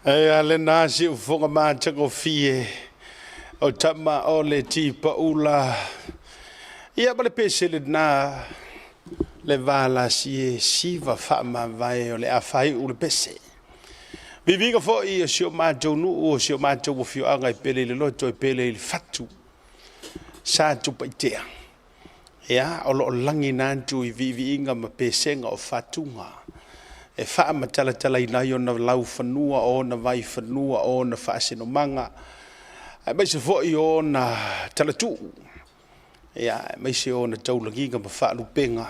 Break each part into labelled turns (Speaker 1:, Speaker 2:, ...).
Speaker 1: Ale nasi ufunga manchako fie o tama o le tipa ula ia bale pesele na le vala si siva fama vai o le afai ule pese vivinga fo i sio mato nu o sio mato o fio anga pele le loto e pele il fatu sa tu paitea ia o lo langi nantu i vivinga ma pesenga o fatunga e faa matala tala ina yo na lau fanua o na vai fanua o na faasino manga mai se fo yo na tala tu ya mai se o na taulangi ga fa lupenga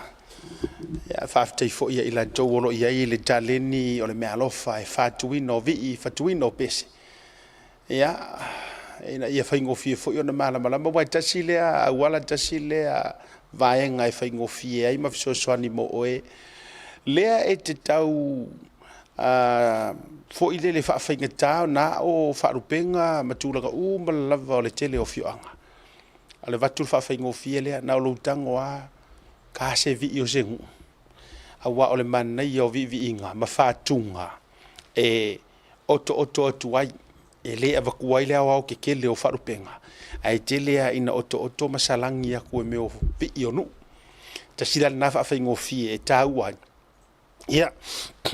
Speaker 1: ya fa te fo ya ila tolo ya ile taleni o le mealofa e fatuino vi fatuino pese ya ina ia fa ngofi fo yo na mala mala mai tasile a wala tasile a vai ngai fa ngofi ai ma so so ni mo oe lea e te tau fo ile le whaafinga tau na o whaarupenga matulaga lava o le tele o fioanga. A le watu whaafinga o fie lea na o lautango a ka se vi o sengu. A wa o le manai o vi inga ma whaatunga e oto ai e lea wakuai lea wao ke kele o whaarupenga. A e te lea ina oto masalangi a kue me o vi o nu. Ta sila na whaafinga o fie e tau ai. Ia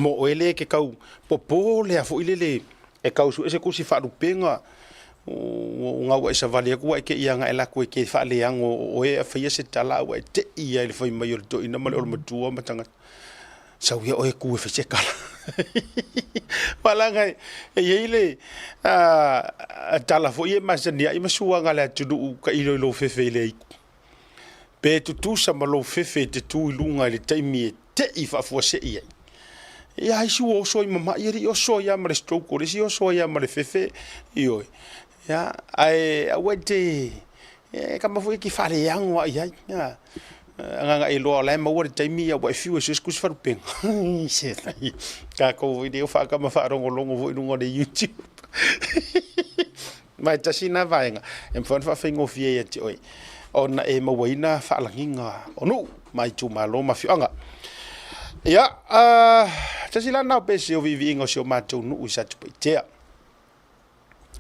Speaker 1: mo ele ke kau popo le afo ile e kau su ese kusi fa rupenga o nga wa esa vale ku ke ia nga ela ku ke fa le ang o e fa ye se tala wa te ia le foi mai to ina male o matua matanga sa ia o e ku fe se kala malanga e ile tala fo ye masania i masua nga le tu ka ilo lo fe le pe tu sa malo fe te tu lunga le taimi te i fa fo se ia ia isu o so i mama iri o so ia mare stroke o isi o so ia mare fefe io ia ai awete e kama fo ki fale yang wa ia nga e lo la ma wo te mi wa fiu so skus fa pen se ka ko video fa kama fa rongo longo vo no de YouTube mai tasina vaenga em fon fa fingo fie ti oi ona e mawaina fa langinga onu mai tu malo ma fianga ia tasila na pese o vivi ngo sio matou nu isa tu paitea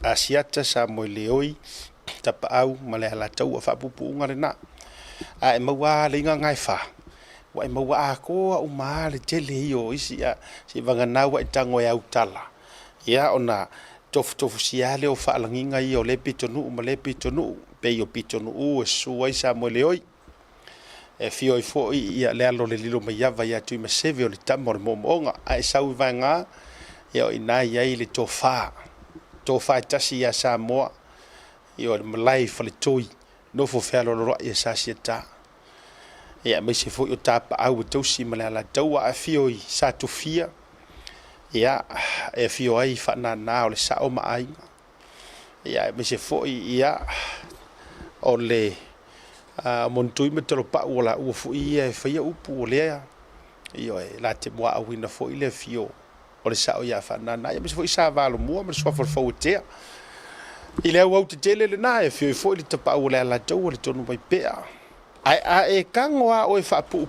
Speaker 1: asiata sa mo leoi tapa au male ala tau fa pupu ngare na ai mawa le ngai fa wa mawa ko o ma le tele io isi a si vanga na wa tango ya utala ia ona tofu siale o fa langinga io le pitonu ma le pitonu pe io pitonu o su ai sa mo leoi e fio i fo i le alo le lilo mai ava ia tu me seve o le tamo le momonga ai sau vanga ia o ina ia i le tofa tasi ia Samoa ia o le malai fa le toi no fo felo lo ia sa sieta ia me se fo o tapa au to si mala la tau a fio i sa tu fia ia e fio ai fa na o le sa o mai ia me se fo ia o le montui me tolo pa wala u fu ia fa ia upu le io e la te moa wina fo ile fio o le sa o ia fa na ia me fo isa valo mo me so fo te ile au te tele le na e fio fo ile te pa wala la tau le tonu mai pe ai e kangoa o e fa pu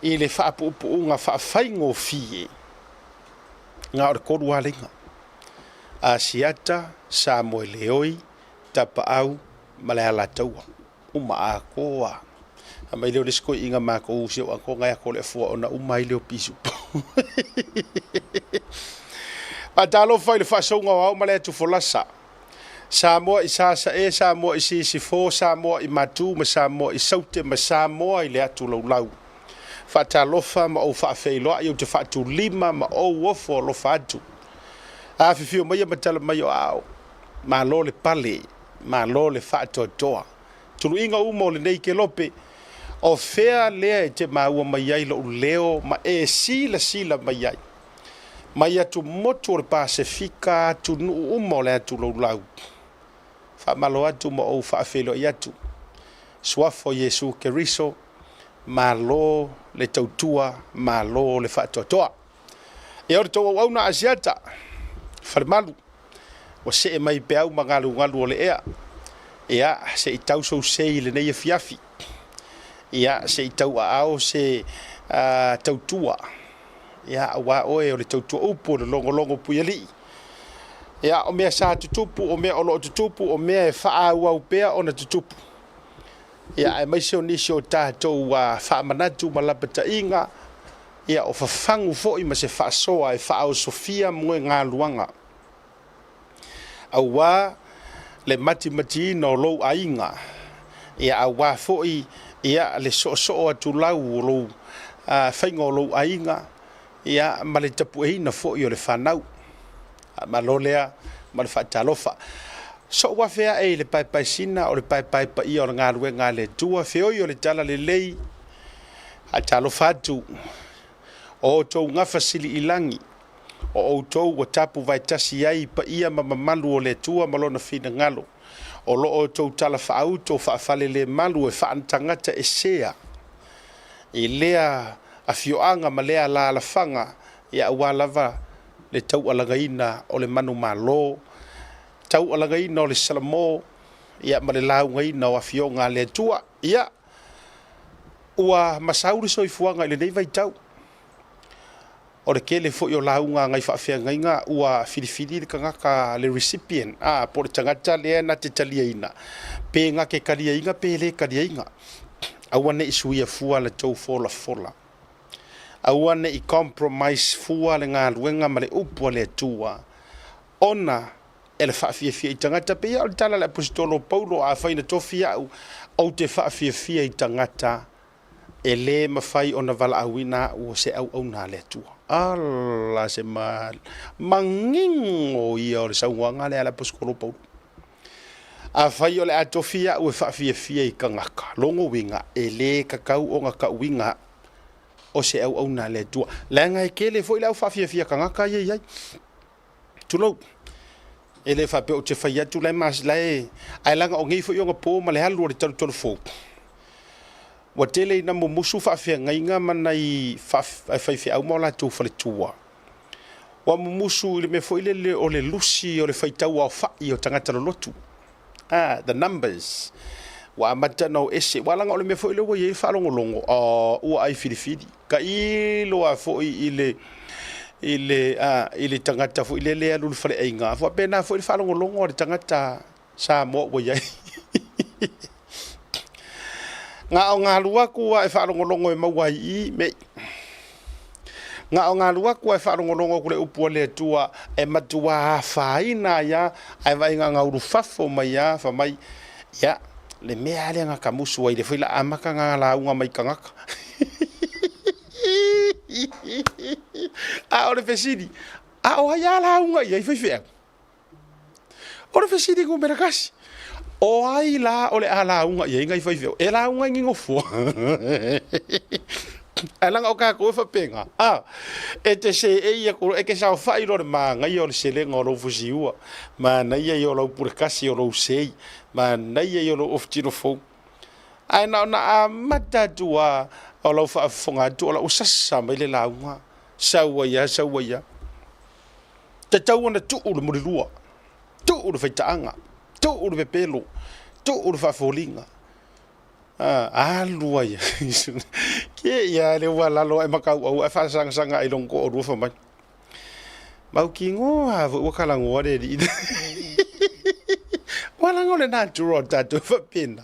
Speaker 1: ile fa pu nga fa faingo fie nga o ko walinga asiata Samuel leoi tapa au malaya la taua uma a koa a mai leo lesko inga ma ko usio a ko ngai ko le fo ona uma i leo pisu a talo fai le fa so nga o male tu folasa Samoa isa sa e Samoa isi si fo Samoa i matu ma Samoa i saute ma Samoa i le atu lau fa talo fa ma o fa fe lo i te fa tu lima ma o wo fo lo fa tu a fi fi mai ma tala mai o ao ma lo le pale ma lo le fa toa tulu inga umo le nei ke lope o fea lea te maua mai ai lo leo ma e sila mai ai mai atu motu o le Pasifika tu nu umo le atu lo lau fa malo atu mo o fa felo i atu suafo Yesu Keriso ma lo le tautua ma lo le fa toa e ora tau au na asiata farmalu o se mai pe au mangalu o le ia se tau so se le nei fiafi ia se tau ao se tautua ia wa oe o le tautua upu le longo puiali ia o mea sa tutupu o mea o lo tutupu o mea e whaau pea o na tutupu ia e maise o nisi o tātou whaamanatu malapata inga ia o whafangu fo'i ma se whaasoa e whaau Sofia mwe ngā luanga au wā le mati no lou ainga ia au wā fo'i ia le so atu lau o lou whainga o lou ainga ia ma le tapu e hina fo'i o le whanau ma lo lea ma le whaatalofa so wafea e le pai sina o le pai pa ia o le ngā ruenga le tua feoi o le tala le lei a talofa atu o tou ngafa sili ilangi o tou wa tapu vai tasi ai pa ia mamalu o le tua malona fina ngalo o lo o tou tala whaauto whaafale le malu e whaantangata e sea i lea a fioanga ma lea la fanga ia ua lava le tau alagaina o le manu malo tau alagaina o le salamo ia ma le laungaina o a fionga le tua ia ua masauri soifuanga i le nei vai tau o le kele fo yo launga ngai whaafeangainga ua filifili le kangaka le recipient po le tangata le na te taliaina pe nga ke kaliainga pe le kaliainga awane isuia fua le tau fola awane i compromise fua le ngā luenga ma le upua le tua ona e le whaafia i tangata pe ia o le tala le apostolo Paulo a whaina tofi au au te whaafia i tangata e le mawhai o na wala awina o se au nā le tua ala se mangingo ia o le sauanga le ala apostolo Paulo a whai o le atofia o e whaafia i kangaka longo winga e le kakau o ngaka winga o se au nā le tua le ngai kele fo i lau whaafia kangaka iai tulou e le whape o te whai atu lai mas lai ai langa o ngei fo i onga pō ma le halu o le taru fō wa tele ina mo musu whaafia ngainga mana i whaifia au maola tū whale tua wa mo musu i le me fo i le o le lusi o le whaitau au whai o tangata lotu the numbers wa amata no ese wa langa o le me fo i le wa i whalongolongo ua ai filifili ka i loa fo i le tangata fo i le lea lulu whale ainga fo pena fo i le whalongolongo o le tangata sa mo wa iai nga o ngā lua kua e whaarongolongo e mawai i me nga o ngā lua kua e whaarongolongo kule upua le tua e matua a whaina ia ai vai ngā uru fafo mai ia whamai ia le mea le ngā kamusu ai le whaila amaka ngā launga mai kangaka a o le whesiri a o hai a launga ia i whaiwhea o le whesiri ku merakasi o ai la o le ala unga ia ngai fai feo e la unga ngingo fo ala nga ka ko fa penga e te se e ia ko e ke sa fai lo ma ngai o le sele ngolo fusiua ma na ia yo lo por kasi o lo sei ma na ia yo lo of tiro fo ai na mata tua o lo fa fonga tu o usasa mai le la unga sawa ya te tau na tu o le murilua tu o le faitaanga tu o le pelo tu o le fafolinga alua ia ke ia le wala lo e makau au e fa sanga ai longo o rufa mai mau kingo ha vo kala ngore di wala ngole na turo tatu fa pina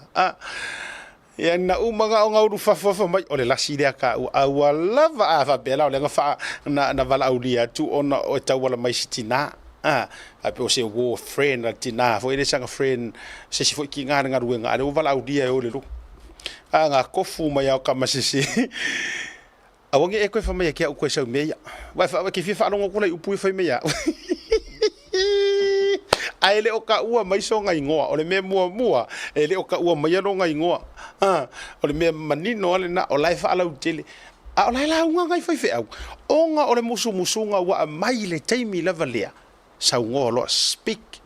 Speaker 1: ia na umaga o ngau rufa mai o le lasi le ka au lava fa bela o le fa na vala aulia tu ona o tau wala mai sitina a pe o se war friend tina fo ele sanga friend se si fo ki nga ruenga ale o vala audia o le lu nga kofu mai o kama sisi a wangi e ko fa mai ki o ko sa meia wa fa ki fa longo ko le upu fa meia a ele o ka ua mai so ngai ngoa o le me mua ele o ka ua mai no ngai ngoa o le me manino ale na o lai fa ala utile a o lai la unga ngai fa au onga o le musunga wa mai le taimi lavalea sa ngolo speak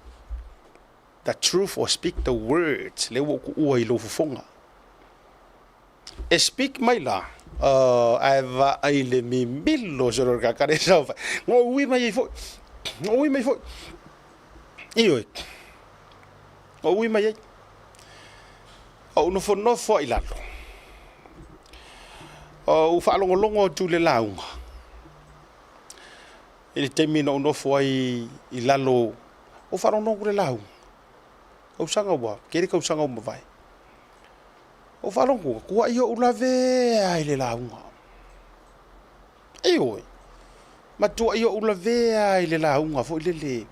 Speaker 1: the truth or speak the words le wo ku ua i lo fonga e speak mai la ava ai le mi millo so ka kare sa ngo ui mai fo io o ui mai o no fo i lalo o fa longo tu le launga ele temi no foi I lalo o faro no kule lau o sanga wa kere ka sanga mo vai o faro ko io ulave ai le lau e oi ma tu io ulave ai le lau fo le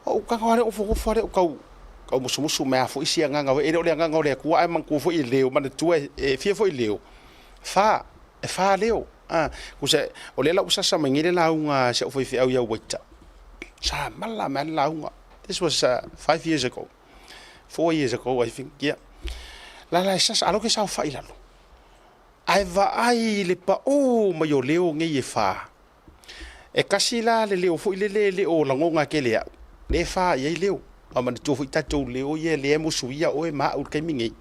Speaker 1: o ka ngare o fo fare o ka musu me fo isi nganga e le nganga le ku ai man ku fo I leo ma tu e fie fo I leo fa leo ku se o le la usa sa mangile la unga se o foi fi au ya wita sa mala man la unga this was 5 years ago 4 years ago I think yeah la sa alo ke sa fa ila lo ai va ai le pa o ma yo leo nge ye fa e kasi la le leo fo le o la ngonga ke le fa ye leo a man tu fo ta tu leo ye le mo suia o e ma o ke mingi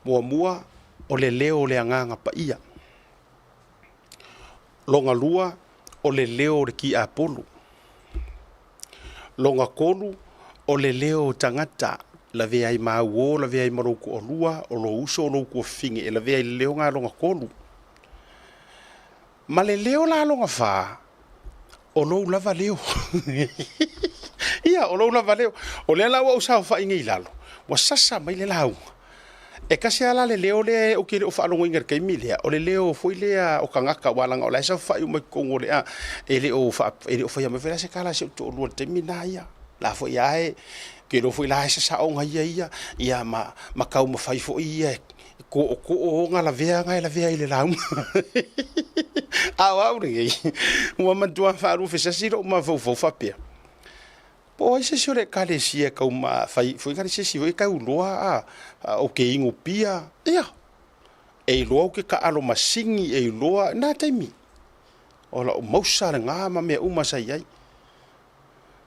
Speaker 1: mua o le leo le nganga pa ia longa lua o le leo le ki apolu longa kolu o le leo tangata la vea I mau la vea I maroko o lua o lo uso o lo ko finge e la vea I leo nga longa kolu ma le leo la longa fa o lo lava leo ia o lo lava leo o le la wa usa fa ingi lalo wa sasa mai le lau e kasi ala le leo le o kire o fa longo inga ke milia o le leo foi le o kangaka walanga o la sa fa mai kongo le ele o fa ya me vera se kala se to lo termina ia la foi ai ke lo foi la sa o ia ia ma kau ma fai foi ia ko o nga la vea ile la wa uri uma ma tua fa ru fe sa siro ma fo fa pe po se sure kale sia ka uma fai foi kale se sio ka uloa o ke ingo pia ia e lo ke ka alo masingi e loa na taimi ola o mausa nga ma me uma sai ai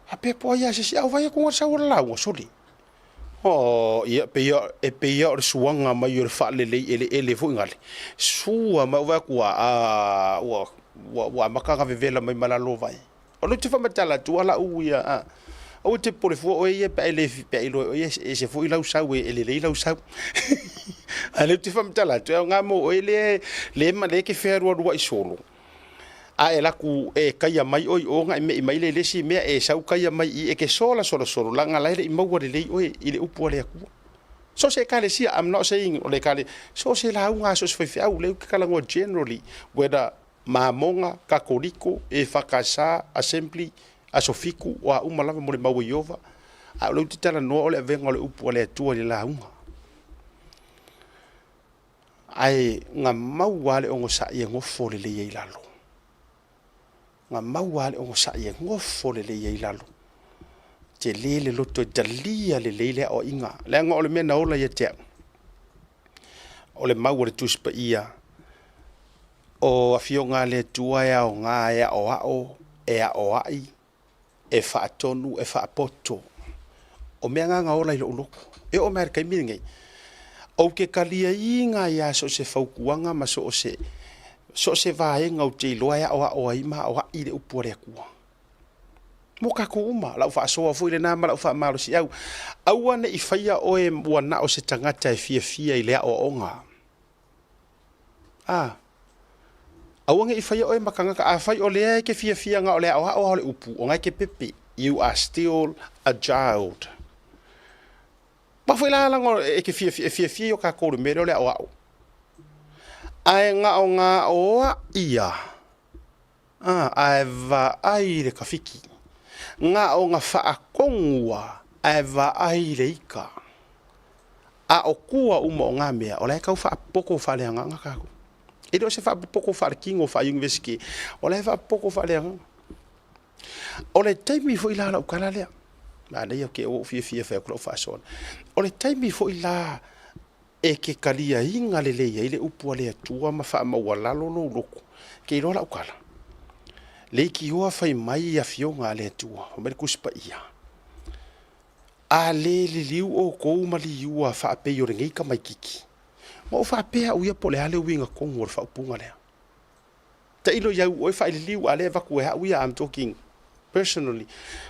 Speaker 1: a pe po ia se sia vai ko sa ora la soli oh ia pe ia o suanga mai o fa le ele fo ngale sua ma va ku wa makanga vevela mai malalo vai o lo te fa matala tu ala u ia o te pole fo o ia pe lo ia se fo ila usau ele ila usau ale te fa matala tu nga mo ele le ma le ke feru ro I solo a ela ku e kaya mai oi o nga mai le si me e sau kaya mai e ke sola la nga le I mau le oi ile upo le ku so se kale si I'm not saying o le kale so se la unga so se fe au le kala ngo generally whether mamonga kakoliko e fakasa assembly asofiku wa umalava mo le mau iova a lo titala no o le venga le upo le tu le la unga ai nga mau wale o sa ye ngo fo le ye lalo nga mau wale o sa ye ngo fo le ye lalo te lele loto dalia le o inga le ngo le mena ola ye te o le mau le tuspa ia o afionga le tua ya o nga ya o ai e fa tonu e fa poto o me nga ola ilo loko e o mer kai mingi o ke kalia inga ya so se faukuanga ma so se vai nga o te loa ya o ai ma o ai le upore ku mo ka ko uma la fa so fo ile na ma la fa malo si au ane I faia o e wana o se tangata e fia ile o onga awange I faia o e makanga ka fai o le ke fia nga o le o le upu o nga ke pepe you are still a child pa foi la ngo e ke fia o ka ko le mero le o ai nga o ia ai va ai le kafiki nga o nga fa kongua ai va ai le ika a o kua uma o nga mea o le ka fa poko fa le nga ka e do se fa poko fa king o fa university o le fa poko fa le nga o le taimi foi la o kala le ma le ke o fia fa ko fa son o le taimi foi la e ke kalia inga le ile upu le tua ma fa ma wala lo loko ke lo la o kala le ki o fai mai a fionga le tua o mer kuspa ia a le liu o ko ma liu a fa pe yo ngai ka mai kiki mo fa pe a uia pole ale winga ko ngor fa punga le ta ilo ya o fa liu ale va ku ha uia I'm talking personally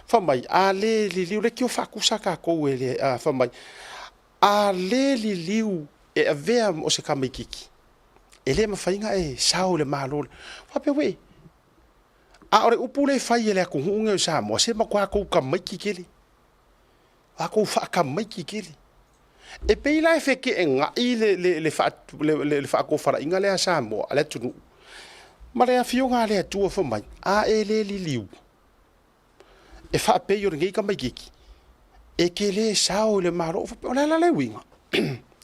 Speaker 1: fa mai a le liu le ki o fa kusaka ko ele fa mai a le liu e a vea o se ka mai kiki ele ma fainga e sao le malo fa pe we A ore upu le fai ele aku hunga sa mo se ma kwa ko ka mai kikili. A ko fa ka mai kikili. E pe ila fe ke nga I le fa ko fara inga le sa mo ale tunu. Ma le afio nga le tu fo mai. A ele li liu. E fa pe yo ngi ka mai kiki. E ke le sao le maro fo la le winga.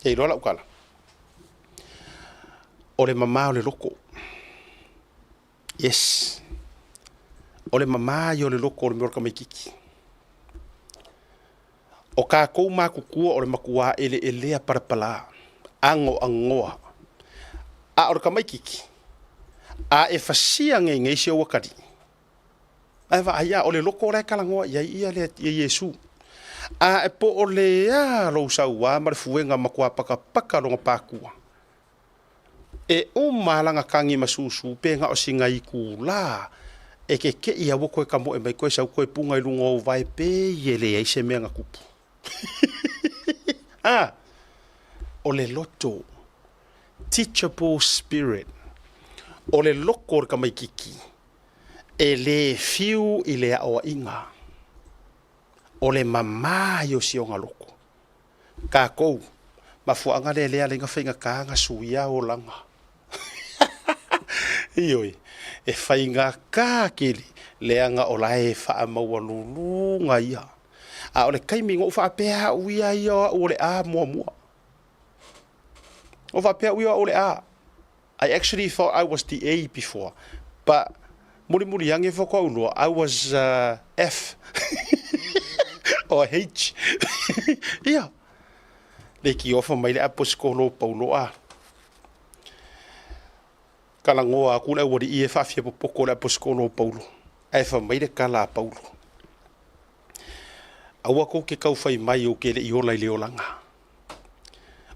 Speaker 1: E lo la ukala. O le mama o le loko. Yes. O le mama yo le loko o le mero ka mai kiki. O ka kou makukua o le makua ele a parapala. Ango angoa. A o le ka mai kiki. A e fasia nge se o wakari. A va ia o le loko le kalangoa ia le Yesu. A e po o le a lo saua ma le fuenga makua paka longa pakua. E o malanga kangi masusu penga o singa I kula. E ke ia woko e kamo e mai koe sau koe punga I lungo vai pe yele ai se mea kupu. O le loto. Teachable spirit. O le loko ka mai kiki. E le fiu I le awa inga. O le mama yo si o ngā loko. Ka kou. Ma fuanga le lea lenga whainga ka nga suia o langa. Ioi. E whainga ka kili. Leanga o lae wha maua lulunga ia. A o le kaimi ngō wha pēha uia ia o le a mua mua. O wha pēha uia o le a. I actually thought I was the A before. But muri yange whaka unua, I was F. Or H. Ia. Le ki ofa mai le aposkolo paulo a. Kala ngoa kula wadi I e whawhia popoko le aposkolo paulo. Ai wha mai le kala paulo. Aua kou ke kau whai mai o ke le iola I le olanga.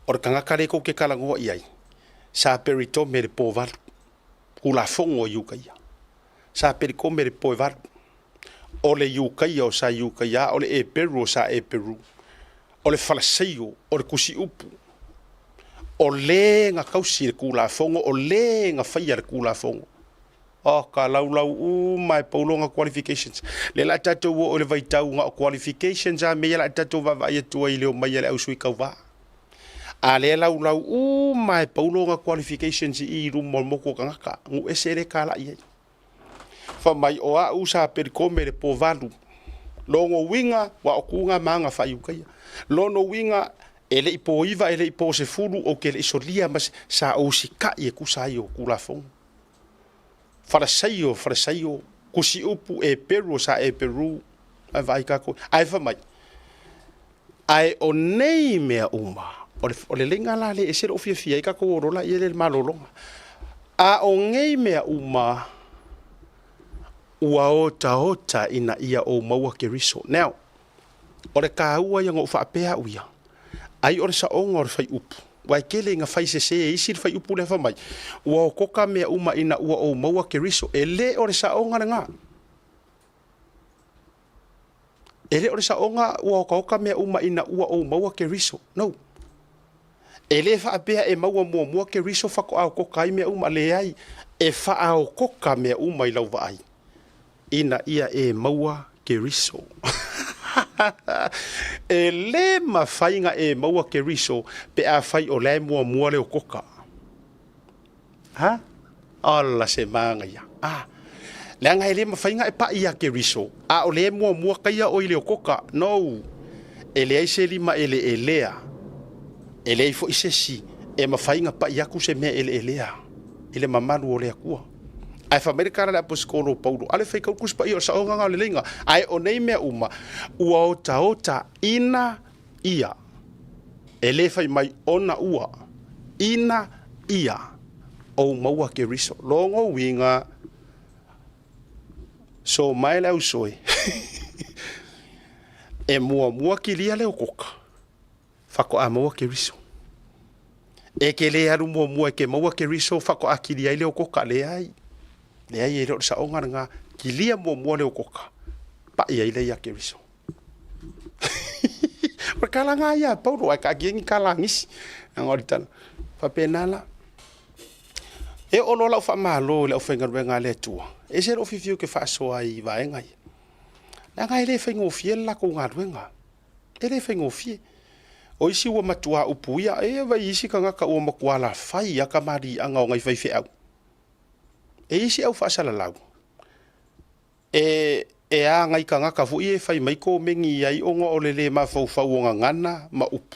Speaker 1: Ora kangakare kou ke kala ngoa iai. Sa perito me le povaru. Kula fongo yukaia. Sa periko me le povaru. O le yukaia o sa yukaia. O le e peru o sa e peru. O le falaseio. O le kusi upu. O le nga kausi le kula fongo. O le nga whaia le kula fongo. O ka lau mai paulonga qualifications. Le la tatou o le vaitau nga qualifications a me la tatou vavai atua I leo mai le au sui kau vaa. A le lau mai paulonga qualifications I rumo moko kangaka. Ngu esere kala iei. Fa mai o a usa perikome le povalu. Longo winga wa okunga manga whaiukaya. Lono winga ele ipo iwa ele ipo se fulu o ke le isolia mas sa o sika I e kusai o kula fongo. Farasaio kusi upu e peru sa e peru ai vai kako ai fa mai ai o nei mea uma o le lenga la le ese o fia ka ko rola I le malolonga a o ngei mea uma ua ota ina ia o maua ke riso now o le ka ua ia ngo fa pea uia ai o sa onga o fai upu wai kele nga fai se isi fai upu le fa mai ua o koka mea uma ina ua o maua ke riso e le o le sa onga nga e le o le sa onga ua o koka mea uma ina ua o maua ke riso no e le fa apea e maua mua ke riso fako au koka I mea uma le ai e fa au koka mea uma I lau vai ina ia e maua ke riso e le mawhainga e maua ke riso pe a whai o le mua le o koka. Ha? Ala se maanga ia. Le anga e le mawhainga e pa ia ke riso. A o le mua kaia o I le o koka. No. E le aise lima ele e lea. E le ifo ise si. E mawhainga pa ia ku se mea ele e lea. Ile mamanu o lea kua. Ai fa Amerikana le aposkolo paulo ale fai kau kuspa I o sa onga le lenga ai o nei mea uma ua ota ina ia e le fai mai ona ua ina ia o maua ke riso longo winga so mai lau soe e mua ki lia leo koka fako a maua ke riso e ke le aru mua ke maua ke riso fako a ki lia leo koka le ai le ai e sa onga nga ki lia mua leo koka pa ia ile ia ke riso pa kala nga ia paulo ai ka gengi kala ngisi ngori tan fa penala e ono la fa malo le ofenga benga le tua e se lo fifiu ke fa so ai vai ngai na ngai le fengo fiel la ko ngadwenga e le fengo fie o isi wa matua upuia e va isi ka ngaka o makwala fai ya kamari anga o ngai fai fe au e isi au fa sala lau e a ngai ka ngaka fu e fai mai ko mengi ai onga o le ma fau fau nga ngana ma up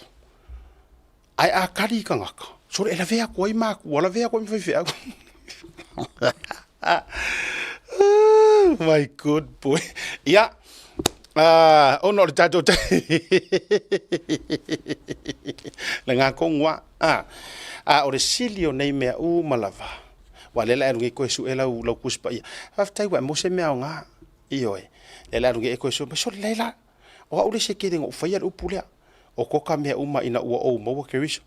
Speaker 1: ai a kari ka ngaka so e la vea ko i ma ko la vea ko fai fe au my good boy ya ono le tato te le ngā kongwa o le silio nei mea u malava wa le la ngi ko su ela u lo kuspa ia aftai wa mo se mea nga ioe le la ngi ko su ma so le la o u le se kede ngo faia u pulea o ko ka mea uma ina u o mo ke riso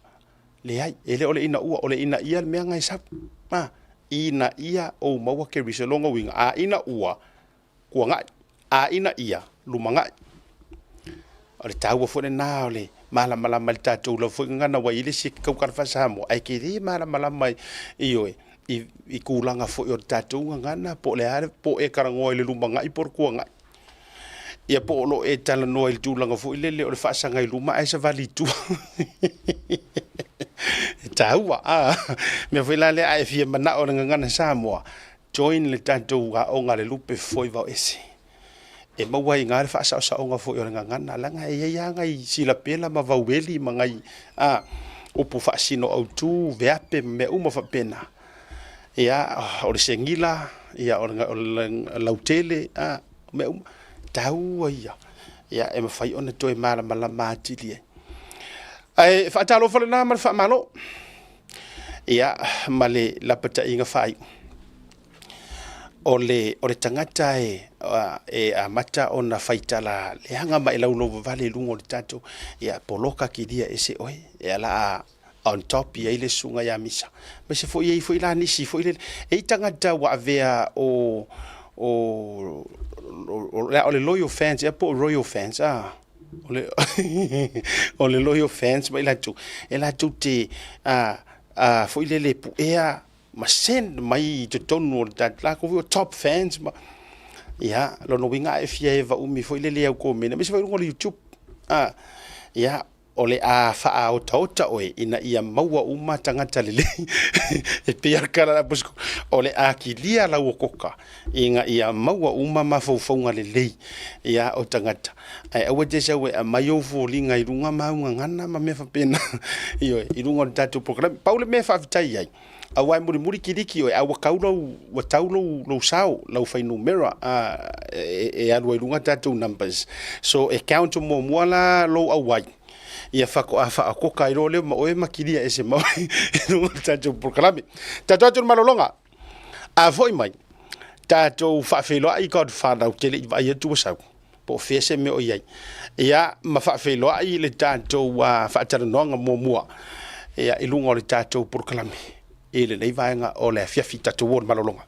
Speaker 1: le ai ele ole ina u ole ina ia mea ngai sa ina ia o mo ke riso longa winga a ina ua ko nga a ina ia lumanga ole tau fo na ole mala mal tatu lo fo ngana wa ile si ka ka fa samo ai ke ri mala mai ioe i kulanga fo yo tatu ngana po le are po e karango ile lumanga i por ko nga ia po lo e tala no il tu langa fo ile le ole fa sanga i luma ai sa vali tu tau me foi la le ai fi mana o ngana samo join le tatu ga o ngale lupe foi va ese e mawai ngare fa sa nga fo yo ngana langa e ya ngai sila pela ma vaueli mangai o pu fa sino au tu veape me uma fa pena ya o le sengila ya o lautele me tau ya e mafai ona toi mala matili ai fa talo fa na mal fa malo ya male la pata inga fai ole tangata e a mata ona faitala le hanga mai laulo vale lungo le tato ya poloka ki dia ese oi e ala on top ia ile sunga ya misa me se foi la nisi foi le e tangata wa vea o le loyal fans e po royal fans ole loyal fans mai la tu e la tu te foi le pu ea ma send mai te tonu dat la ko top fans ma ya lo no winga e fie va umi foi le ko me me se vai ngol YouTube ya ole fa o tota oi ina ia maua uma tangata lele e pia kala la busco ole ki lia la wokoka inga ia maua uma mafofonga lele ia o tangata ai awe te sa we mai o linga i runga maunga ngana ma me fa pena io i runga tatu program paule me fa vitai ai awai muri kiriki o awa kaulo wa taulo lo sao lo fai numero e alwa lunga tatu numbers so e count mo mola lo awai ia fako afa ko kairo le mo e makiria ese mo no tatu proclame tatu malolonga a foi mai tatu fa felo ai godfather o tele vai tu sa po fese me o ia ia ma fa felo ai le tatu wa fa tatu no mo ia ilunga le tatu proclame ele nei vaenga o le fiafi tatu wor malolonga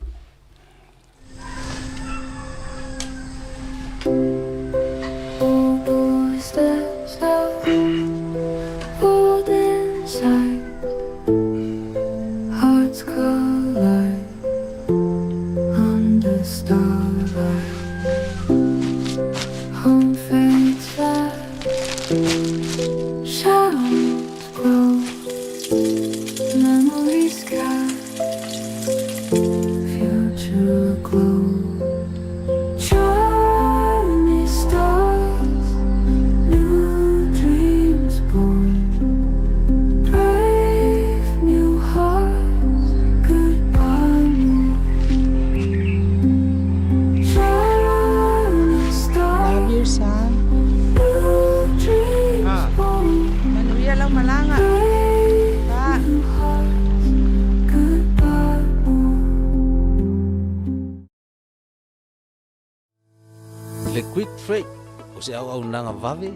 Speaker 2: se au nanga vave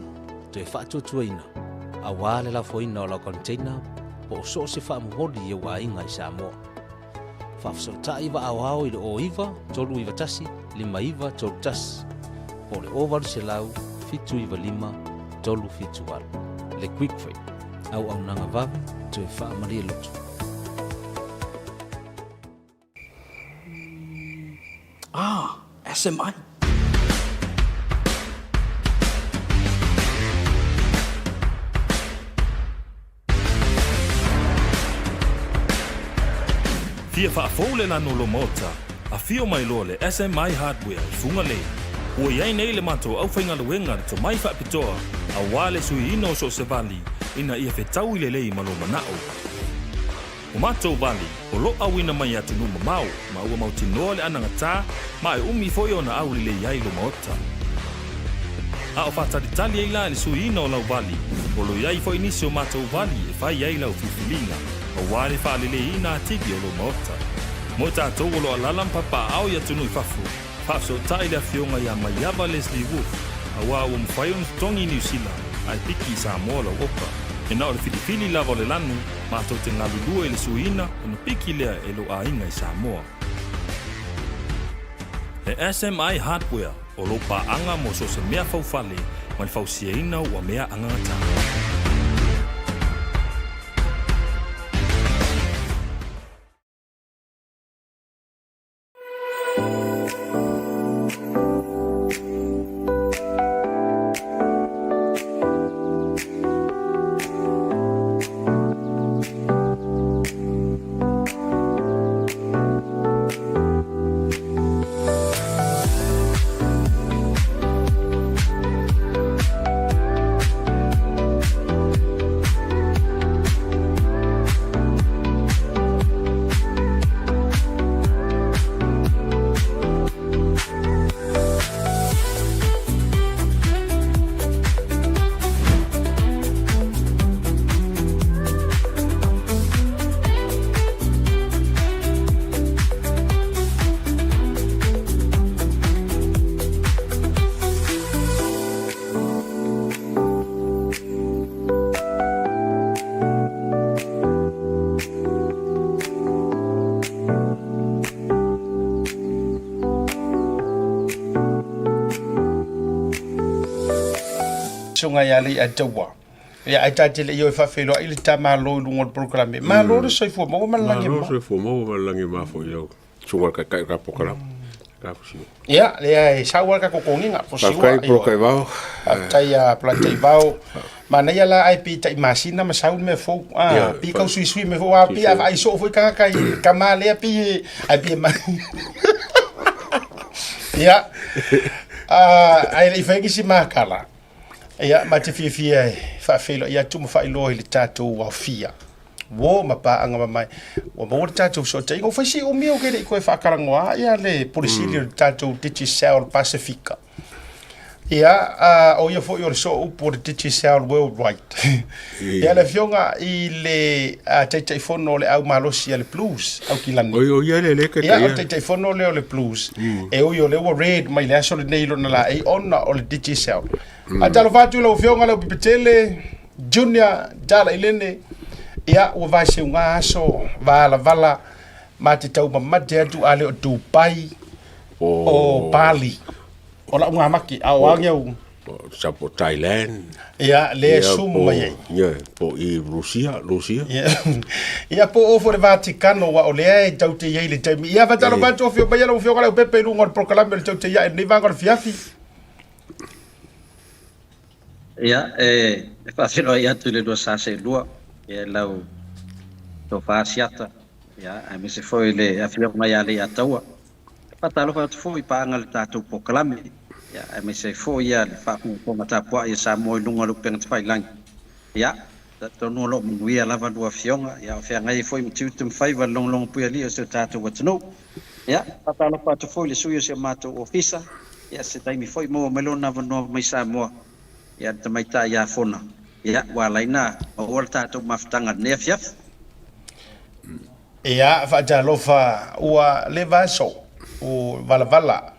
Speaker 2: to e fatu tuina a wale la foina o la container po so se fa modi e wa inga i Samoa fa so tai va au i o iva tolu iva tasi lima iva tolu tas po le over se lau fitu iva lima tolu fitu al le quick free au nanga vave to e fa maria lutu
Speaker 3: SMI.
Speaker 4: Fia whaafole na no lo mota, a fio mai lo le SMI Hardware i funga le. Ua iai nei le mato au whainga luenga to mai whaapitoa, a wale sui ino so se vali, ina ia whetau i le lei malo manao. O mato vali, o lo awina mai atu numa mau, ma ua mau tinoa le ananga tā, ma e umi foi o na au le iai lo maota. A o whataritali ei la le sui ino o lau vali, o lo iai foi nisi o mato vali e whai iai lau fifilinga, o wale whaalele ina atigi o lo maota. Mo tātou o lo alalam papa au ia tunu i whafu, whafso tai lea fionga ia Maiava Leslie Wolf, a wā o mwhai on tongi New Zealand, ai piki i Samoa lau oka. E nao le filifili lava o le lanu, mātou te ngalulua i le suina, e no piki lea e lo a inga i Samoa. Le SMI Hardware, o lo paanga mo so se mea faufale, ma le fausia ina ua mea angangata.
Speaker 1: Sunga ya li atawa. Ya atate le yo fa felo ile ta malo lungo programme. Malo le soi fo mo malangi.
Speaker 5: Malo soi fo mo malangi ma fo yo. Sunga ka ka pokala. Ka fo.
Speaker 1: Ya, le sa wa ka ko nginga fo si wa.
Speaker 5: Ka pro ka ba.
Speaker 1: Ta ya planta bao. Mana ya la IP ta imagina ma sa me fo pi ka sui me fo pi ai so fo ka ka ma le pi ai pi ma. Ya. Ai le fengi si makala. Ia mate fia fa felo ia tu mo fa ilo le tatou wa fia wo ma pa anga mai wo mo tatou so te go fa si o mio ke ko fa karangoa ia le polisi le tatou Digicel Pacifica ia o ia fo yo so o por Digicel worldwide ia le fionga i le te fono le au malosi le plus au kilani
Speaker 5: o ia le ka
Speaker 1: ia te fono le plus e o yo le wo red mai le so le nei lo na la e ona o le Digicel Atalo fatu lo fionga lo pipetele Junior dala ilene ia o vai se unga aso vala mate tau mamate atu ale o Dubai o Bali o la unga maki a wangia u
Speaker 5: sapo Thailand
Speaker 1: ia le sumo mai
Speaker 5: ia po i Rusia
Speaker 1: ia po o for Vaticano wa o le tau te ia le taimi ia vatalo fatu fio mai lo fionga lo pepe lungo o proclame le tau te ia ni vanga fiafi
Speaker 3: Ia, whawhino ia tu le lua sase lua, ia lau to whaasiata, ia, a me se foi le a whionga ia le ataua. Patalo whatu foi paanga le tātou pokalame, ia, a me se foi ia le whakunga tāpua ia sa moi lunga lupenga te whailangi. Ia, tonu lo munguia lava lua whionga, ia, o whiangai foi mtiutum whaiva long puia li o se tātou watano. Ia, patalo whatu foi le suyo se mātou ofisa, ia, se taimi foi mo melona vanoa mai sa moa. Ia te maita ia fona. Ia walaina o ol tātou mafutanga nea fiaf.
Speaker 1: Ia whaatalofa ua le vaso o vala.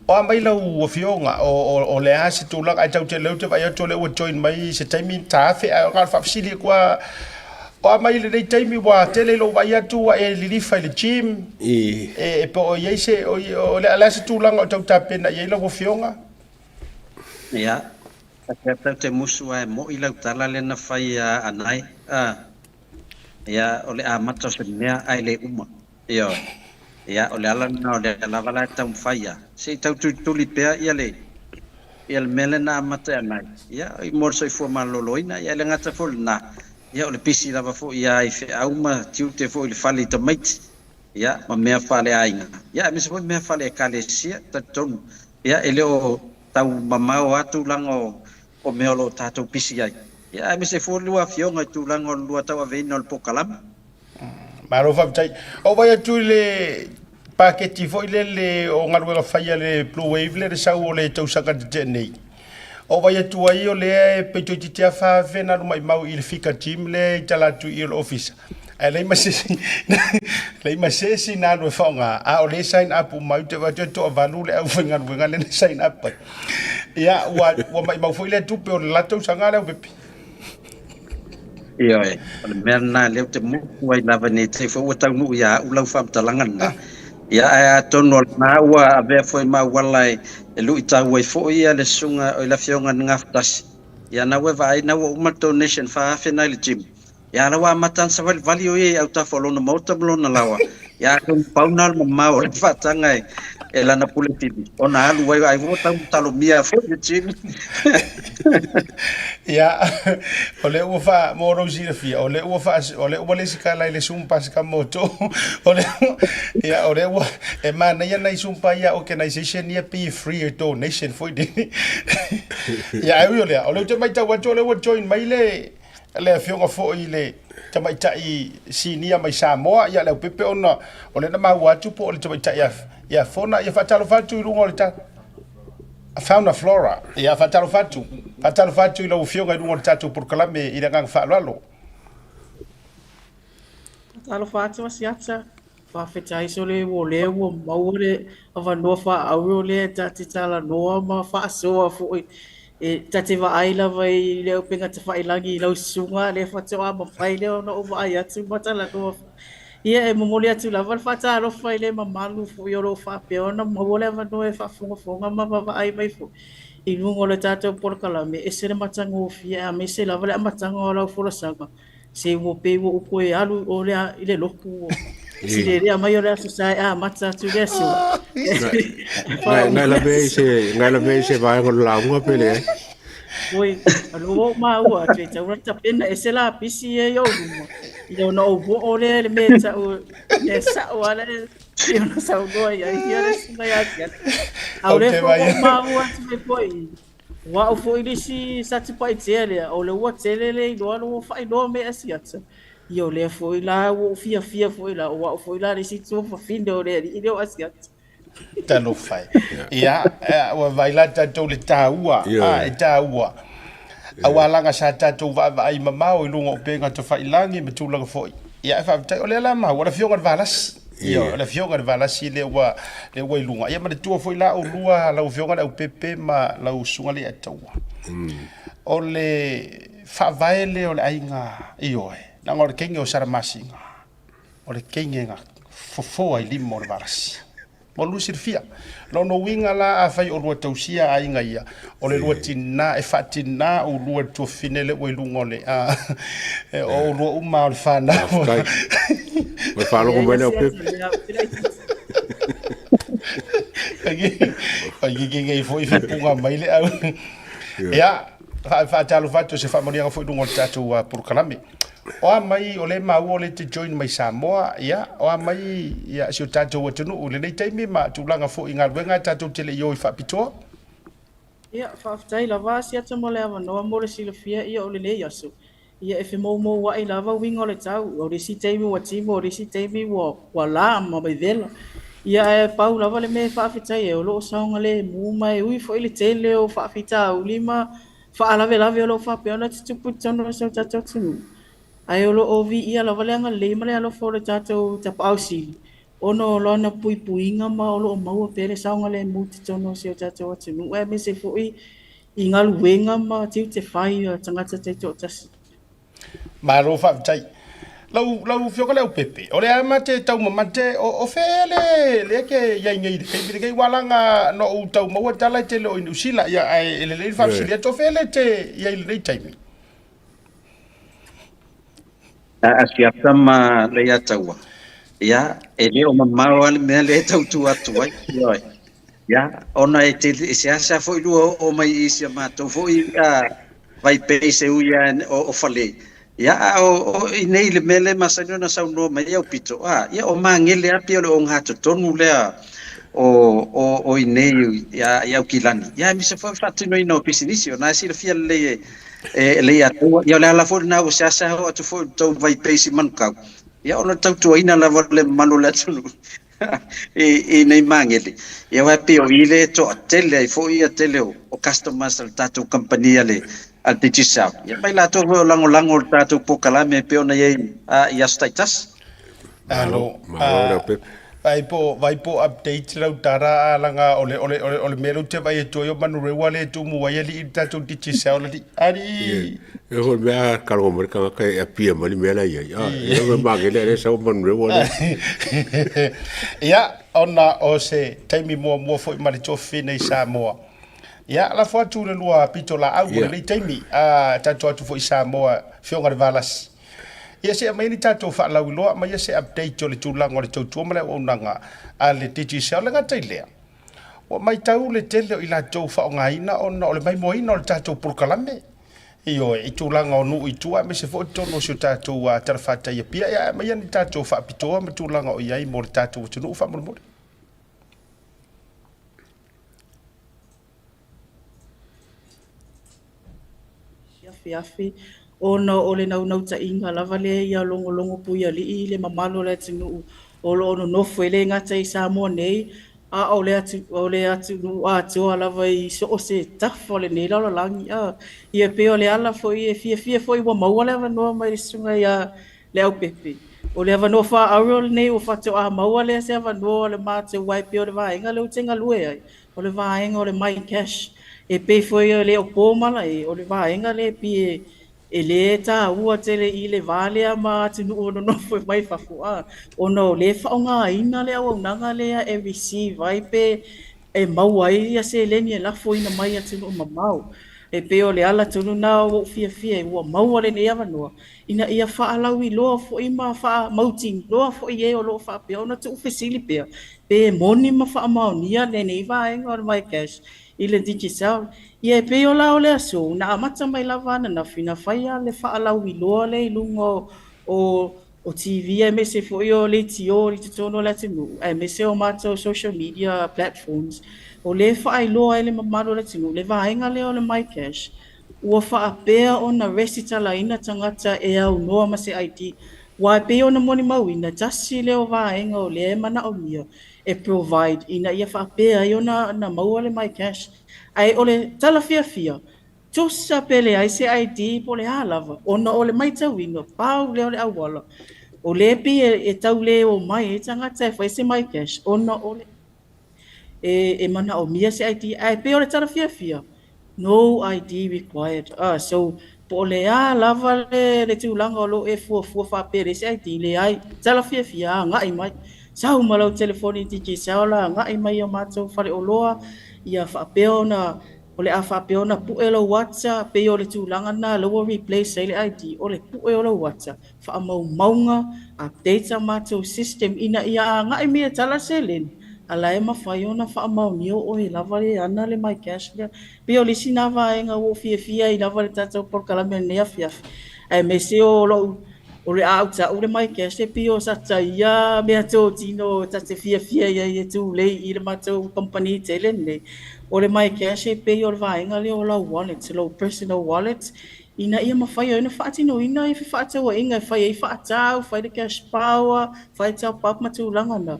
Speaker 1: O mai lau o fionga o le ase tūlanga ai tau te leu te vai atu le ua join mai se taimi tāwhi a ngal whafsili kua o mai le nei taimi wa tele lo vai atu e lilifa le gym e po o yeise o le alase tūlanga o tau tāpena i lau o fionga.
Speaker 3: Ia Tau te musu e mo i lau tala le na whai anai. Ia o le a mata se mea ai le uma. Ia ia o le ala na o le lava la tau faia se tau tuli pea ia le mele na mata nai ia i mor so fo maloloina ia le ngata fo na ia o le pisi lava fo ia i fe au ma tiu te fo le fali to mait ia ma mea fale ainga ia me so mea fale kalesia ta tonu ia ele o tau mamao atu lango o meolo tatou pisi ai ia me se fo lua fionga tu lango lua tau aveina o pokalama
Speaker 1: Maro whaptai. O vai atu le paketi foi le o ngaruenga whaia le Blue Wave le sau o le tausaka te nei. O vai atu ai o le peito ti tia whawhena rumai mau i le fika team le talatu i le office. Lei masesi nā rue whaonga. A o le sign up o mau te watu to avalu le au whainga le sign up. Ia, ua mai mau foi le tupe o le latau sanga le au pepi.
Speaker 3: Ia e, le mea nā leo te muku ai lava nei te whau tau nu ia ulau whamtalanga na. Ia e tono nā ua a vea foi ma walai e lui tau ai fo ia le sunga o la fionga ngā ftasi. Ia na wewa ai na ua umato nation whaafe nai le gym. Ia la wa matan sa vali o e au ta folona mauta blona lawa. Ia kong paunal ma mau le whatanga e lana pule tibi. O na alu wai ai wo tau talo mia fo le gym.
Speaker 1: Ia, o le ua wha moro zira fia, o le ua le sika lai le sumpa sika moto, o le ua, e mana ia nai sumpa ia organization ia be free donation foi dini. Ia, o le te mai tau watu, o le ua join mai le fionga fo i le, te mai tai sinia mai Samoa, ia le pepe ona, o le na mau atu po, o le te mai tai ia fona, ia whatalo fatu i runga o le ta. Fauna flora, ia whatalo fatu i lau fionga i runga tatu Purkalame i le ngang whaalalo.
Speaker 6: Whatalo fatu asiata, whawhetai so le wo le wo maure a whanua whaau le tati tala noa ma whaasoa fui e tate wa aila vai leo penga te whailangi i lau sunga le whatoa ma whai leo na uwa ai atu matala noa. Ia e momoli atu lava fata alo fai le mamalu fu yo lo fa peona mole va no e fa fonga ma va ai mai fu i lungo le tato Purkalame e se le matanga o fia me se lava le matanga o la fu sanga se wo pe wo ko e alu o le ile loku si le mai o le sai a mata tu le so
Speaker 5: ngai la be se va con la unha pele
Speaker 6: oi alo ma o te tau ta pena e se la pisi e yo no no o le meta o e sa o ala eu não sou goi aí era singa ya a ole foi ma o te foi wa foi desse satisfai tele o le o tele le do no fai do me asiatsa e o le foi lá o fia foi lá o foi lá desse tu fim do le e deu asiatsa
Speaker 1: Ta no fai ia o vai lá tatou le taua e taua awalanga sa tatou va ai mamao i lunga o penga te whailangi me tūlanga foi ia e whaavitai o le ala ma wala fionga valas ia le fionga valas i le ua i lunga ia ma le tua foi la o lua lau fionga lau pepe ma lau sunga le ataua o le whaavaele o le ainga i oe nanga o le kenge o Saramasinga o le kenge nga fofoa i limo o le varasi mo lusi fia lo no winga la a fai o lua tausia a inga ia o le lua tina e fatina o lua tu finele o lungo le a o lua uma o le fana
Speaker 5: o falo con bene o pepe
Speaker 1: ai ngai foi punga mai le au ia fa talo fatu se fa monia foi lungo tatu Purkalame o mai o le mau o le te join mai Samoa ia o mai ia si o tatou atunu o le nei taimi ma tulaga fo i galuega tatou tele io i faapitoa
Speaker 6: ia faafetai lava asiata mo le avanoa mo le silafia ia o lelei aso ia e femoumou aʻi lava uiga o le tau o le isi taimi ua timo o le isi taimi ua lā ma maivela ia e pau lava le mea faafetai e o loo saoga lē muma e ui foʻi le tele o faafeitauli ma faalavelave o loo faapeona tutupu tono o seu tatou atunuu ai o loo viia lava le agalei ma le alofa o le tatou tapaʻausili ono lona puipuiga ma o loo maua pe le saoga le mutitono o seu tatou atunuu e me se foʻi i galuega ma tiu te fai o tagata taitoʻatasi
Speaker 1: malo faafetai lau fioga le au pepe o le ama te tau mamate o fea le ke iaigai le keipilegai walaga no ou tau maua tala i te leo i niusila ia e lelei le faafesilia to fea le te iai lenei taimi
Speaker 3: asiata ma le ia taua ia e le o mamao ale mea le tautu atu ai ia ona e te se asa foi lua o mai isi matou foi vai pe se uia o fale ia o nei le mele masano na sauno mai au pito ia o mangele api o ngato tonu le o nei ia o kilani ia mi se foi fatu no ino pisinisi ona si le fia le le ia le ala foi na o se asa o tu foi to vai pe si mankau ia ona tautu ina la le malo le tunu e nei mangele ia wa pe o ile to tele ai foi ia tele o customers al tatu company le al titisa ia mai la to lango lango tatu pokalame pe ona ia status
Speaker 1: alo
Speaker 5: Malo pe.
Speaker 1: vai po update lau tara langa ole melo te vai to yo manu rewale tu mu vai ali tatu titisa ole ari
Speaker 5: E ho mea karo mereka ka e pia mali mela ia. E ho magele le sa man rewale.
Speaker 1: ia ona o se taimi mo foi mali to fine sa mo ia la fo tu le lua pito la au le taimi tatu atu foi sa mo fionga de valas ia se mai ni tatu fa la ulo mai se update le tu la ngore tu male onanga ale titi se la ngata ile o mai tau le tele ila tu fa ngaina ona ole mai moi no tatu por kalame io e tu la ngonu i tu me se fo to no su tatu tarfata ia pia ia mai ni tatu fa pito me tu la ngo ia i mo tatu tu no fa mo
Speaker 6: Afi ona ole nau ta inga lava le ia longo pui ali i le mamalo le tinu o lo ono nofo ele ngata i Samoa nei ole atu nu a lava i so o se tafo le nei lalo langi ia pe ole ala fo i fia fo i wa maua lava noa mai sunga ia le au pepe o le ava no fa aurol nei o fa to a maua le se ava no le mate wai pe o le vaenga le utenga lue ai o le vaenga o le mai cash e pe foi le o pomala e o le vaenga le pi e le ta ua tele i le vale ma tinu o no foi mai fa fu o no le fa nga ina le o nanga le e receive vai pe e mau ai ia se le ni la foi na mai tinu mamau e pe o le ala tunu na o fia e ua mau le ne ava no ina ia fa ala wi lo fo i ma fa mauting lo fo i e o lo fa pe ona tu fesili pe moni ma fa ma nia le nei vaenga o mai cash ile digital ia pe o la ole aso na amata mai lava na fina faia le fa ala wi lo le lungo o TV me se fo yo le tio le tono la tinu me se o mato social media platforms o le fa ai lo ele mamalo le tinu le vaenga le o le mai cash ua fa apea ona resita la ina tangata e au noa ma se IT wa pe ona moni mawina tasi le o vaenga o le mana o mia e provide ina ia fa apea iona na maua le mai cash ai ole tala fia tosa pele ai se ID po le halava ona ole mai tawina pau le ole awala o le pi e tau le o mai e tangata e fa se mai cash ona ole e mana o mia se ID ai pe ole tala fia no ID required so po le lava le tulanga o lo e fu fa pele se ID le ai tala fia ngai mai sau malau telefoni tiki sau la ngai mai o matou fale o loa ia fa peona o le a fa peona pu e lo WhatsApp pe o le tulanga na lo replace le ID o le pu e o lo WhatsApp fa maunga update a matou system ina ia ngai mi tala selen ala e mawhaiona wha maunio o he lava le ana le mai cash le pe o le sina vaenga o fia i lava le tatou porkalame nea fiafi e me se o lo o le auta o le mai cash le pe o sata ia mea tō tino tate fia ia i tu le i le matou company tele ne o le mai cash le pe o le vaenga le o la wallet lo personal wallet ina ia mawhaiona whaatino ina i whaatau inga whai i whaatau whai le cash power whai tau pap matulanga na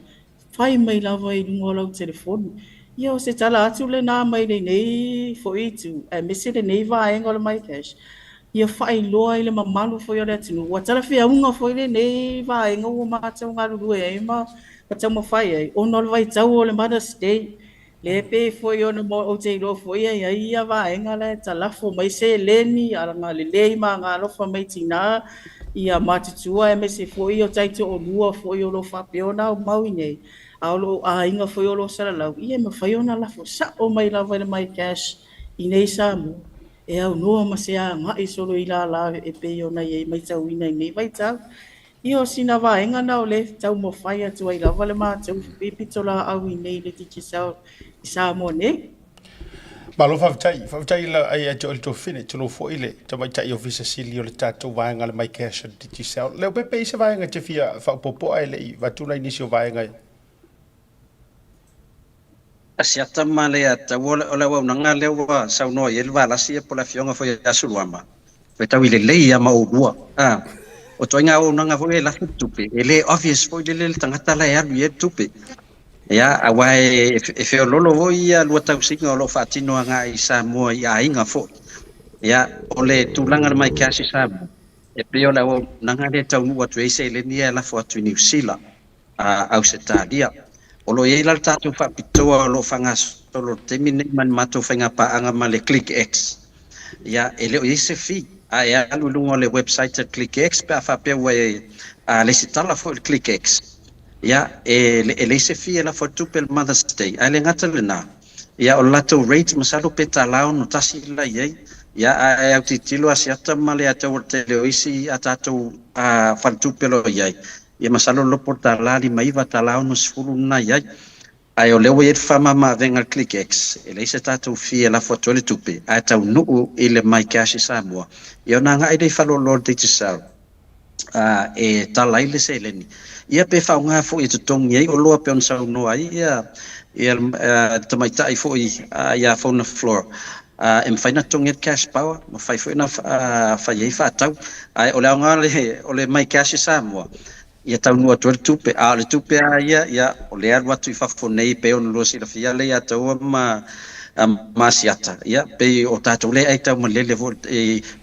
Speaker 6: fai mai lava i lungo lau telefoni. Ia o se tala atu le nā mai nei fo itu. E mese le nei vaenga o le mai cash. Ia fai loa i le mamalu fo i le atinu. Wa tala fia unga fo i le nei vaenga o mātau ngā ruru e ma patau mawhai ai. O nol vai tau o le Mother's Day. Le pe fo i ona mo o te ilo fo i ia vaenga le tala fo mai se leni ala ngā le lei ma ngā lofa mai tina. Ia matutua e mese fo i o taito o lua fo i o lo whapeona o mau nei. Aulo a inga foi o lo sala lau ia me foi ona la fo sa o mai lava le mai cash i nei sa mo e au noa ma se a nga i solo i la e pe ona ia mai tau ina nei vai tau Io sina vaenga na o le tau mo whai atu ai lava le mātou pipitola au I nei le tiki sau I Samoa nei.
Speaker 1: Malo whawtai la ai a joel to fine to no fo ile to mai tai o visa sili o le tatou vaenga le mai cash di ti sel le pepe I se vaenga te fia fa popo ai le I watuna inisio vaenga
Speaker 3: Asiata male ata ole wa nanga le wa sa no yel va la sia pola fionga foi asuruama. Pe tau ile le ia ma o bua. O toinga o nanga foi la tupe. Ele obvious foi le tangata la ya lu tupe. Ya awai e fe lolo voi ia lu tau singa o lo fatino nga I Samoa ia inga fo. Ya ole tulanga mai kasi sa. E pe ole o nanga le tau nu atu ese le nia la fo atu New Zealand. Au se tadia. Olo ye la tatu fa pitoa lo fangas tolo temine man mato fanga pa anga male ClickX. Ya ele o ese fi. Ya lulungo le website ClickX pa fa pe we le sitala fo ClickX. Ya ele ese fi la fo tupel Mother's Day. Ale ngata le na. Ya o lato rate masalo peta lao no tasi la ye. Ya au titilo asiata male ata o tele o isi atato fa tupelo ye. Ia masalo lo portalali mai va talao no sfulu na ia ai o lewe et fama ma venga ClickX ele se tatu fi la foto le tupe ata no ele mai cash Samoa ia na nga ide falo lord te sal e talai le seleni ia pe fa nga fo itu tong ye o lo pe on sa no ai ia to mai tai fo ia fo na floor em faina tong et cash power ma fai fo na fa ye fa tau ai o le mai cash Samoa ia tau nua tuer tupe le tupe ia o le alu atu I fafonei pe ono lo sila fia le ia tau ma siata ia pe o tatou le ai tau malele vo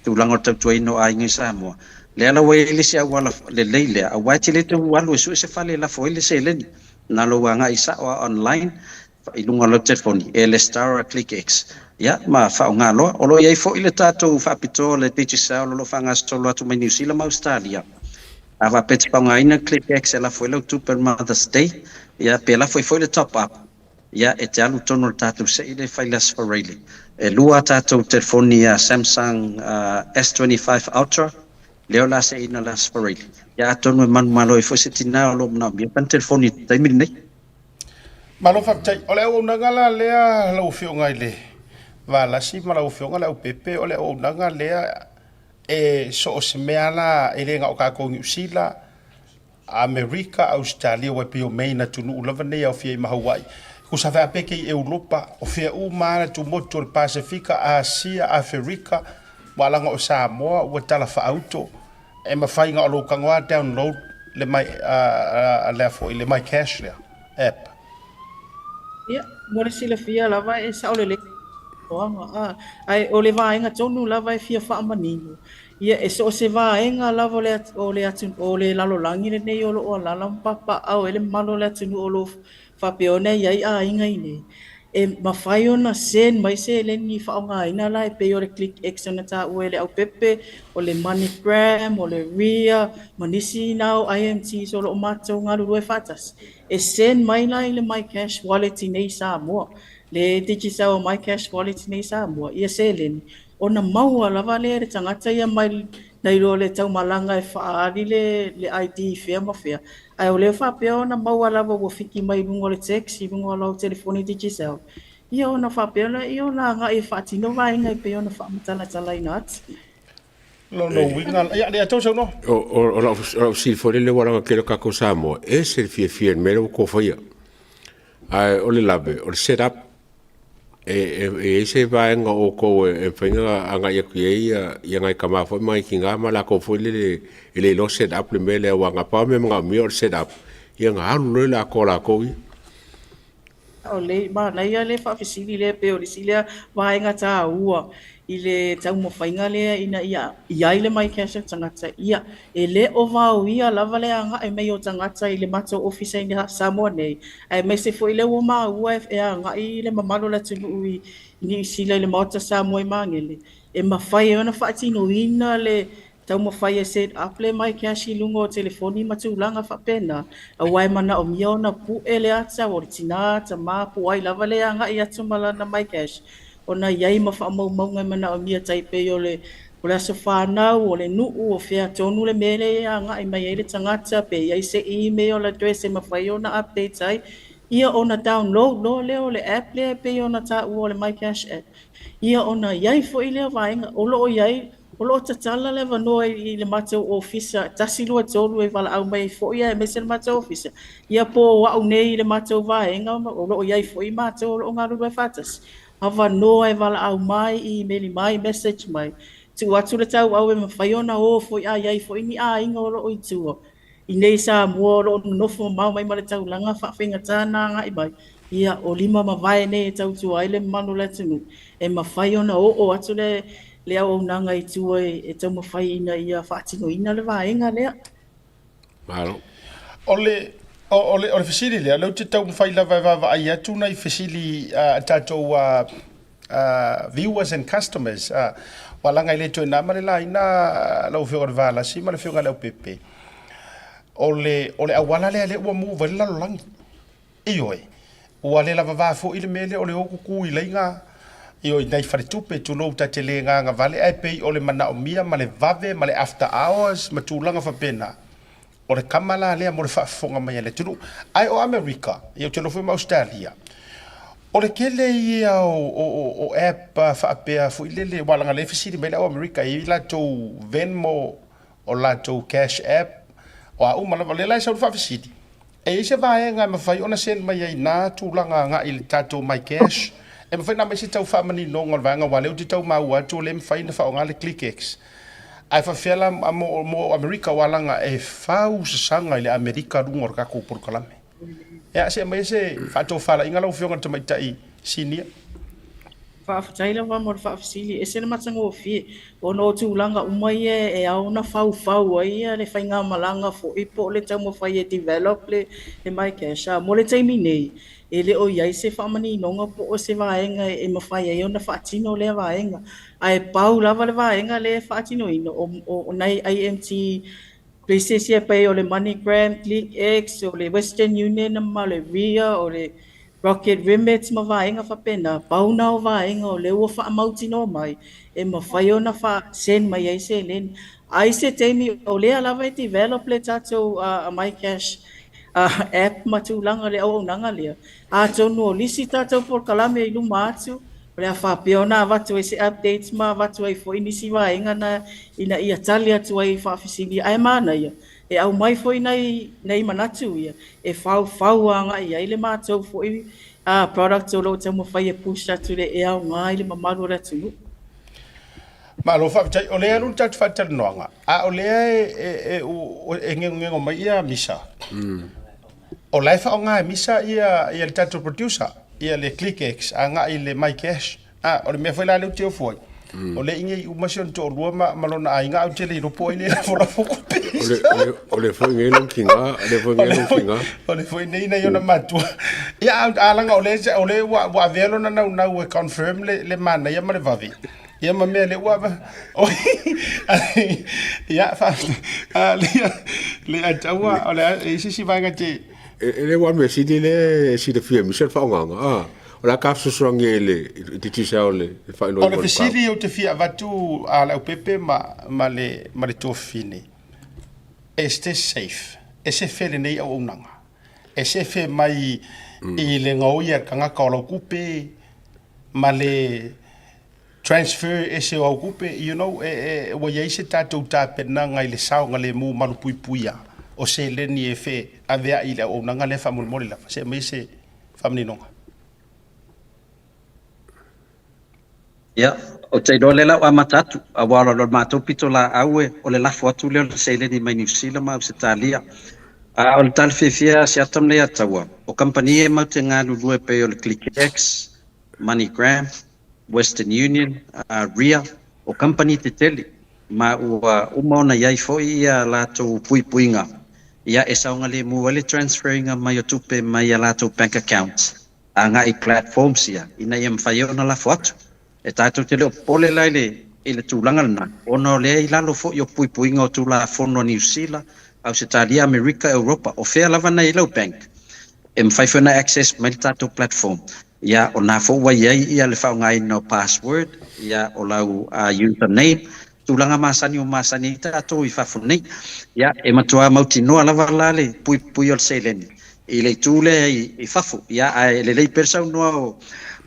Speaker 3: tulanga o tau tuaino a inga Samoa le ala wai le sia wala le leile a wai te le tau walu e su se fale la fo ele se leni na lo wanga isa o online I lunga lo telefoni le star ClickX ia ma fa nga lo o lo ia fo ile tatou fa pito le te sa lo fanga stolo atu mai New Zealand ma Australia ava peti pangaina ClickX ela foi lo tuper Mother's Day ia pela foi le top up ia e te alu tono tatu se ile failas for really e lua tatu telefoni Samsung S25 Ultra leo la se ina las for really ia tono man malo e foi se tina lo na mi pan telefoni taimi nei
Speaker 1: malo whawtai ole o nangala lea lau fio ngai le va la si ma lau fio ngai lau pepe ole o nanga lea so o se mea la e renga o kako New Zealand, Amerika, Australia, wa pio meina tunu ulava nei au fia I Hawaii. Ko sa wha peke I Europa, o fia umana tu moto o Pasifika, Asia, Afrika, walanga o Samoa, ua tala wha auto, e mawhainga o lo kangoa download le mai, le mai cash lea, app.
Speaker 6: Ia, mora sila fia lava e sa ole le ai o le vaenga tonu lava e fia wha manino. Ia e so se vaenga lava o le lalolangi le nei o lo o lalam papa au ele malo le atunu o lo whapeone iai a inga ine. E mawhai ona sen mai se le ni whaonga ina la e pe o le ClickX ona ta ue le au pepe o le MoneyGram o le RIA manisi nao IMT so lo o matou ngalu rue fatas. E sen mai la i le My Cash Wallet nei Samoa. Le digital My Cash Wallet nei Samoa ia selen ona maua lava le tangata ia mai nei ro le tau malanga e whaari le ID fea ma fea ai o le whapea ona maua lava wo fiki mai rungo le text rungo lau telefoni digital ia ona whapea la ia ona nga e whaatino vai ngai pe ona whaamatala tala ina ati
Speaker 1: No winga ia le atau no
Speaker 5: o si fo le wala ke lo kako Samoa e se fie me lo ko foi ai o le lave o set up e se vai nga o ko e fenga anga ia ia ngai kama fo mai kinga mala ko fo le lo set up le mele wa nga pa me nga mi o set up ia nga alu le la ko
Speaker 6: o le ma na ia le fa fisili le pe o le silia vai nga ta ua I le tau mo whainga lea ina ia le mai cash tangata ia e le o vau ia lava le anga e mei o tangata I le mato office I Samoa nei ai mei se fo I le o maa ua e anga I le mamalo la tunu I ni sila I le maota Samoa I mangele e mawhai e ona whaatino ina le tau mo whai e set up le mai cash I lungo o telefoni matulanga whapena a wai mana o mia ona pu e le ata o tina ta maa pu ai lava le anga I atu malana mai cash ona iai ma wha mau ngai mana o mia taipe o le o le aso whanau o le nuu o whea tonu le mele a ngai mai e le tangata pe ia se email la dress e mawhai o na updates ai ia ona download lo le o le app le pe ona ta o le My Cash app ia ona iai fo i le vaenga o lo iai o lo tatala le vanoa i le matau ofisa tasi lua tolu e vala au mai fo ia e mese le matau ofisa ia po wa nei le matau vaenga o lo iai fo i matau o lo ngaru e fatas hava noa e vala au mai i meli mai message mai tu atu le tau au e mawhaiona o fo i ai fo i ni a inga o lo i tua i nei sa mua lo nofo mau mai ma le tau langa whawhinga tāna ngai mai ia o lima ma vai nei e tau tua ai le manu le tunu e mawhaiona o atu le au nanga i tua e tau mawhai ina ia whaatino ina le vaenga lea.
Speaker 5: Malo.
Speaker 1: Ole fesili lea, lau te tau mawhai lava vava ai atu nei fesili tatou viewers and customers. Walanga ile to na mare la ina lau fio le vala si mare fio lau pepe. Ole awala le ua mu vela lang. Iyo e. Ua le lava va fo ile mele ole o ku ile nga. Iyo nei fare tupe tu no ta tele nga vale ai pe ole mana o mia male vave male after hours matulanga fa pena. Ole kamala le mo fa fonga mai le tu. Ai o America, yo te no fo Australia. O le kele ia o app whaapea fu ilele walanga le fisiri mele o Amerika i la tau Venmo o la tau Cash App o a umana le lai sau whaafisiri. E ise vae ngai mawhai ona sen mai ai nā tūlanga ngā i le tātou My Cash. E mawhai nā mai se tau whaamani no ngon vanga wale o te tau mau atu le mawhai na whao ngā le ClickX. Ai whawhiala mo Amerika walanga e whau sasanga i le Amerika rungor kako porukalame. Ya se mai se fato fala inga lau fionga tamai tai sinia.
Speaker 6: Whaafataila wa mo whaafasili e sena matanga o fie o no tūlanga umai e au na whau ai le whainga malanga fo ipo le tau mo whai e develop le My Cash mo le taimi nei e le o iai se whamani nonga po o se vaenga e mawhai e ona whaatino le vaenga ai pau lava le vaenga le whaatino ino o nei IMT Presesia pay o le MoneyGram, ClickX, o le Western Union ma le Ria, o le Rocket Remits ma vaenga whapena, pauna o vaenga o le ua whaamauti no mai, e ma whai ona wha sen mai ai se len. Ai se teimi o lea lava e develop le tatou My Cash app matulanga le au nanga lea. A tonu o lisi tatou por kalame i luma atu, le a whapeona watu e se updates ma watu ai fo inisi vaenga na ina ia tali atu ai whaafisili ai mana ia. E au mai fo nei manatu ia. E whau anga ia ile mātou fo i product o lo te mo whai e push atu le e au ngā ile mamaru ratu.
Speaker 1: Ma lo whaapitai, o lea nun tatu whaatara noanga. A o lea e ngengo mai ia misa. O lai whao ngā misa ia le tatu producer. Ia le ClickX a nga i le My Cash o le mea whaila leo teo fuai o le inge i umasio to rua malona a inga au tele i ropo i le fora foko pesa
Speaker 5: o le foi ngai long kinga
Speaker 1: o le foi nei na yona matua ia alanga o le wa velo na na we confirm le mana ia mare vavi ia ma mea le wa ia fa le atawa o le sisi vanga te
Speaker 5: ele wa me si le si de fie Michel Faunganga o la kapsu songe le titi saole fa no
Speaker 1: o le fisili o te fia vatu ala o pepe ma le tofine este safe ese fele nei au unanga ese fe mai i le ngau ia kanga ka o kupe ma le transfer ese o kupe you know o ye se tatu tapena ngai le sao ngale mu malu puipuia o se le ni e fe avea i le o nanga le fa mol la se me se famni nonga
Speaker 3: ya o te dole la wa matatu a wala lo matu pito la awe o le la fotu le se le ni mai New Zealand ma se talia a o tal fifia se atam le atawa o company e ma te ngalu lue pe o le ClickX MoneyGram Western Union Ria o company te tele ma o mona yai foi ia la to puipuinga ia e saunga le mu le transferring mai o tupe mai la to bank account anga i platforms ia ina ia mfaio na la foto e tātou te leo pole laile i le tūlanga lana. Ono lea i lalo fo i o puipuinga o tūla fono New Zealand, au se tālia Amerika, Europa, o whea lava na i lau bank. E mwhaiwhana access mai tātou platform. Ia o nā fo wai ai ia le whao ngai no password, ia o lau username, tūlanga masani o masani tātou I whafunei. Ia, e matua mauti noa lava lale, pui o Seileni. I le tūle I whafu. Ia, e le lei persau noa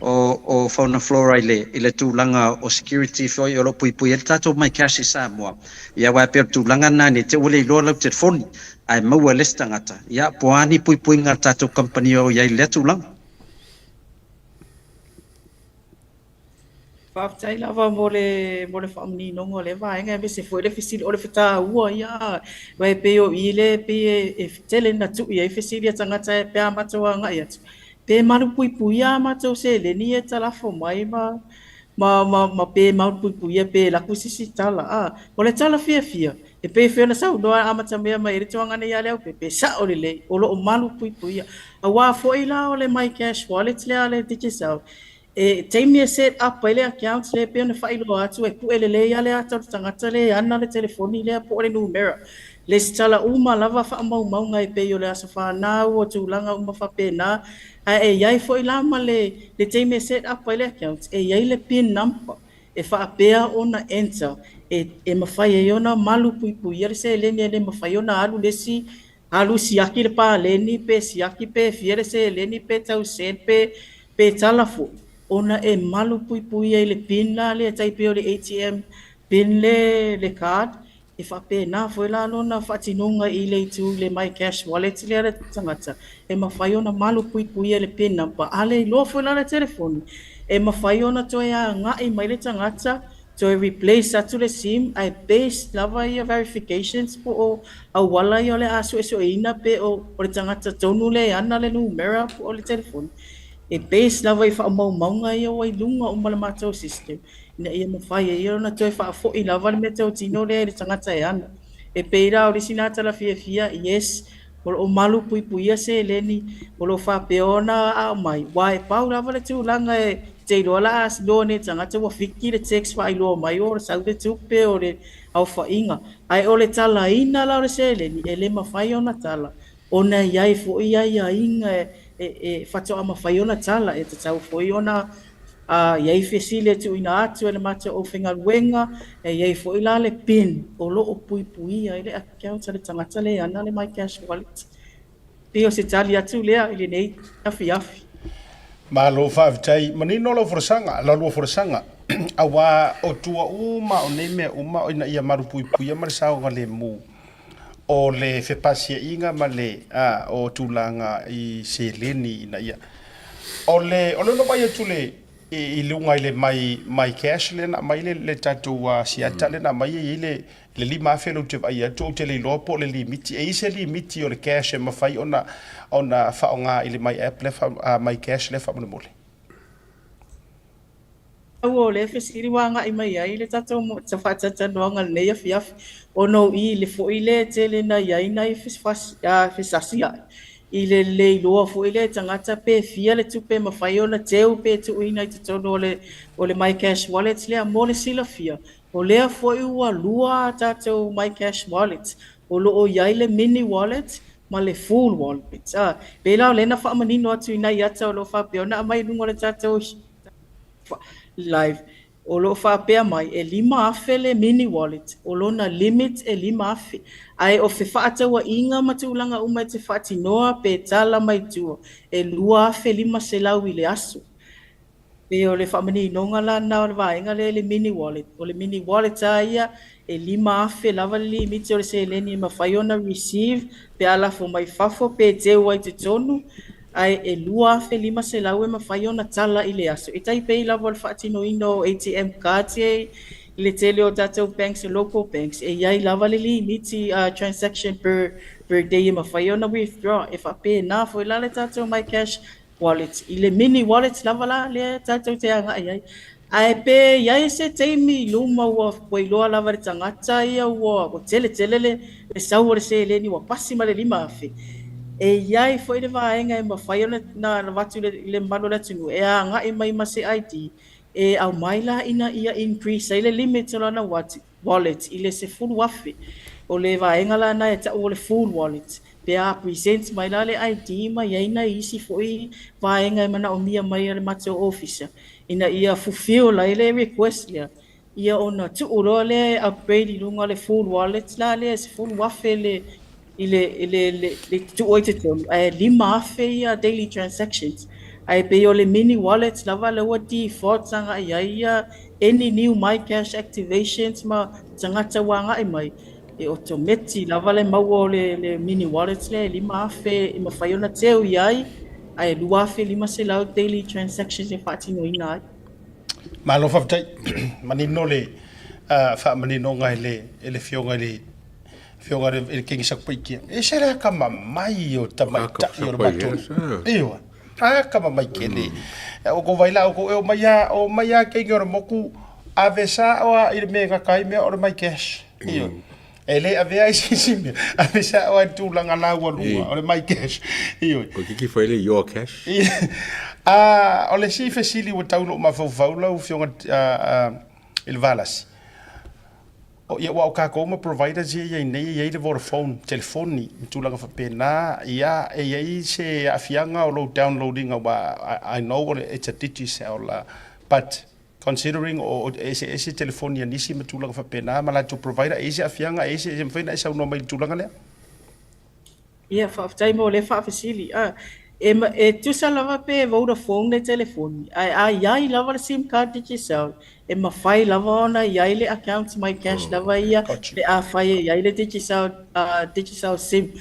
Speaker 3: o fauna flora I le tūlanga o security foi o lo pui e le tātou mai kasi Samoa. Ia, wai pēr tūlanga nani te ule I loa lau te foni. Ai maua les tangata. Ia, poani pui ngā tātou company o iai le tūlanga.
Speaker 6: Whaftai lava mo le whamini nongo le vaenga me se foi le fisili o le whita ua ia wai pe o I le pe e tele na tu ia I fisili a tangata e pe a matua ngai atu. Pe maru pui a matua se le ni e talafo mai ma pe maru pui a pe la kusisi tala o le tala fia e pe fia na sau doa amata mea mai re tuanga ne ia leo pe sa o le o lo o maru pui a wa foi la o le my cash wallet le ale digital e taimi set up ele account le pe na failo atu e ku ele le ia le atu tangata le ana le telefoni le po le numero le stala uma lava fa mau ngai pe yo le asafa na o tulanga uma fa pena e yai foi la male le taimi set up ele account e yai le pin number e fa pea ona enter e mafai e ona malu pui ia se le ne le mafai ona alu le si alu siaki le pa le ni pe siaki pe fiere se le ni pe tau sen pe talafu ona e malu pui ai le pin la le taipe o le ATM pin le card e fa pe na foi la lona fatinunga I le tu le my cash wallet le tangata e mafai ona malu pui ai le pin number ale lo foi la le telefoni e mafai ona toia nga I mai le tangata to replace atu le sim ai base lava ia verifications po o au wala I ole asu eso ina pe o le tangata tonu le ana le numero po o le telefoni e base lava I fa maunga ia wai lunga o malamato system na ia mawhai e ia na toi wha fo I lava le meteo tino le tangata e ana e peira o le sinata la fia yes o malu pui a se leni o lo wha peona a mai wai pau lava le tūlanga e te irola as lo ne tangata wa fiki le text wha ilo mai o sa le tupe o le au wha inga ai o le tala ina la o le se leni e le mawhai ona tala ona iai fo ia inga e fato ama faiona tala e te tau foi ona iai fesile tu ina atu ele mata o whenga luenga e iai foi la le pin o lo o pui ai le account le tangata le ana le my cash wallet pio se tali atu lea ili nei afi
Speaker 1: ma lo whaavitai manino lo forsanga lo forsanga awa o tua uma o nei mea uma o ina ia maru pui a marisao nga le mu o le fepasia inga ma le o tūlanga I se leni na ia o le no mai atu le I lunga le mai cash le na mai le tatu siata le na mai I le lima felo te vai atu te le lopo le limiti e se limiti o le cash e mafai ona faonga I le mai app le mai cash le fa mole
Speaker 6: o le fesiri wanga I mai ai le tato mo te whatata noanga nei afi ono I le fo I le tele na iai na I fesasi ai I le loa fo I le tangata pe fia le tupe mawhai ona teu pe tu ina I te tono o le my cash wallet lea mo le sila fia o lea fo I ua lua tato my cash wallet o lo o iai le mini wallet ma le full wallet pela o lena wha manino atu ina I ata o lo wha peona mai lungo le tato live o lo fa pe mai e lima afe le mini wallet o lo na limit e lima afe ai o fe fata wa inga matulanga uma te fati noa pe tala mai tu e lua afe lima se lau I le asu pe o le famani nonga la na va inga le mini wallet o le mini wallet ia e lima afe lava le limit o le se leni ma faiona receive pe ala fo mai fafo pe te wai te tonu ai e lua fe lima se lau e mawhai ona tala I le aso. E tai pei lava le whaatino ino ATM cards I le tele o tatou banks e local banks. E iai lava le limiti transaction per day e mawhai ona withdraw. E whape na fo I la le tatou my cash wallet. I le mini wallet lava la le tatou te anga iai. Ai pe iai se teimi luma ua poiloa lava le tangata ia ua o tele le sau o le se le ni ua pasi ma le lima afe. E iai foi le vaenga e mawhai ona na watu le malo le tunu e a nga e mai ma se ID e au mai la ina ia increase le limit o na wallet I le se full wafi o le vaenga la na e ta o le full wallet pe a present mai la le ID ma ia ina isi foi vaenga e mana o mia mai le mato officer ina ia fulfill la le request ia ia ona tu'uloa le upgrade i luga le full wallet la le se full wafe le tu'u ai te tonu ae 5 afe ia daily transactions ae pei o le mini wallet lava le ua default sanga ia any new my cash activations ma tangata wanga mai e automati lava le maua o le mini wallet le 5 afe i mawhai ona teu iai ae 2 afe 5 se lau daily transactions e whaatinoina ai
Speaker 1: Malo fatai manino le fa manino ngai le fionga le kingi sak piki e sera kama mai o tamai ta o bato iwa kama mai kele o ko vai la o maya ke ngor moku avesa o il mega kai me o mai cash iwa ele avea isi avesa o tu langa la o mai cash iwa
Speaker 5: ko ki foi le your cash
Speaker 1: o le si fesili o taulo ma fau lau fionga il valas o ia wa ka ko mo providers ia nei le Vodafone telefoni tulanga fa pena ia ia se afianga o lo downloading I know it's a digital but considering o ese telefoni nisi me tulanga fa pena mala to provider ese afianga ese mfena esa no mai tulanga le
Speaker 6: ia fa mo le fa fesili tu sa lava pe Vodafone le telefoni ai lava le sim card digital e mawhai lava ona iai le account my cash lava ia le whai iai le digital sim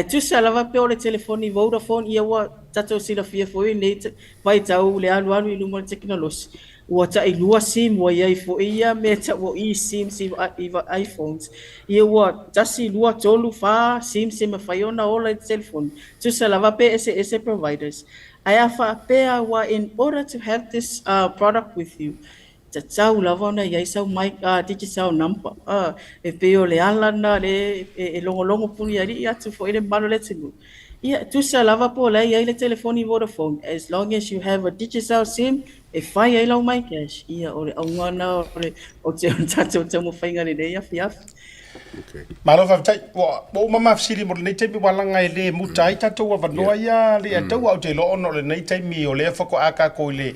Speaker 6: tu sa lava pe o le telefoni Vodafone ia wa tato sila fia foi nei vai tau le alu i lumo le teknolosi ua ta i lua sim wa iai fo ia me ta wo i sim iPhones ia wa tasi lua tolu fa sim se mawhai ona o le telefoni tu sa lava pe ese providers ai afa pe wa in order to have this product with you tau lava ona iai sau mai digital number e peo le alana le e longo puni ari atu fo ile malo le tinu ia tu sa lava po la iai le telefoni Vodafone as long as you have a digital sim e fai ai lau mai cash ia o le aungana o te tato te mo whainga le ia fiaf
Speaker 1: malo fa tai o mama fsili mo nei temi wala ngai le mutai tato wa vanoa ia le tau au te lo ono le nei temi o le fa ko aka ko le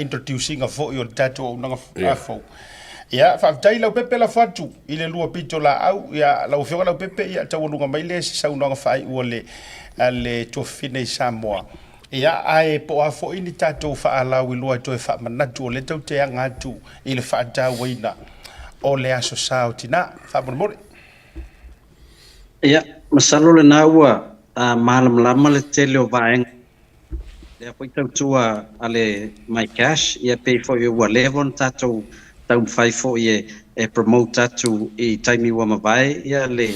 Speaker 1: introducing a fo o tato o nga fo ia fa tai lau pepe la fatu ile lua pito la au ia lau fio lau pepe ia tau lunga mai le sa unanga fai o le to fine Samoa ia ai po afo ini tato fa ala wi lua to fa manatu le tau te anga tu ile fa ta waina o le aso sautina fa mo
Speaker 3: ia masalo le naua malam lama le tele o vaeng le apo tau tua ale my cash ia pay for your level tato tau fai fo e promote tato e taimi wa mavai ia le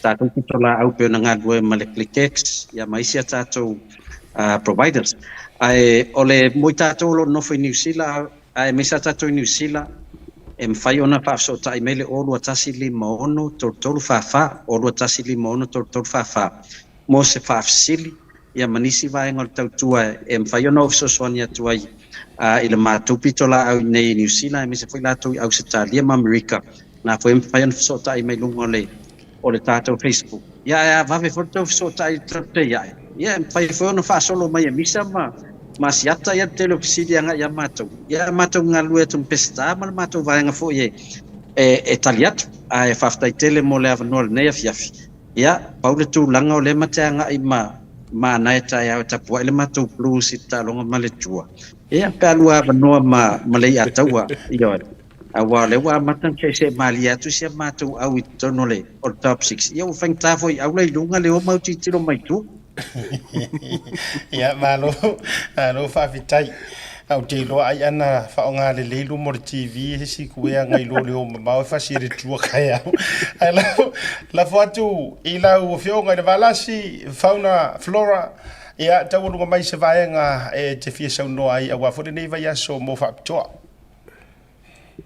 Speaker 3: tato tola au pe na ngadwe male clickex ia maisia tato providers ai ole mo tato lo no foi New Zealand ai mesa tato New Zealand e mfai ona fa so tai mele o lua tasi lima ono tolu fa o lua tasi lima ono tolu fa mo se fa sili ia manisi vai ngol tau tua e mfai ona so sonia tua ile matupi tola au nei New Zealand me se foi la tu au Australia ma America na foi mfai ona so tai mele ngole o le tato Facebook ia va ve foto so tai trote ia mfai foi ona fa solo mai misa masiata ia televisi anga ia matou ngalu e tum pesta mal matou vai nga fo e taliat a e faftai tele mo le avanol nei afiafi ia paule tu langa o le matanga i ma naita ia ta po le matou plus ta longa maletua ia palu avanoa ma le ataua ia awa le wa matan ke se malia tu se matou au itonole o top 6 ia o fangta foi au le lunga le o mauti tiro mai tu
Speaker 1: ia malo fa fitai au te lo ai ana fa nga le lu mo TV si kuea ngai lo le o ma fa sire tu kai au la foto ila o fio ngai valasi fauna flora ia ta wo mai se vai nga e te fie sau no ai awa fo nei vai aso mo factor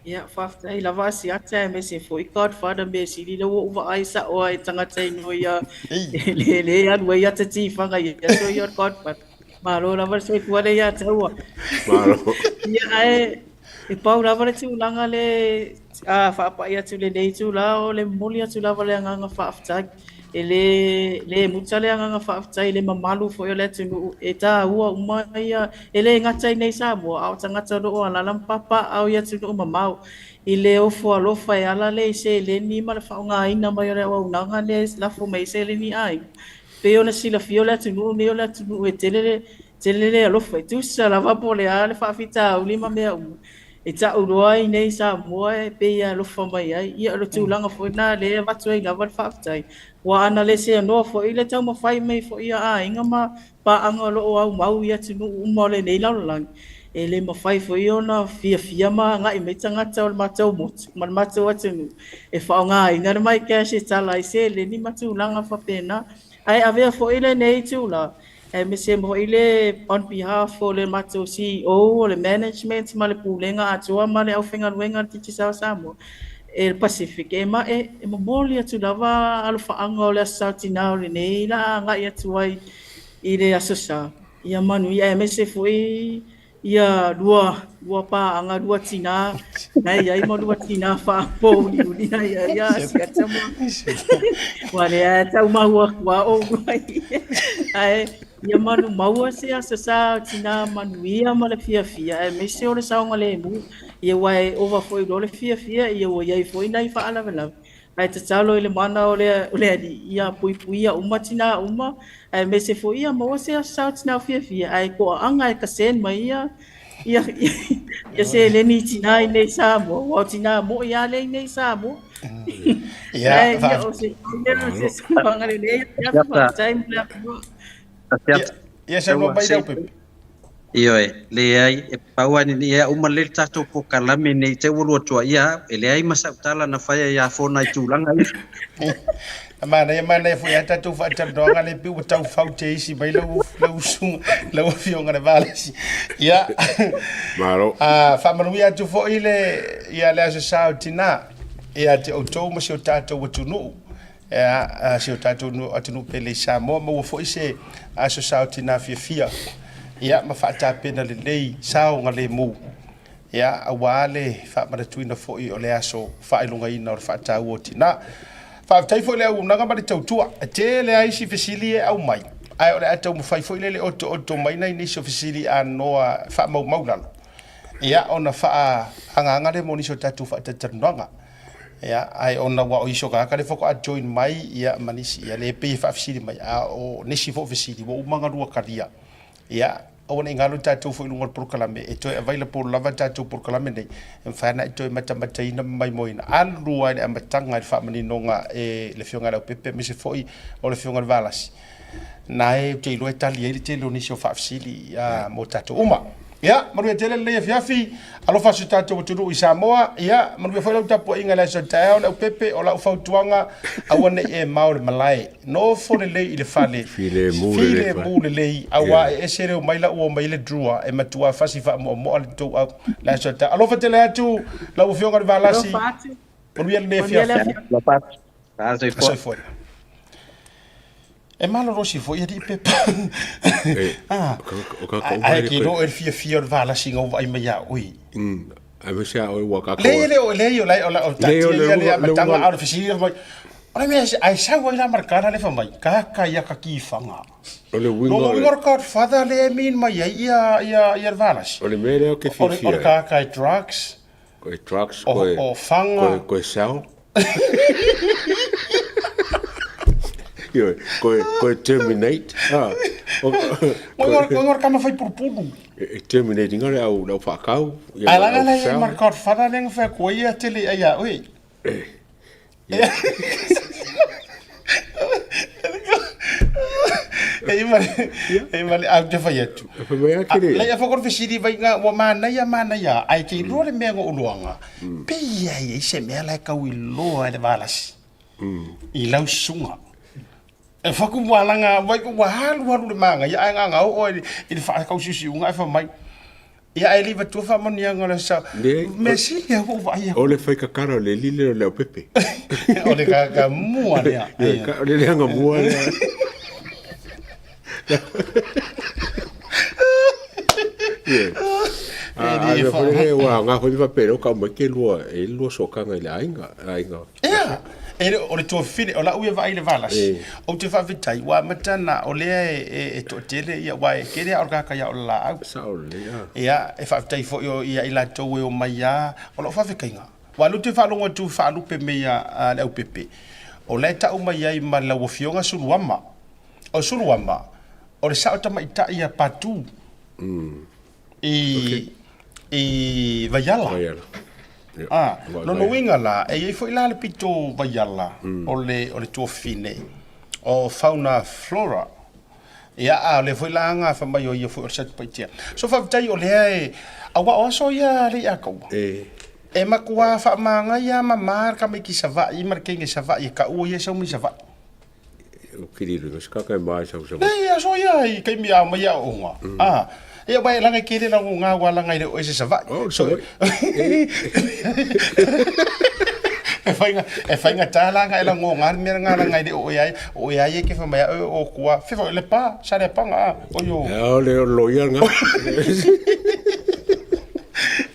Speaker 6: ia fafta i lava si ata me se foi godfather me si li lo uva aisa o ai tangata no ia le an we ia te fanga ia so your godfather malo lava se tu ale ia taua malo ia e pau lava tu langa le fa pa ia tu le nei tu la o le molia tu lava le nganga fafta le muta le anga whaafitai le mamalu fo le tunu e tā ua uma ia e le ngatai nei Samoa au tangata do o alalam papa au ia tunu mamau i le ofo alofa e ala le se le ni ma le whaunga ina mai ore au nanga le lafo mai se le ni ai pe ona sila fio le tunu ne o le tunu e telele alofa e tusa la vapo le ale whaafita au lima mea e ta uroai nei Samoa e pe ia alofa mai ai ia alo tūlanga fo na le watu ai lava le whaafitai wa ana le se no fo ile tau ma fai mai fo ia a inga ma pa anga lo au mau ia tunu uma le nei laulang e le ma fai fo iona fia ma nga i meta nga tau ma tau mot ma ma tau atunu e fa nga ina mai ka se tala i se le ni ma tu langa fa pena ai ave fo ile nei tu la e me se mo ile on behalf for le mato CEO le management ma le pulenga atua ma le au fenga wenga titi sa Samoa e Pacific e ma e mo boli atu lava alfa anga le sautina le nei la nga ia tuai i le asosa ia manu ia me se foi ia dua pa anga dua tina nei ia mo dua tina fa po ni ia sia tama wale ta uma wa o ai ia manu maua se asosa tina manu ia ma le fia e me se o le saunga le mu ia wai over foi do le fia ia o ia foi nai fa ala vela ai te talo ile mana o le ali ia pui ia umatina uma ai me se foi ia mo se south na fia ai ko anga ka sen mai ia se le ni tina nei Samoa o tina mo ia le nei Samoa ia o se panga le ia fa time la
Speaker 1: ia se no bai dau pepe
Speaker 3: io le ai e pauani ni e uma le tato po kalame nei te wolo tua ia e le ai masa utala na faia ia fona i tulanga
Speaker 1: mana foi ata tu fa ta donga le pi tau faute isi bai lo sung lo fionga le valesi ia
Speaker 5: maro
Speaker 1: fa manu ia tu fo ile ia le aso sautina ia te auto mo se tato watunu ia se tato no atunu pele Samoa mo fo ise aso sautina fia ia ma fata pena le lei sao nga le mu ia awale fa ma tuina foi o le aso fa ilunga ina o fata wotina fa tai foi le una nga ma tautua te le ai si fesili au mai ai o le ata mo fai foi le oto mai nei ni so fesili anoa fa mau maulalo ia ona fa anga le moni so tatu fa tatananga ia ai ona wa o iso ka le foko a join mai ia manisi ia le pe fa fesili mai a o nisi fo fesili wo manga rua karia ia o ne ngalo tatu fo lungo proklame e to available lava tatu proklame nei en fana e to mata ina mai moina alu ai amatanga fa mani nonga e le fionga la pepe me se foi o le fionga valas na e te lo itali e te lo ni so fa fsili ya mo tatu uma ya maru tele le fiafi alo fa tatu o tulu i Samoa ya maru fa lo tapo inga la so tao la pepe o la fa tuanga awane e maure malai no fo le ile fale
Speaker 5: file
Speaker 1: mu le awa e sere o maila o maile drua e matua fasi fa mo al to la so tao alo fa tele atu la o fionga valasi maru le fiafi
Speaker 3: la pat so
Speaker 1: foi e malo rosi foi di pepe ai ki no el fia vala singa vai mai ya ui
Speaker 5: ai me sia o wa ka ko
Speaker 1: le o le matanga out of fisia mai ora me ai sa wa la marcana le fa mai ka ya ka ki fanga
Speaker 5: o le wingo
Speaker 1: no workout father le min mai ia valas
Speaker 5: o le mere o ke fia
Speaker 1: o ka drugs o fanga
Speaker 5: ko sel yo ko terminate
Speaker 1: ngor kama fai purpuru
Speaker 5: terminate ngore au la fa kau
Speaker 1: ai la marcot fada leng fa ko ia tele ia oi e mali au te fai atu la ia fa ko fisiri vai nga wa mana ya ai ke ro le mengo uluanga pe ia se me la ka wi lo ale valas i lau sunga e faku walanga vai ko wahalu le manga ia nga o i fa ka usi unga fa mai ia ele va tu fa monia ngala sa merci ya o vai
Speaker 5: o le fai ka karo le lile le pepe
Speaker 1: o le ka mua le
Speaker 5: o le nga mua le e di fa wa nga ko di fa pero ka mo ke lo e lo so ka nga la inga
Speaker 1: Ia. O le tō whine, o la ue vai le valas. O te whawhitai, wa matana, o lea e tō tele, ia wa e kere a orgaka ia o la au.
Speaker 5: Sa o lea.
Speaker 1: Ia, e whawhitai fo ia i la tau e o mai ia, o lo whawhikainga. Wa lu te whalonga tu whalupe me ia le au pepe. O le tau mai ia i ma lau fionga suruama. O suruama, o le sao tama ita ia patu. I vaiala. No winga la e foi la le pito vaiala o le tua fine o fauna flora ia le foi la nga fa mai o ia foi o set paitia so fa tai o le e awa o so ia le akau e makua fa manga ia mamar ka me ki sava I mar ke sava I ka o ia so mi sava
Speaker 5: o kiri ro ska ka mai so
Speaker 1: ia so ia I ke mi a mai o nga ia vai langa kere na nga wala ngai o ese sava
Speaker 5: so
Speaker 1: e fainga tala nga ela ngo ngar mer nga ngai de o ia ke fa mai o kwa fe le pa sa le pa nga o yo
Speaker 5: le lo ia nga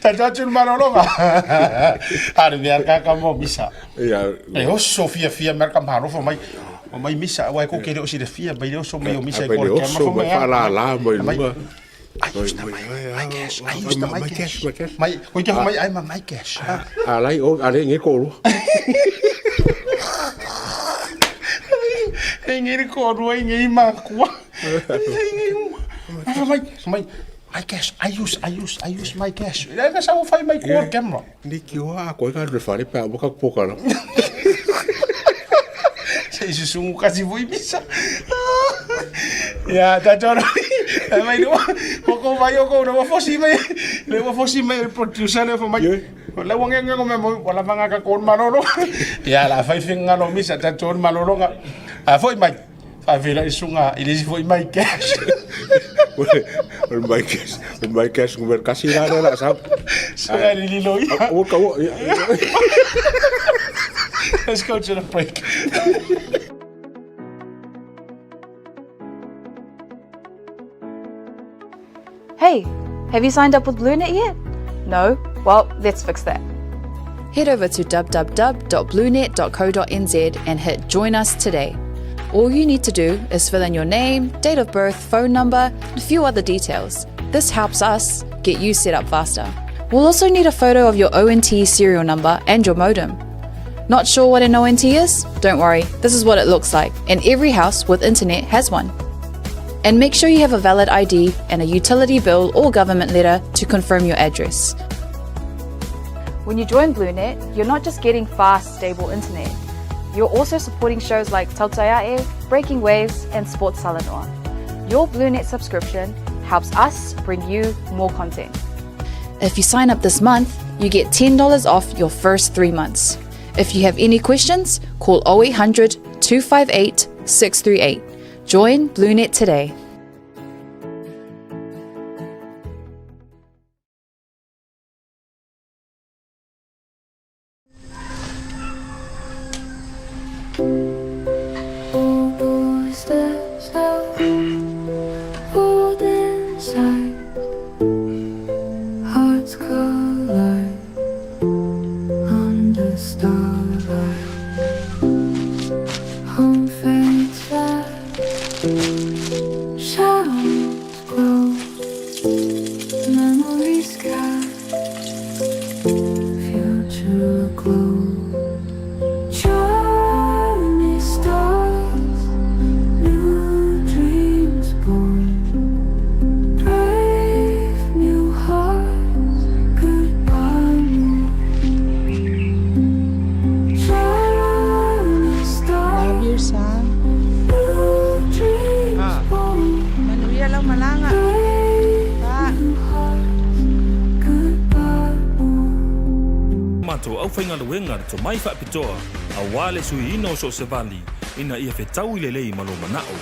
Speaker 1: ta tu malolo va ar ver ka mo misa
Speaker 5: ia
Speaker 1: e o Sofia mer ka malo fa mai o mai misa wa ko kere o si de fia mai o so mai o misa ko ke ma fa
Speaker 5: la mai
Speaker 1: I used to my cash. My cash.
Speaker 5: Alai o ale nge ko.
Speaker 1: Nge ko ro nge ma kwa. My cash. I use my cash. Ela sa o fai my core camera.
Speaker 5: Ni ki o a ko ka refare pa boka poka no.
Speaker 1: Se sungu kasi voi misa. Ya, ta jora. Mai no. Ko vai o ko no fosi mai. Le fosi mai el producer le fo mai. La wanga nga ko me wala vanga ka kon manolo. Ya la fai finga no misa ta ton manolo nga. A foi mai. A vela isunga, ele foi mai cash.
Speaker 5: My cash nguber kasi la la sa.
Speaker 1: Sa ni lo ya.
Speaker 5: O ka o.
Speaker 1: Let's go to the break.
Speaker 7: Hey, have you signed up with BlueNet yet? No? Well, let's fix that. Head over to www.bluenet.co.nz and hit Join Us today. All you need to do is fill in your name, date of birth, phone number, and a few other details. This helps us get you set up faster. We'll also need a photo of your ONT serial number and your modem. Not sure what an ONT is? Don't worry, this is what it looks like, and every house with internet has one. And make sure you have a valid ID and a utility bill or government letter to confirm your address. When you join BlueNet, you're not just getting fast, stable internet. You're also supporting shows like Tautaiae, Breaking Waves, and Sports Salanoa. Your BlueNet subscription helps us bring you more content. If you sign up this month, you get $10 off your first 3 months. If you have any questions, call 0800 258 638. Join BlueNet today.
Speaker 4: to mai fa pitoa a wale sui ino so se vali ina ia fetau ile lei malo manao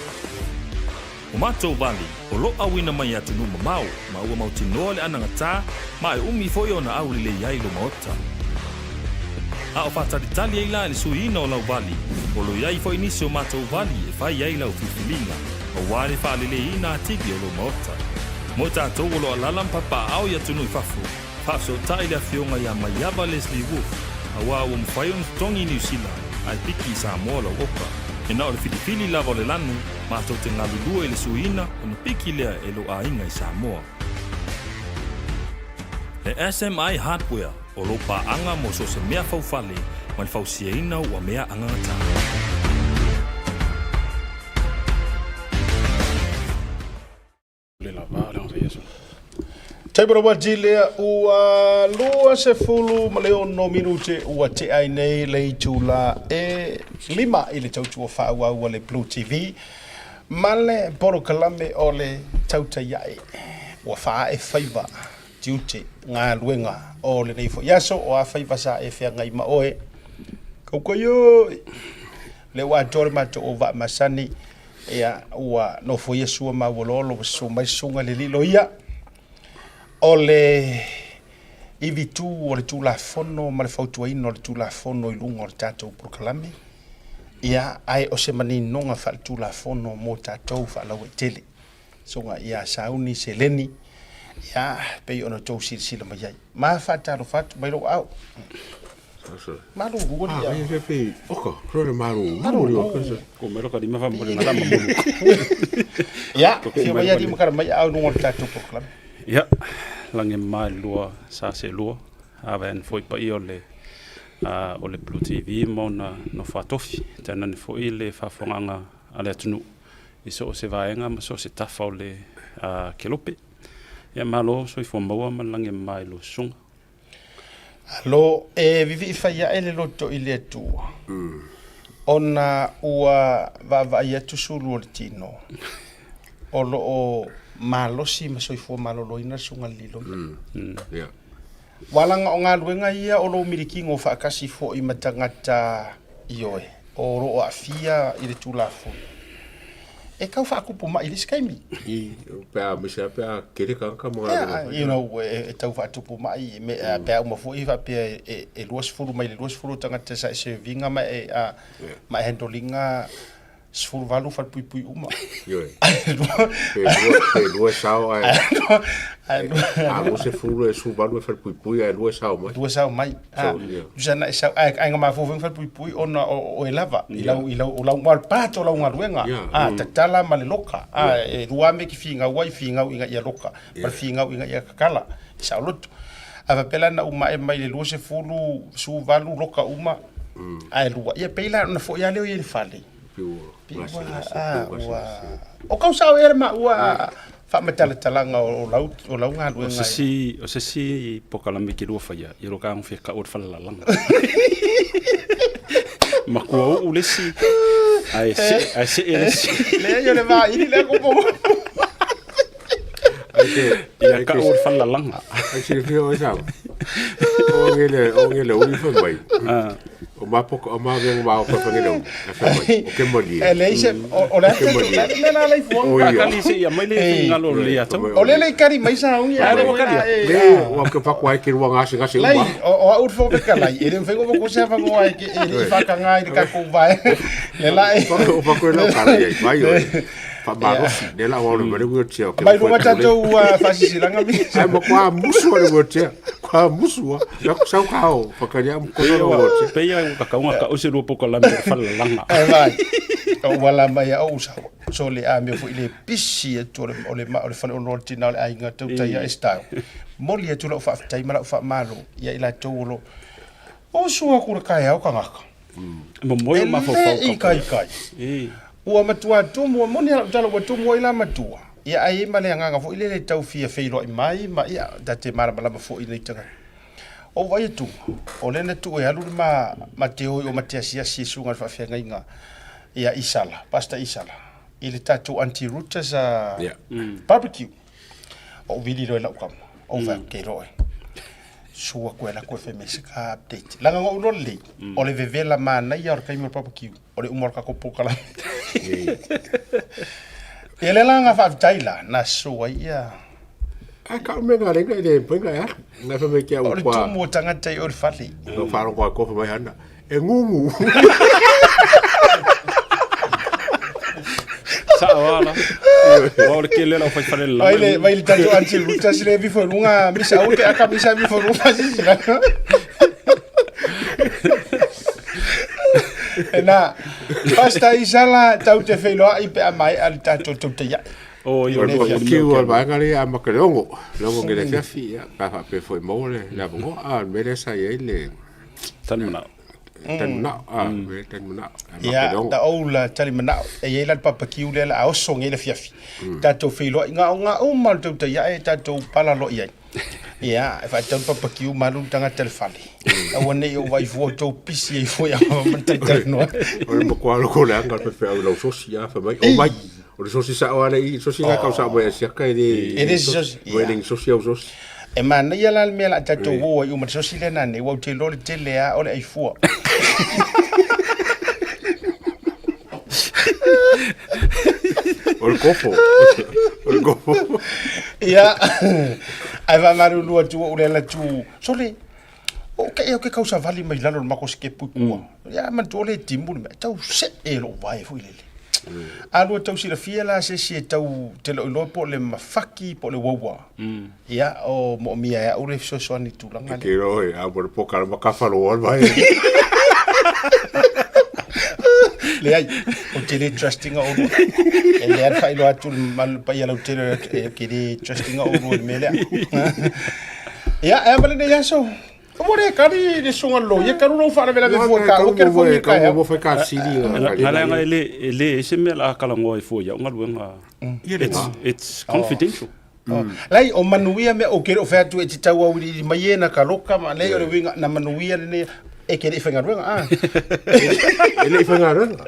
Speaker 4: o mato vali o lo awina mai atu no mau ma ua mau tino le ananga ta mai umi foi ona au le ai lo mota a o fata di tali ai la le sui ino la vali o lo ai foi niso mato vali e fai ai la fifilinga o wale fa le ina tigi o lo mota to lo alalam papa au ya tunu fafu fa so tai le fionga ya mai ava Leslie Wolf awa ua mawhai o tongi New Zealand ai piki Samoa lau oka. E na o le filifili lava o le lanu, mātou te ngalulua i le suina o na piki lea e lo ainga i Samoa. Le SMI Hardware o lo paanga mo so se mea faufale ma le fausiaina ua mea angata.
Speaker 1: Taipara wati lea ua lua se fulu ma leo no minute ua te ai nei le itula e lima i le tautua whaua ua le Blue TV ma le poro kalame o le tautaiai ua whaa e whaiva tiute ngā luenga o le neifo yaso o a whaiva sa e whea ngai ma oe kaukoyo le ua atore mato o va masani ea ua nofo yesua ma wololo so mai sunga le lilo ia ole ivitu o le tulafono ma le fautuaina o le tulafono i lunga o le tatou proklame ia ai o se maninoga fa le tulafono mo tatou faalau e tele soga ia sauni se leni ia pei ona tou silasila mai ai ma faatalofa atu mai lou au malurua
Speaker 5: Ah, ia pe oka, rore maru.
Speaker 8: Ko mero ka di ma fam pole na mamu.
Speaker 1: ia fia mai ali makara mai au lunga o le tatou proklame
Speaker 8: Ya, lange mai lua sa se lua. Awen foi pa i ole Blue TV mo na no fatofi. Tana ni foi le fa fonganga ale atunu. Iso o se vaenga ma so se tafa ole kelope. Ya malo so i fo maua ma lange mai lo sunga.
Speaker 1: lo e vivi faia ele loto i le atua ona ua vavaia tu sulu o le tino o lo o malosi ma soifua maloloina sunga lilo
Speaker 5: Yeah.
Speaker 1: walanga o ngā luenga ia o lo mirikingo whaakasi fo i matangata i oe o ro o afia i le tulafu e kau whaakupu mai le skaimi
Speaker 5: I pea misa pea kere kanka mo.
Speaker 1: you know e tau whaatupu mai me pea uma fo i pea e luas furu mai le luas furu tangata sa e se vinga ma e ma e hendolinga sfuru valu fal pui pui uma
Speaker 5: Yo. Pe lua sao ai. A mo se fulu e su balu e fal pui pui ai lua sao mai.
Speaker 1: dua sao mai jusana e sao ai nga ma fo fal pui pui ona o e lava i lau o lau mal pato lau ngaruenga tatala ma le loka e rua me ki finga wai finga inga ia loka ma finga inga ia kakala sa lotu ava pela na uma e mai le lua se fulu su valu loka uma ai lua ia pela na fo ia leo ia le fale o kau sao era ma ua fa matala talanga o lau nga
Speaker 8: O se si pokalame ki lua faia. I roka ang fika o fala langa. Makua o ulesi. Ai se elesi.
Speaker 1: le yo le va ini le ko
Speaker 8: Ia ka o fala langa.
Speaker 5: Ai se fio sao. O ngele uri fa mai. O mapoko o mave o fa ngelo. O ke moli.
Speaker 1: ele ise o le na le fo
Speaker 8: Kali se ia mai le ngalo le ata.
Speaker 1: o le kari mai sa un ya
Speaker 8: le kari.
Speaker 5: Le o ke fa kwai ke ruanga ngase
Speaker 1: lai
Speaker 5: uma.
Speaker 1: o ur fo be kalai ele fengo ko se fa ngo ai ke ele fa ka ngai ka ku vai le lai
Speaker 5: O fa ko la kara ai. Vai o. Fa barosi de la o le mo tio.
Speaker 1: mai lu mata to fa si silanga mi
Speaker 5: Ai mo kwa musu o le mo tio. Kwa musu. Ya ko sau kao. Fa ka ya mo ko o tio.
Speaker 8: Pe ia ka unga ka o se ro pokalame fala langa.
Speaker 1: ai vai o wala mai o sa so le a me fo ile pisi e to o le ma o le fa o tina le ai ngata uta ya sta moli e to lo fa tai mala fa malo ya ila to lo o sua ku ka ya o ka ngaka
Speaker 8: Mo moi ma fo fo.
Speaker 1: kai ua matua tumu moni talo wa tumu ila matua ia ai male nga fo ile le tau fia feilo mai ma ia date mara bala fo ile tanga o vai tu o le na tu e alu ma teo o matia sia si sunga fa fia nga ia isala pasta isala ile tatu anti routers barbecue o vili lo la kam o va ke roe sua ko la ko fe mesika update la nga o le o le vevela mana ia o kai mo barbecue o le umor ka ko pokala ele la nga fa taila na sua ia
Speaker 5: Ai ka me nga le de penga ya. Na fa me kia
Speaker 1: o
Speaker 5: o
Speaker 1: le
Speaker 5: kwa.
Speaker 1: tumu tangata o le fali
Speaker 5: No faro kwa ko fa mai hana. E ngungu.
Speaker 8: Sa wala. O le ke le la fa fale la.
Speaker 1: vai le tatu anti ruta sile vi fo lunga misa o ke aka misa vi fo lunga si sila Na pasta isala tau te wheloa i pe a mai al tatou tau te ia.
Speaker 8: O
Speaker 5: Yo le kiu al bagari a makalongo. Longo ngere fiafi ka fa pe foi mole la bongo a mere sa ile.
Speaker 8: Tanmana.
Speaker 5: Tanmana a me tanmana.
Speaker 1: Ia ta oula talimana e ia la papakiu le la o songe le fiafi. Tatou wheloa nga o mal tau te ia e tatou pala lo ia. Ia e fa tau papakiu malu tanga telefale. Awane o vai vo tau pisi e foi a mantai no.
Speaker 5: O le makwalo ko le anga pe au lo sosia fa mai. O mai. O le sosi sa o ale sosi nga kausa mo sia kai de.
Speaker 1: It is sosi.
Speaker 5: Wedding sosi o sosi.
Speaker 1: E mana ia la mea la tatou wo i uma sosi le nane wa te lo le tele a o le ai fua.
Speaker 5: O le kofo. O le kofo.
Speaker 1: Ia. Ai va maru lua tu o le la tu. Sole. O ke kausa vali mai lalo mako ske pukua. Ia man tu le timu me tau se e lo vai fu le. Alua tau sila fia la se tau te lo po le mafaki po le wawa. Ia o mo mia ya ure so ni tu langa.
Speaker 5: Ke ro e a por poka ma ka falo ol vai.
Speaker 1: Le ai o te le trusting o e le ar fai lo atu mal pa ia lo te ke le trusting o me le. Ia e vale ne ya so. Como re kari de songa lo ye karu no fa vela be fo ka o ke fo ni ka
Speaker 5: mo foi ka sili
Speaker 8: ngala ele se me la kala ngoi fo ya ngal it's confidential.
Speaker 1: Lai o manuia me o ke o fa tu e tau au ri mai na ka loka ma le o le winga na manuia ne e ke fenga ruanga
Speaker 5: ele fenga ruanga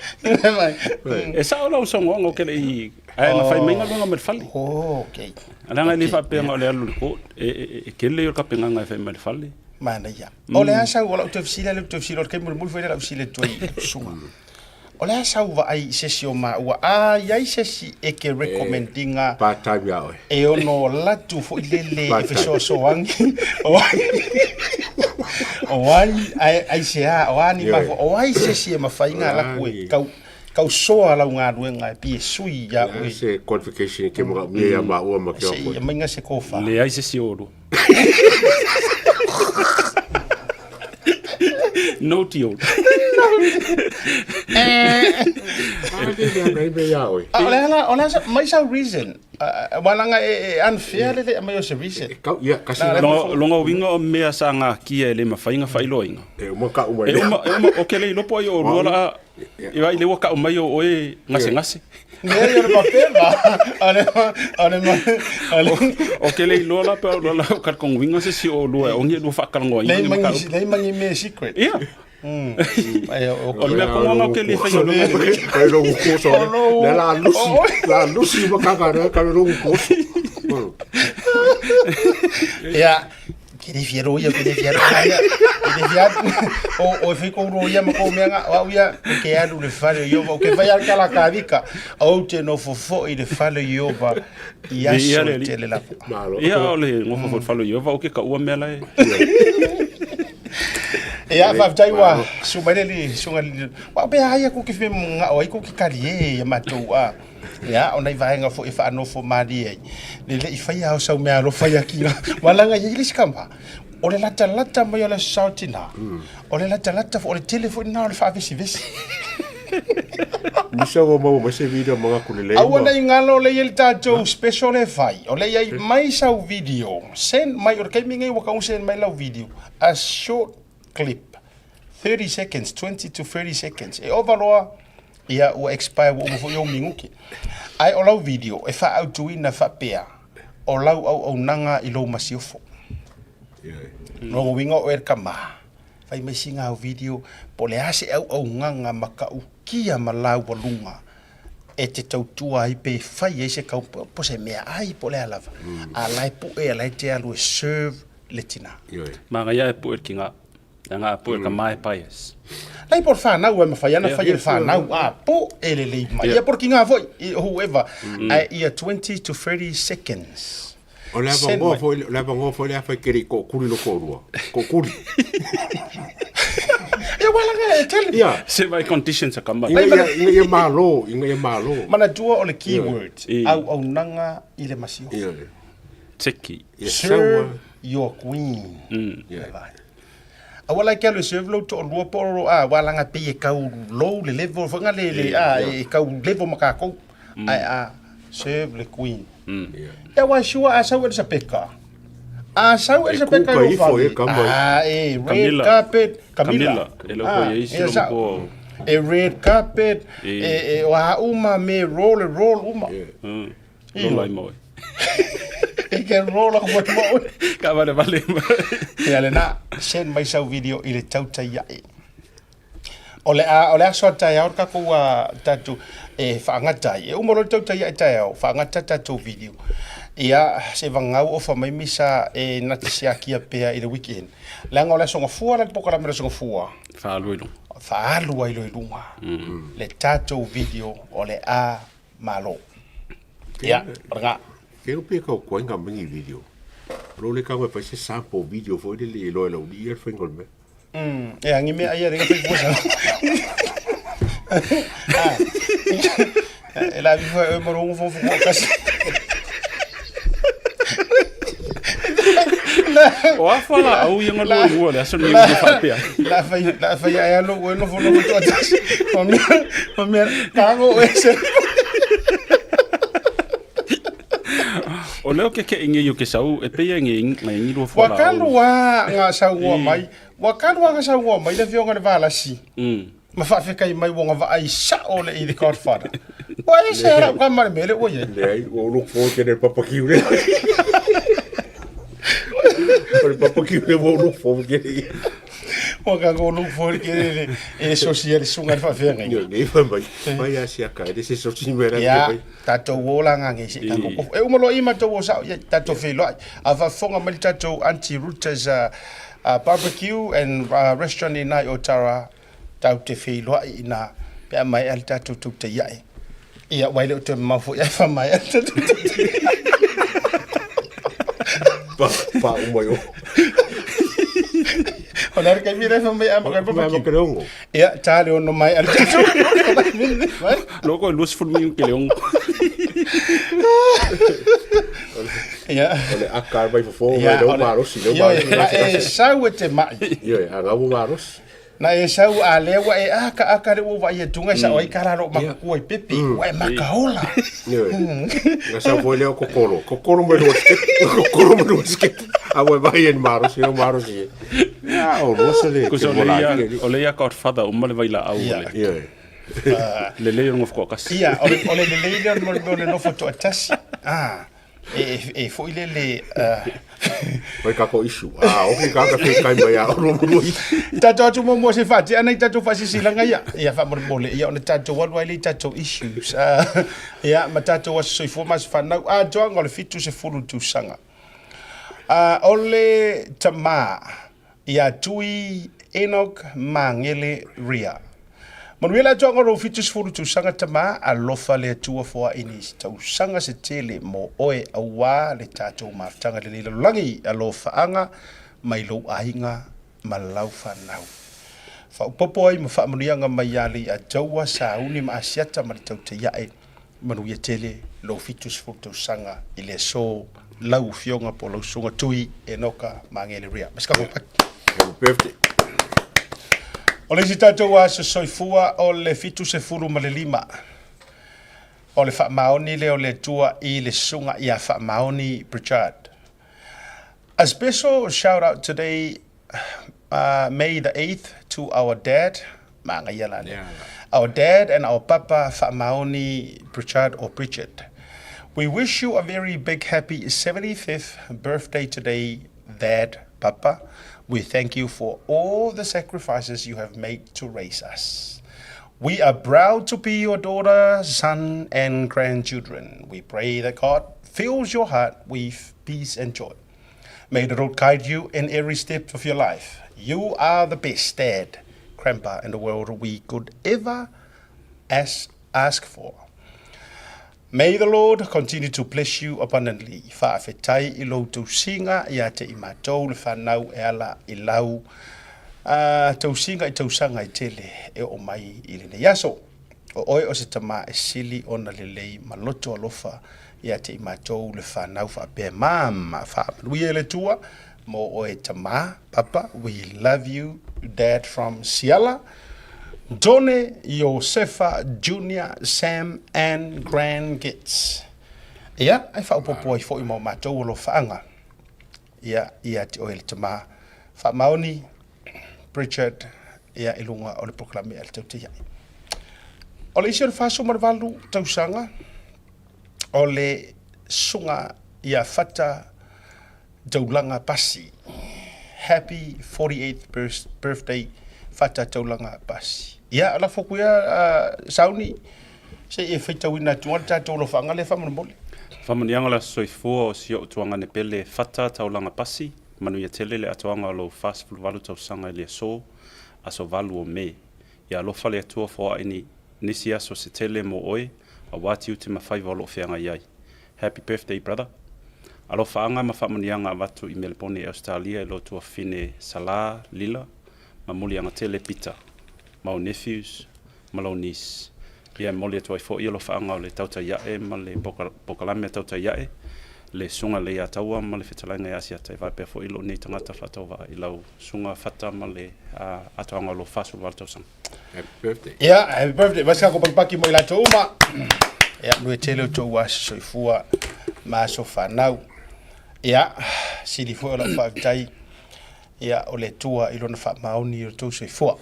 Speaker 8: e sa o songa ngo ke i ai na fai menga ngo me fali
Speaker 1: okay
Speaker 8: ana ngai fa pe ngo le alu ko e ke le ka pe nga fa me fali
Speaker 1: mana ia o le asa o la tefsila le tefsila ke mo foi la tefsila toi sunga o le asa wa ai sesio ma wa ai sesi e ke recommendinga
Speaker 5: part time ya
Speaker 1: e ono la tu fo lele e feso so wangi o ai se o ani ma o ai sesi ma fainga la kue kau soa la nga ruenga pi sui ya
Speaker 5: o se qualification ke mo me ya ma o ma ke o
Speaker 1: se menga se kofa
Speaker 8: le ai sesi oru no tio
Speaker 1: Ola mai sa reason walanga e unfair le mai sa reason
Speaker 5: ya kasi
Speaker 8: longa winga o mea sanga kia ele mafainga failoinga
Speaker 5: e mo ka o
Speaker 8: o ke le lopo yo rola e vai le waka o mai o e ngase
Speaker 1: Nere le papela ale
Speaker 8: o ke le lola pe lola ka con winga se si o lo o ngi lo fa ka ngoi
Speaker 1: le mangi me secret
Speaker 8: yeah o me ko ngo ke le fa yo
Speaker 5: lo ko so la lusi mo ka ka lo ko
Speaker 1: ya que fiero ya o fico ro ya mo ko menga o ya que ya no le fale yo o que vai al cala cavica o te no fofo i le fale yo va ya so te le la
Speaker 8: ya o le ngo fofo fale yo va o que ka o mela
Speaker 1: ya va taiwa su mai su ngal wa be ya ko ke fe nga o ko ke kalie ya matua ya ona vai nga fo ifa no fo madi le ifa ya o sa me alo fa ya ki wala nga yili skamba o le lata mai o le sautina o le lata fo le telefone na o le fa visi
Speaker 5: Misa go mo se video mga kulele.
Speaker 1: Awana ingalo le yel tato special e fai. O le yai mai sa video. Send mai or kai mingai wa ka send mai la video. A short clip. 30 seconds, 20 to 30 seconds. E overloa ia o expire wo mo yo minguki. Ai o lau video e fa auto ina fa pea. O lau au nanga I lo masiofo. No winga o kama. Fai mai singa o video po le ase au nganga maka ukia malau walunga. E te tautua I pe fai e se kau po se mea ai po le alava. A lai po e lai te alu e serve letina.
Speaker 8: Ma ia e po e kinga. Nga po e ka mai pais.
Speaker 1: Lai por fa na u ma fai ana fai fa na po e le le mai. Ia por kinga foi whoever. Ia 20 to 30 seconds.
Speaker 5: O leva ngo foi le fa keri ko kuri lo korua. Ko kuri.
Speaker 1: E wala nga tell me.
Speaker 8: Yeah, se vai conditions ka mai.
Speaker 5: Inga malo.
Speaker 1: Mana tua o le keyword. Au nanga I le masio.
Speaker 8: Teki.
Speaker 1: Serve your queen. Awala ke le serve lo to lo po wala nga pe kau low le level fa nga le kau level makako ai serve le queen e wa shua asa wa sa peka asa wa sa peka lo fa red carpet Camilla
Speaker 8: ele ko ye isi lo po
Speaker 1: a red carpet wa uma me roll uma
Speaker 8: lo mo
Speaker 1: can roll like what more.
Speaker 8: Kavale vale.
Speaker 1: Ya le na send mai sau video ile tauta ya. Ole so tai or ka ko tatu fa ngata e umoro tauta ya tai fa ngata tatu video. Ia se vangau o fa mai misa na tsia kia pea ile weekend. La ngola so ngofua la pokola mera so ngofua.
Speaker 8: Fa luilu.
Speaker 1: Fa lu ai lunga. Le tatu video ole malo. Ya, nga
Speaker 5: Kero pe ka ko nga mangi video. Ro le ka pa se sample video fo de le lo di er fingol me.
Speaker 1: E angi me ai re ka fosa. La vi foi mo ro fo kas.
Speaker 8: O fala au yang lo le aso ni fa pe.
Speaker 1: La fa ya lo no fo no to atas. O me kago ese. O leo ke inge yo ke sau e pe ngi ro fo la. Wakalu wa nga sau mai. Wakalu wa nga sau mai le fionga le vala si. Ma fa fe kai mai wonga va ai sa o le i de Godfather. Wa ese era ka mar mele o ye.
Speaker 5: Le o lo fo ke le papa kiure. O papa kiure o lo fo ke.
Speaker 1: O ka go lo fo ke e social sunga fa fe ngi.
Speaker 5: Ni fa mai. Mai asia ka de se social mera
Speaker 1: ke. Tato wola nga ngi si ko e umolo ima to wo sa tato fe lo ava fonga mal tato anti routers barbecue and restaurant in Otara tau te fe lo ina pe mai al tato tu te ia ia wai le te mafu ia fa mai
Speaker 5: pa o moyo
Speaker 1: Onar ka mira fa mai am ka
Speaker 5: barbecue
Speaker 1: ia tale no mai al tato
Speaker 8: Loco luz ful mi ke leong
Speaker 1: Ya.
Speaker 5: Ole akar vai fo vai do maros, do
Speaker 1: maros. Sau te mai.
Speaker 5: Yo, aga bu maros.
Speaker 1: Na e sau a lewa e aka le wo vai tunga sa oi kararo maku oi pepe, oi makaola.
Speaker 5: Yo. Nga sa foi le kokoro. Kokoro mo do ske. A vai en maros, yo maros ye. Ya, o rosale.
Speaker 8: Ko ole ya Godfather umale vai la au.
Speaker 5: Yo.
Speaker 8: Le leon of kokas.
Speaker 1: Ia, ole le leon mo no foto atasi. E foi le
Speaker 5: Vai ka ko isu. O ke ka fe kai mai a ro mo.
Speaker 1: Tato mo se fati ana tato fasi silanga ia. Ia fa mo mole ia ona tato wal le tato issues. Ia ma tato was so for mas fa na jo ngol fitu se fulu tu sanga. Ole tama ia tui Enoch Mangele Ria. Manuela tonga ro fitus furu tu sanga tama a lofa le tua foa inis tau sanga se tele mo oe awa le tatou martanga le lilo langi a lofa anga mai lo ainga malau whanau. Fa upopo ai ma wha manuianga mai ali a jaua sa uni ma asiata ma le tau te iae manuia tele lo fitus furu tu sanga i le so lau fionga po lau sunga tui Enoka Mangele Ria. Maska kupak.
Speaker 5: Perfect.
Speaker 1: O le si tatou a se soifua o le fitu se furu ma le lima. O le whaamaoni le o le tua i le sunga i a whaamaoni Pritchard. A special shout out today, May the 8th, to our dad, Manga Yalani. Yeah. Our dad and our papa Whaamaoni Pritchard or Pritchard. We wish you a very big happy 75th birthday today, Dad, Papa. We thank you for all the sacrifices you have made to raise us. We are proud to be your daughter, son, and grandchildren. We pray that God fills your heart with peace and joy. May the Lord guide you in every step of your life. You are the best dad, grandpa in the world we could ever ask for. May the Lord continue to bless you abundantly. Whaafetai I lo tau singa ia te I mātou le whanau e ala I lau. Tau singa I tau sanga I tele e o mai I le yaso. O oe o se tama e sili ona le lei maloto alofa ia te I mātou le whanau whaapea mama whaamanuia le tua. mo o e tama, Papa, we love you, Dad from Siala. Done Josefa Junior Sam and Grand Gits. Ia, ai whaupopo ai fo i mo mātou o lo whaanga. Ia te o ele tama. Whamaoni, Richard, ia ilunga o le proklame al tau te iai. O le isi o le whaso marwalu tausanga, o le sunga ia whata taulanga pasi. Happy 48th birthday whata taulanga pasi. Ia, ala foku ia sauni, se e whaitawina tuanga tātou lo whaanga le whamana mole.
Speaker 8: Whamanianga la soifua o si o tuanga ne pele whata taulanga pasi, manu ia tele le atuanga lo whasfulu walu tausanga le so, aso walu o me. Ia alofa le atua fo ini nisi aso se tele mo oe, a wati uti mawhai walo whianga iai. Happy birthday, brother. Alofa anga ma whamanianga watu i Melbourne, Australia, i lo tua fine Salah, Lila, ma muli anga tele pita, mau nephews, ma lau niece. Ia moli atu ai fo i alofa anga o le tauta iae, ma le pokalame tauta iae, le sunga le ataua, ma le whetalainga i Asia, tai vaipea fo i lo nei tangata whatova i lau sunga whata, ma le atoanga o lo whasu wal tausanga.
Speaker 5: Happy birthday.
Speaker 1: Ia, happy birthday. Masika ko paki mo i lato uma. Ia, nue tele o tau wasi soifua, ma so whanau. Ia, siri fo o la whautai. Ia, o le tua i lona whamaoni o tau soifua.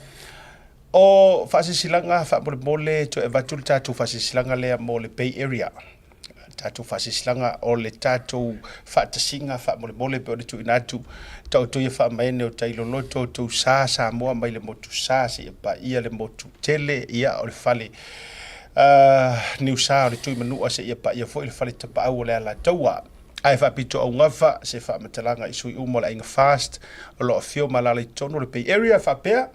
Speaker 1: O whasisilanga whamole to e vatul tātou whasisilanga lea mo le Bay Area. Tātou whasisilanga o le tātou whatasinga whamole pe o le tu inatu. Tau tui e whamaene o tailo loto tau sā moa mai le motu sā se e pa ia le motu tele ia o le whale. Niu sā o le tui manua se e pa ia fo i le whale tapa au o le ala taua. Ai whapito au ngawa se whamatalanga i sui umo la inga fast o lo fio malala i tono le Bay Area whapea.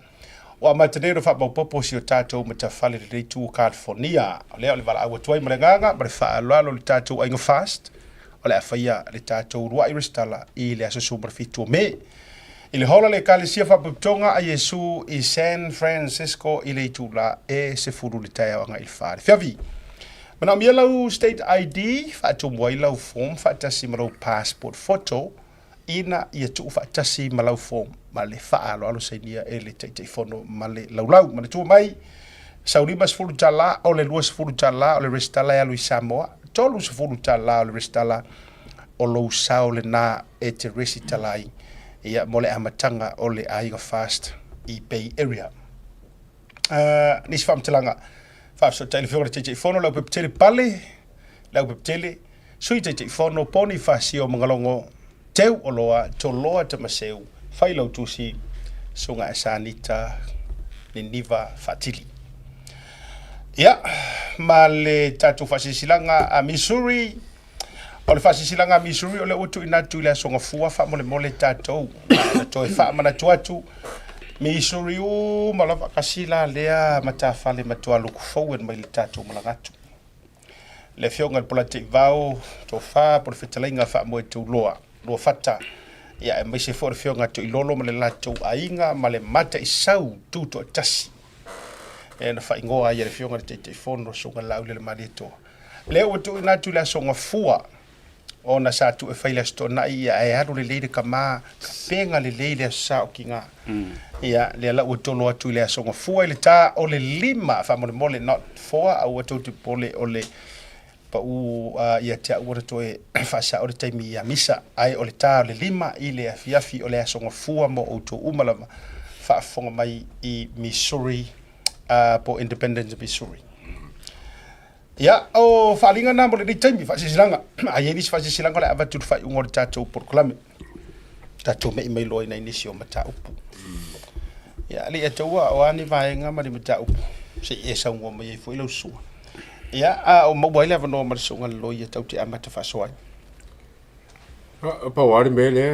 Speaker 1: O matanero fa popo si o tatou ma tafale le tu California. Leo le vala au tuai malenganga, ma le fa lalo le tatou ainga fast. O le afia le tatou rua iristala i le asosu marfitu me. I le hola le kalisia fa poptonga a Yesu i San Francisco i le tula e se furu le tai anga il fa. Fiavi. Mana mi lau state ID fa tu moi lau form fa tasi maro passport photo ina ia tu fa tasi malau form. Ma le whaalo alo sainia e le teitei whono ma le laulau. Ma le tua mai, saurima sefulu tala, o le lua sefulu tala, o le restala e alu i Samoa. Tolu sefulu tala, o le restala, o lou sao le nā e te resi talai. Ia mo le amatanga o le aiga fast i Bay Area. Nisi whamtalanga, whaafso taile whiora teitei whono, lau peptele pale, lau peptele, sui teitei whono, poni whaasi o mangalongo, teu o loa, to loa te maseu, whailau tusi sunga e sanita ni niva fatili. Ia, ma le tatu whasisilanga a Missouri, o le whasisilanga a Missouri o le utu inatu le songa fua wha mole mole tatou, na toi wha mana tuatu, Missouri u malawa kasila lea matawhale matua luku fauan mai le tatou malangatu. Le fionga le pola te vau, to wha, po le whetalainga wha moe tu loa fata, ia e mai se fo fionga to ilolo ma le latou ainga ma le mata i sau tuto tasi e na fa ingoa ia le fionga te fono songa lau le marito le o tu na tu la songa fua ona sa tu e faila sto na ia e haru le leide kama penga le leide sa o kinga ia le la o tolo atu le songa fua le ta o le lima fa mo le not four au to te pole o le pa u ia te ua to e fasa o le taimi ia misa ai o le tā o le lima i le afiafi o le asonga fua mo o to umalama whaafonga mai i Missouri po Independence Missouri. Ia o whaalinga nā mo le taimi whaasisilanga ai e nisi whaasisilanga le avatu whai ungo le tātou porklame tātou me i mai loa ina inisi o mata upu. Ia li e taua o ani vaenga ma le mata upu se e saungo mai e fo ilau sua. Ia, o mawai lewa no marisunga loia tau te amata whasoai.
Speaker 5: Pa wari me le,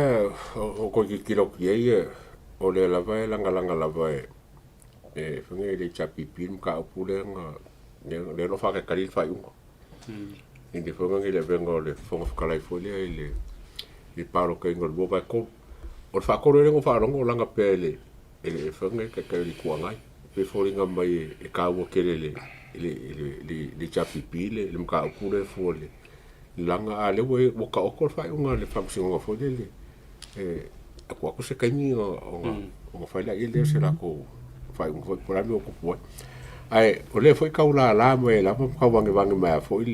Speaker 5: o ko ki kilo ki ei, o le lava e langa lava e, whange le chapi pin ka upule nga, le no whake karil whai unga. Indi whange le venga o le whonga whakalai folia e le paro ka ingo le boka e kolo. O le whakoro e rengo wharongo o langa pe le whange ka kairi kuangai. Pe whoringa mai e ka ua kere le chapi pile le mka upule fole langa ale wo ka okol fa unga le famsi ngo fole le aku se kaimi o fai la ile se la ko fai un foi por ami o ko ai o le foi kaula la mo la mo ka wangi ma foi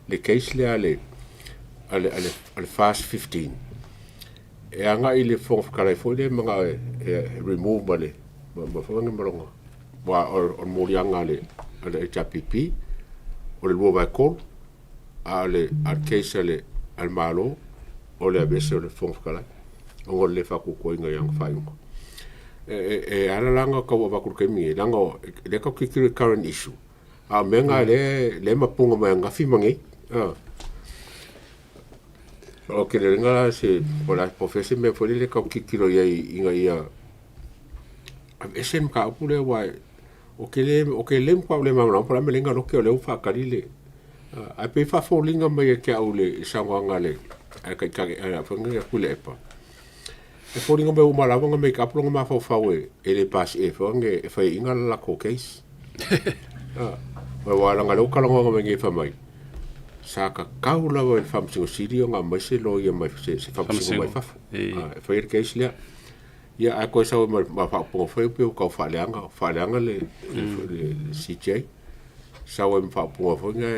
Speaker 5: le case le ale fast 15 e anga ile fo kala foi le manga remove bale ma fo ngi mrongo wa o mori anga le HPP o le luova ko ale al case le al malo o le abese o le fo kala o le fa ko ko nga yang fai ala langa ka wa ku ke mi langa le ka ki current issue a menga le mapunga ma nga fi mangi o ke le nga se o la professeur me fo le ka ki kilo ye inga ia esen ka pule wa o ke le kwa le ma no para me lenga no ke le fa ka le a pe fa fo linga me ke au le sa nga le ka fa nga ku le pa e fori ngombe uma lava ngombe kapu ngombe fa fa we ele pas e fa nge fa inga la ko case wa la ngalo kala ngombe nge fa mai saka kaula wa fam singo sirio nga mai se lo ye mai se fam singo mai fa fa ir case le ya a ko sa ma fa po fa pe ko fa leanga le CJ sa wa fa po fa nge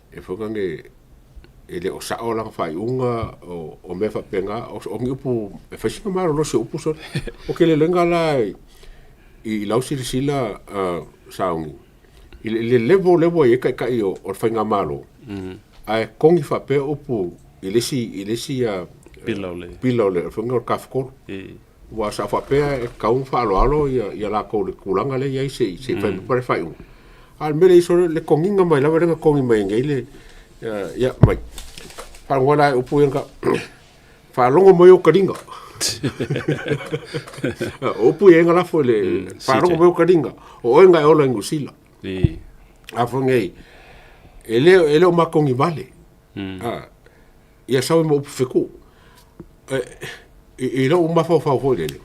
Speaker 5: e fa nge ele o sa olang fai unga o me fa penga o ngipu e fa sima maro lo se upu so o ke le lenga la I lau sila saungi le levo e kai o fa nga malo ai kongi fa pe upu ilesi ya pilole fa nga kafko wa sa fa pe ka un fa alo ya la ko kulanga le ya se fa pa fa un al mele so le kongi nga mai la nga kongi mai ngile ya mai pa ngona upu nga fa longo mo yo kadinga upu ye nga la fo le fa longo mo yo kadinga o nga ola ngusila afo ngei ele o makongi vale ia sawe mo upu feku ilo uma fa le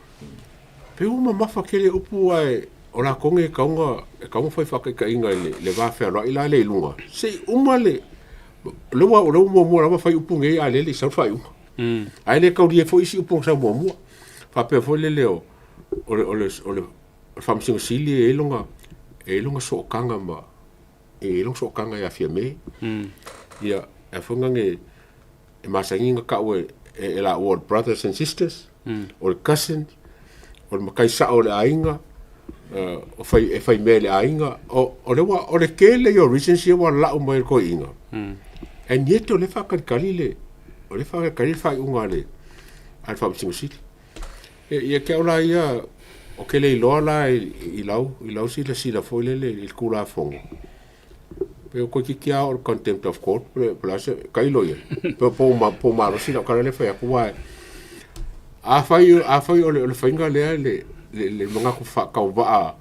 Speaker 5: pe uma mafa kele upu ai ola konge kaunga foi fa ka inga le va fa ila le lunga se uma le lo mo la fa upu ngei ale le sa fa ai le kauri foi si upu sa mo fa pe fo le leo o fam sing sili e longa so kanga ma e long so kanga ya fiame ya e fonga nge e masanginga ka we e la word brothers and sisters or cousins or makai sa o le ainga o fai mele ainga o le kele yo recency wa la o mai ko inga and yet o le fa kalile o le fa kalile fa unga le al fam sing sili e ke ola ia o ke le lola I lau sila foi le kula fongo pe ko ki o contempt of court plus kai lo ye pe po ma sila kala le fa ku wa a fai o le fainga le manga ku fa ka va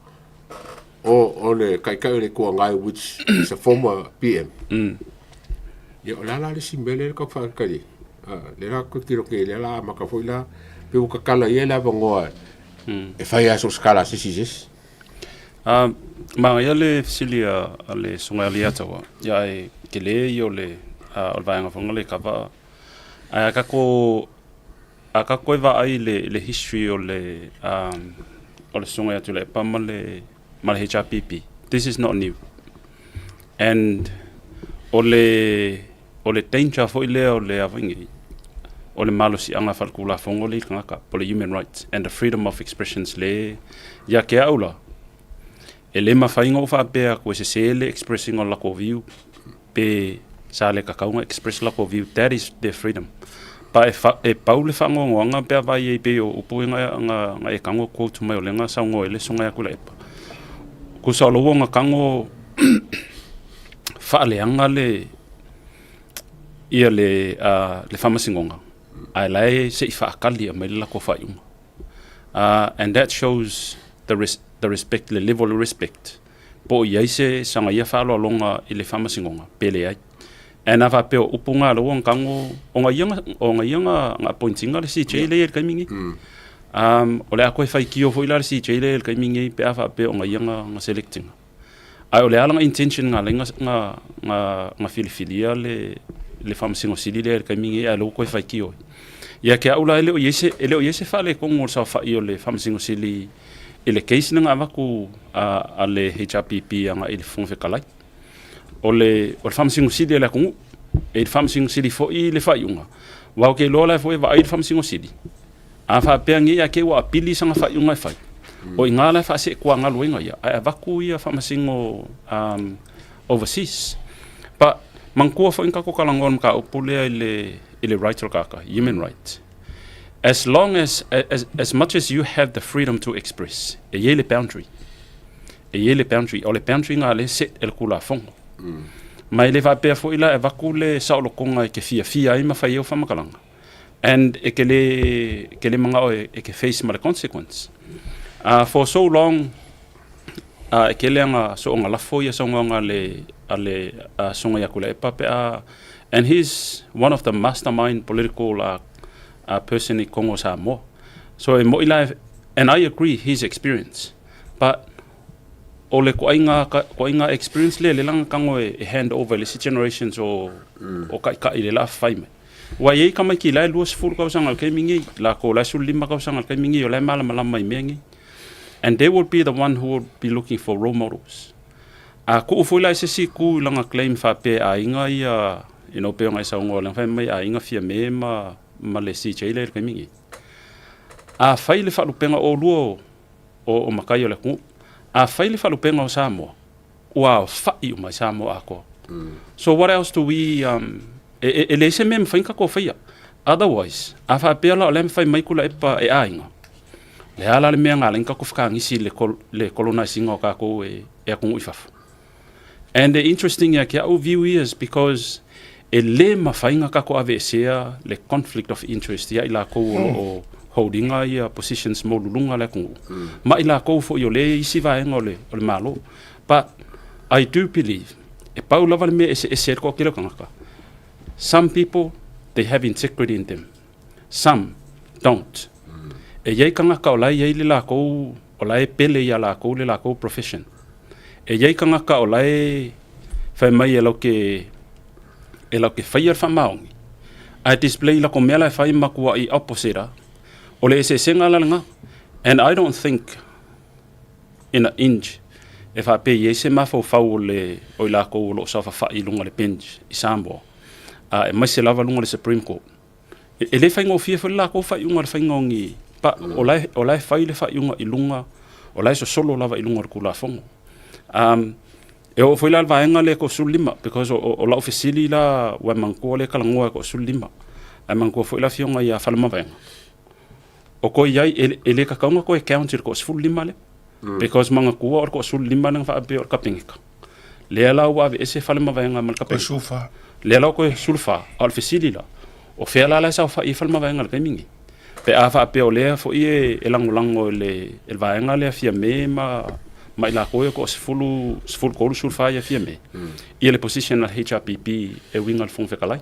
Speaker 5: o le kai le ko ngai which is a former PM ye ola le simbele ko fa kai le ra ko tiro ke le la ma ka foi la pe ka kala ye la bongoa e fai aso skala sisis
Speaker 8: ma ya le silia ale sunga le atawa ya e kele yo le o vaanga fonga le kava aka ko va ai le history o le sunga ya tule pa male HRPP. This is not new, and o le danger fo ile o le avingi o le malo si anga falkula fonga le kanga po le human rights and the freedom of expressions le ya ke aula ele mafainga o fa pe ko se le expressing on la ko view pe sa le ka kaunga express la ko view, that is their freedom. Pa e paule fa ngonganga pe vai pe o puinga nga e kango ko tu mai o lenga sa ngo ele sunga ya kula epa ku sa lo nga kango fa le anga le ia le famasingonga ai lai se fa kali mai la ko fa yung and that shows the respect, le level of respect po yaise sanga ia fa lo longa ile famasingonga pele ai ena fa pe upunga lo won kango onga yanga nga pointinga le si chele el kamingi ole a ko fa kio fo ila si chele el kamingi pe afa pe onga yanga nga selecting ai ole ala intention nga lenga nga filifilia le famasingo silile el kamingi a lo ko fa kio ia ke aula ele o yese fale ko ngol sa fa i o le famasingo sili ele case nga avaku a le HRPP anga il fon fe kalai o le famasingo sili le ko e famasingo sili fo i le fa iunga wa ke lola fo va i famasingo sili a fa peangi ia ke wa pili sanga fa iunga fa o ingala fa se kwa ngalo inga ia avaku ia famasingo overseas but mangkua fo inka ko kalangon ka opule ile right kaka human right as long as much as you have the freedom to express e yele boundary o le boundary nga le set el kula fong mai le va pe fo ila va kule sa lo konga ke fia ima fa yo fa makalanga and e ke le manga o e ke face mal consequence for so long ke le nga so nga la fo ya so nga le ale songa yakula e pape and he's one of the mastermind political person in Congo Samoa. So in my life, and I agree his experience, but ole ko inga experience le lang kango e hand over le generations o ka ile la faime. Wa ye kama ki la luas ful ka sangal kai mingi la ko la sul lima ka sangal kai mingi o la mala mai mengi, and they would be the one who would be looking for role models. Ko foi la se ku langa claim fa pe a inga ia pe ngai sa ngol fa mai a inga fia me ma le si chele ka mingi a faile fa lupenga o luo o makai le ku a faile fa lupenga o Samoa wa fa i mai Samoa ko so what else do we ele se mem fa inka ko fa otherwise a fa pe la le fa mai kula e pa e a inga le ala le me ngala inka ko fa ngisi le colonizing o ka ko e ku ifafu. And the interesting view is because ele mafainga kako avesea le conflict of interest ya ila ko o holding ia positions mo lulunga le ko ma ila ko fo yo le isi va ngole o malo but I do believe e paula val me ese ko kilo kanaka some people they have integrity in them some don't e ye kanaka o la ye la ko o la pele ya la ko le la ko profession e ye kanga o lai fa mai e lo ke fire fa maungi a display la ko mela fa makua I opposite o le se senga langa and I don't think in an inch if I pay ye se mafo fa o le o la ko lo sa fa I lunga le bench I sambo e mai se lava lunga le Supreme Court e le fa ngo fie fa la ko fa unga fa ngongi pa o lai fa ile fa unga I lunga o lai so solo lava I lunga ko la fongo e o foi la vaenga le ko sulima because o la ofisili la wa manko le kala ngoa ko sulima a manko foi la fionga ia falma vaenga o ko ia ele ka kaunga ko e county ko sulima le because manga ko ko sulima nang fa be ka pingika le la wa ese falma vaenga mal ka pe
Speaker 1: sufa
Speaker 8: le la ko sulfa al ofisili la o fe la sa fa I falma vaenga le mingi pe a fa pe o le fo e langolango le el vaenga le fia me mai la ko se fulu ko sulfa ia fia me ia le position al HRPP e winga al fon fe kalai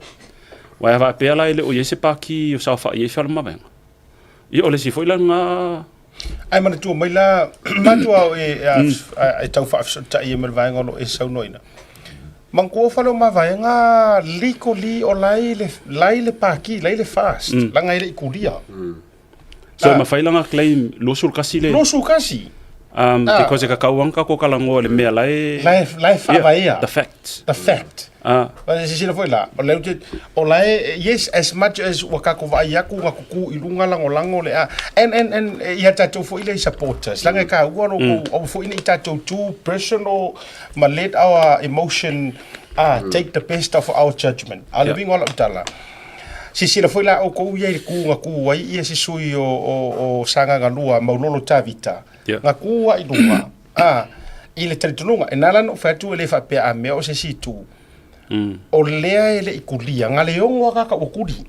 Speaker 8: wa va pe la ile o yese pa ki o sa fa ia falma vaenga I ole si foi la nga
Speaker 1: ai mana tu mai la matua e tau fa ta I me vaenga no e sau noina mangko fa lo ma vaenga liko li o lai le pa ki lai le fast la ngai le kulia
Speaker 8: so ma fa la claim lo sul kasi because ka kauanga ko kalango le mea lai
Speaker 1: fa vaia
Speaker 8: the fact
Speaker 1: but se foi la o lai yes as much as wakako vai yaku ngaku ilunga lango le and ia tatou foi le supporters langa ka uano o foi ni tatou too personal ma let our emotion take the best of our judgment alving all tala si la foi la o ko ia ku ngaku ai ia se sui o sanga galua maulolo tavita ngaku ai lunga ile tritulunga enala no fatu le fa pe a me o se situ o lea ele ikulia ngale ongo kaka okudi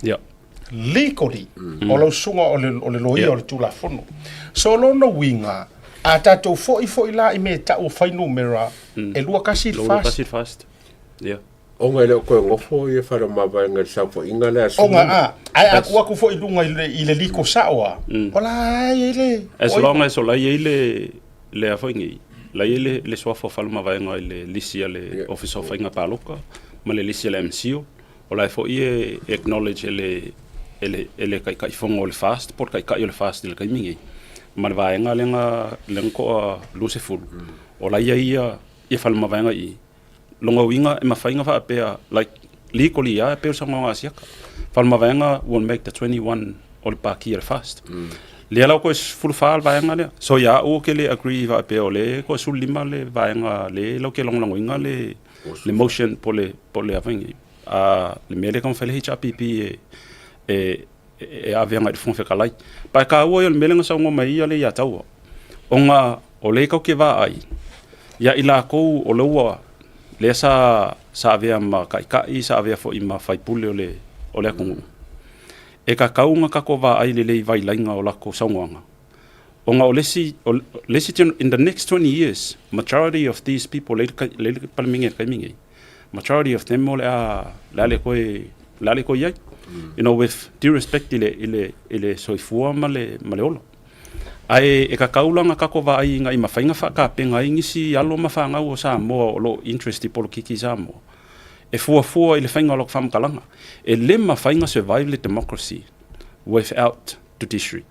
Speaker 1: legally o lo sunga o le loia o le tula fono so lo no winga a tatou foi la I me ta o fai numera e lua kasi fast
Speaker 5: onga le ko ngofo e fa ma ba ngal sa fo inga le asu
Speaker 1: onga ai aku foi lunga ile liko sawa ola ile
Speaker 8: as long as ola ile le afo ngi la ile le soa fo falma va nga ile lisia le office of inga paloka ma le lisia le MCO ola fo acknowledge ele kai fonga o le fast por kai o le fast le kai mingi ma le vaenga lenga ko luse full o la ia fal ma vaenga I longa winga e mafainga fa pe like legally ya pe sa nga sia fal ma vaenga won't make the 21 o le paki le fast le ala ko full fal vaenga le so ya o ke le agree va pe o le ko sul lima le vaenga le lo ke longa winga le motion po le avangi le mele kan fele HPP e avianga de fon fe kalai pa ka o le mele nga sa ngo mai le ya tau onga o le ko ke va ai ya ila ko o lo le sa avea ma kai sa avea fo I ma fai pule o le kungu e ka kaunga ka ko va ai le vai lainga o la ko saunga onga o lesi in the next 20 years majority of these people le palminge kai majority of them ole le ko ya you know with due respect ile soifua male olo ai e ka kaulanga ka ko va ai ngai mafainga fa ka penga ingisi alo mafanga o sa mo lo interest po kiki sa mo e fu ile fainga lo fam kalanga e le mafainga survive le democracy without judiciary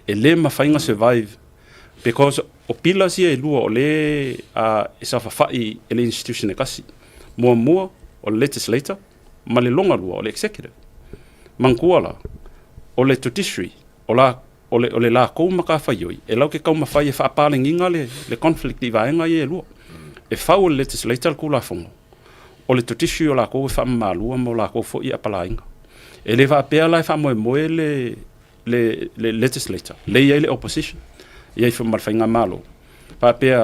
Speaker 8: e le mafainga survive because o pila si e lua o le e sa fa I le institution e kasi mo o legislator ma le longa lua o le executive mankuala o le judiciary o le la ko maka faioi e lau ke kau mafai e fa palinginga le conflict I vaenga e lua e fau le legislator ku la fongo o le judiciary o la ko fa malua mo la ko fo I apalainga e le va pe la fa mo le legislator le opposition ia fa mal fainga malo pa pe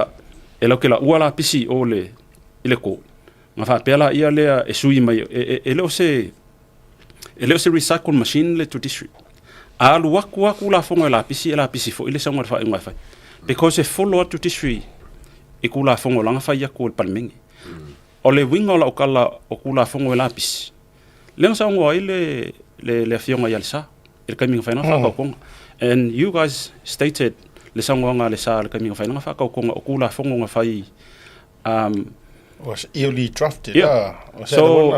Speaker 8: e lau ke la ua la pisi o le ko nga fa pe la ia le e sui mai e le se recycle machine le judiciary alu waku la fonga la pisi fo ile sanga fa inga fa because e follow judiciary e kula fonga langa fa ya ko palmengi o le winga la okala o kula fonga la pisi le sa ngo le fionga ya sa il coming fa na fa ko and you guys stated le sanga nga le sa le coming fa na fa ko o kula fonga nga fa
Speaker 1: was early drafted
Speaker 8: so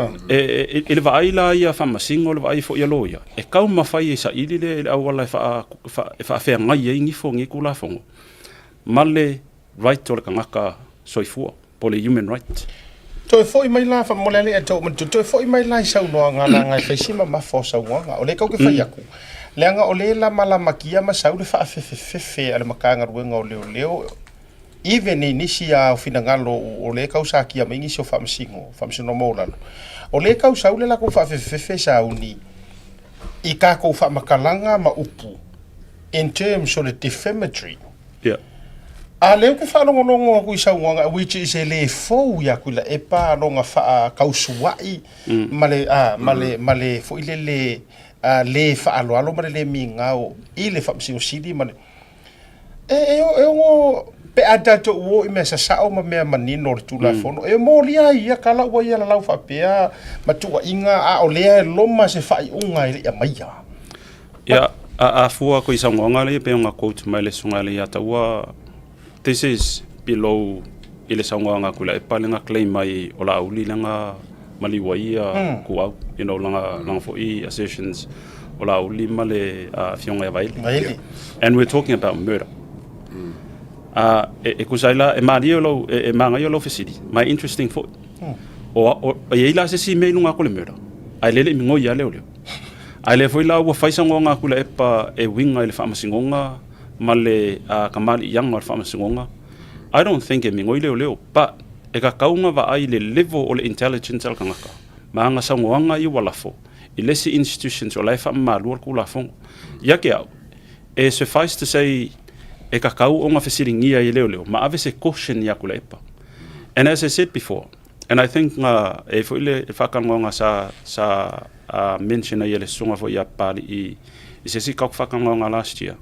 Speaker 8: ele vai lá ia fama singo le vai fo ia loia e kau mafai sa ili le awala fa fe ngai ngi fo ngi kula fongo male right to le kangaka soifua po le human right
Speaker 1: to fo I mai la fa molele e to fo I mai la sa no nga ngai fa sima ma fo sa nga o le kau ke fa yaku le nga o le la mala makia ma sa le fa fe ale makanga ruenga o leo even inisia o finangalo o le kausa kia maingi so famsingo mola o le kausa ule la ko fa fe sa uni I ka ko fa makalanga ma upu in terms of the defamatory a le ko fa longo ko isa wanga which is le fo ya kula e pa longa fa kausuai male fo ile le fa alo male le mingao ile famsingo sidi male o pe ada to wo I me sa o ma me manino tu la fono e mo lia ia kala wa ia la fa pe ma tu inga a o le loma se fa unga ile ya mai
Speaker 8: ya a fua ko isa ngonga le pe nga quote mai le sunga le ya tawa this is below ile sangwanga kula e palinga claim mai o la uli langa maliwaia ku au you know langa for assertions o la uli male fionga ya vai and we're talking about murder e kusaila e mario lo e manga yo lo fesidi my interesting for o e ila se si me lunga ko le murder ai lele mi ngoia leo ai le foi la wa faisa ngonga kula e pa e winga ile fama singonga male kamali yang or fama singonga I don't think e mi ngoi leo but e ka kaunga va ai le level o le intelligence al kangaka manga sangoanga I wala fo ile si institutions o life ma lu kula fo ya ke au e suffice to say e ka kau o nga fesiringia I leo ma ave se caution ya kula epa and as I said before and I think e fo ile e whakangonga sa mention ai le sunga fo ia pali I se si kau whakangonga last year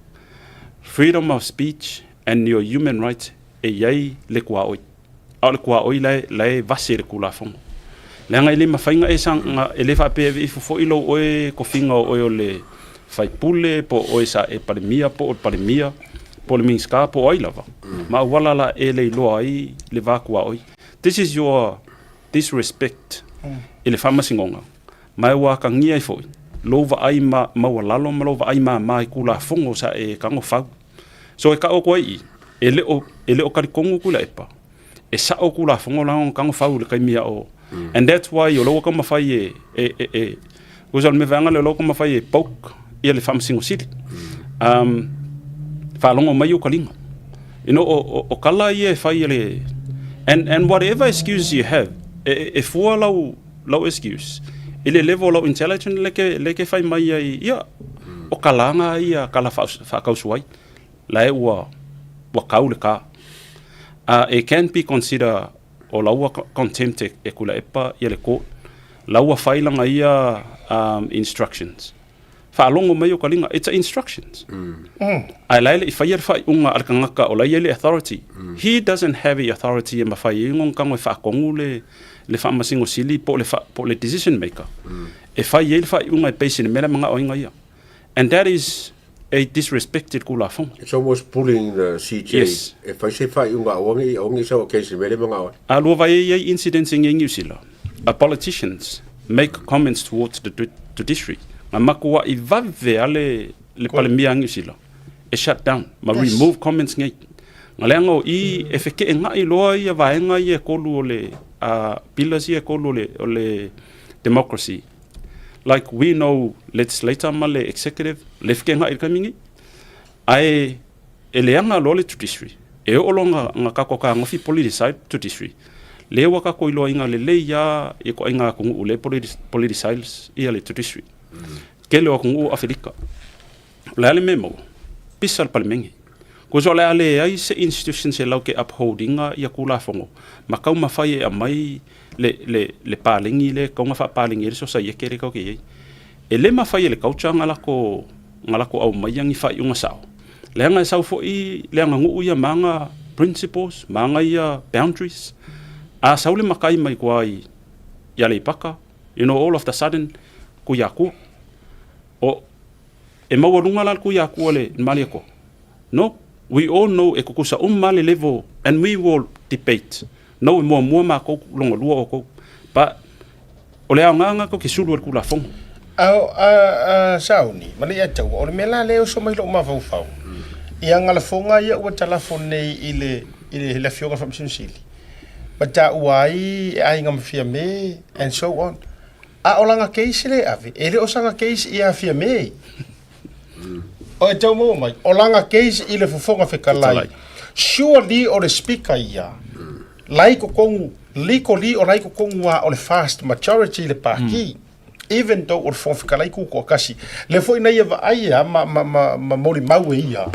Speaker 8: freedom of speech and your human rights e iai le kua oi au le kua oi lai vase le kula fongo le anga ile mawhainga e sanga e le whape e fo ilo oe ko finga oe o le whaipule po oe sa e parimia po o parimia po le minska po oi lava ma wala la e le loa ai le vakua oi this is your disrespect ele fama singonga mai wa ka ngia foi lova ai maua lalo ma lova ai mai kula fongo sa e kango fau. So e ka o koi e le o karikongo kula epa. E sa o kula fongo lang kango fau le kai mia o. And that's why yo lo ka mafai e uzal me vanga le lo ka mafai e poke ia le fam singo sili. Fa longo mai o kalinga. You know o kala ia fai le and whatever excuse you have if for low excuse ile level low intelligent leke fai mai ia o kalanga ia kala fa kausuai la wa kaule ka it can be consider o laua contempt e kula epa ia le ko laua failanga ia instructions fa longo mai o kalinga it's instructions ai laile fai fai unga alkangaka o laile authority he doesn't have the authority e mafai ngon kango fa kongule le fa masingo sili po le decision maker e fai ele fai unga patient mena manga o inga ia and that is a disrespected kula fong.
Speaker 5: It's almost pulling the CJ.
Speaker 8: Yes.
Speaker 5: If I say fai unga ongi sa occasion mele manga o.
Speaker 8: A lo vai ye incidents in New Zealand. Politicians make comments towards the judiciary. Makua I vave ale le palemia New Zealand. E shut down. Ma remove comments ngai. Ngalengo I efeke ngai loa ia vaenga ia kolu ole pillars ia kolu ole democracy. Like we know legislator male executive lefke ngai kamingi. Ai eleanga lo le judiciary. E olonga ngakako ka ngofi politicized judiciary. Lewa ka ko ilo inga le leia e ko inga ko ule politicized ia le judiciary. Kele o kungu Afrika. La le memo. Pisal palmengi. Ko so la le ai se institutions e lauke upholdinga ia kula fongo. Makau mafai e mai le palingi le ko ngafa palingi so sa yekere ko ke. E le mafai le kaucha ngalako au mai yangi fa yunga sao. Le nga sao fo I le nga ngu ia manga principles, manga ia boundaries. A saule makai mai kwai ya le paka. You know all of the sudden ku yaku o e mau runga la ku yaku le mali ko. No, we all know e kukusa mali level and we will debate. No mo ma ko longo luo ko. But ole nga ko kisulu ku la fong.
Speaker 1: Sauni, mali ya tau o mela leo so mai lo ma fau. Ia ngala fonga ia o telefone ile la fioga from Sinsili. But ta uai ai ngam fia me and so on. A olanga case le ave. Ele osanga case ia fia me. O tau mo mai. Olanga case ile fofonga fe kalai. Surely o le speaker ia. Lai ko kongu legally o lai ko kongu o le fast majority le paki. Even though o le fonga fe kalai ku ko kasi. Le foi na ia ai ma mori mau ia.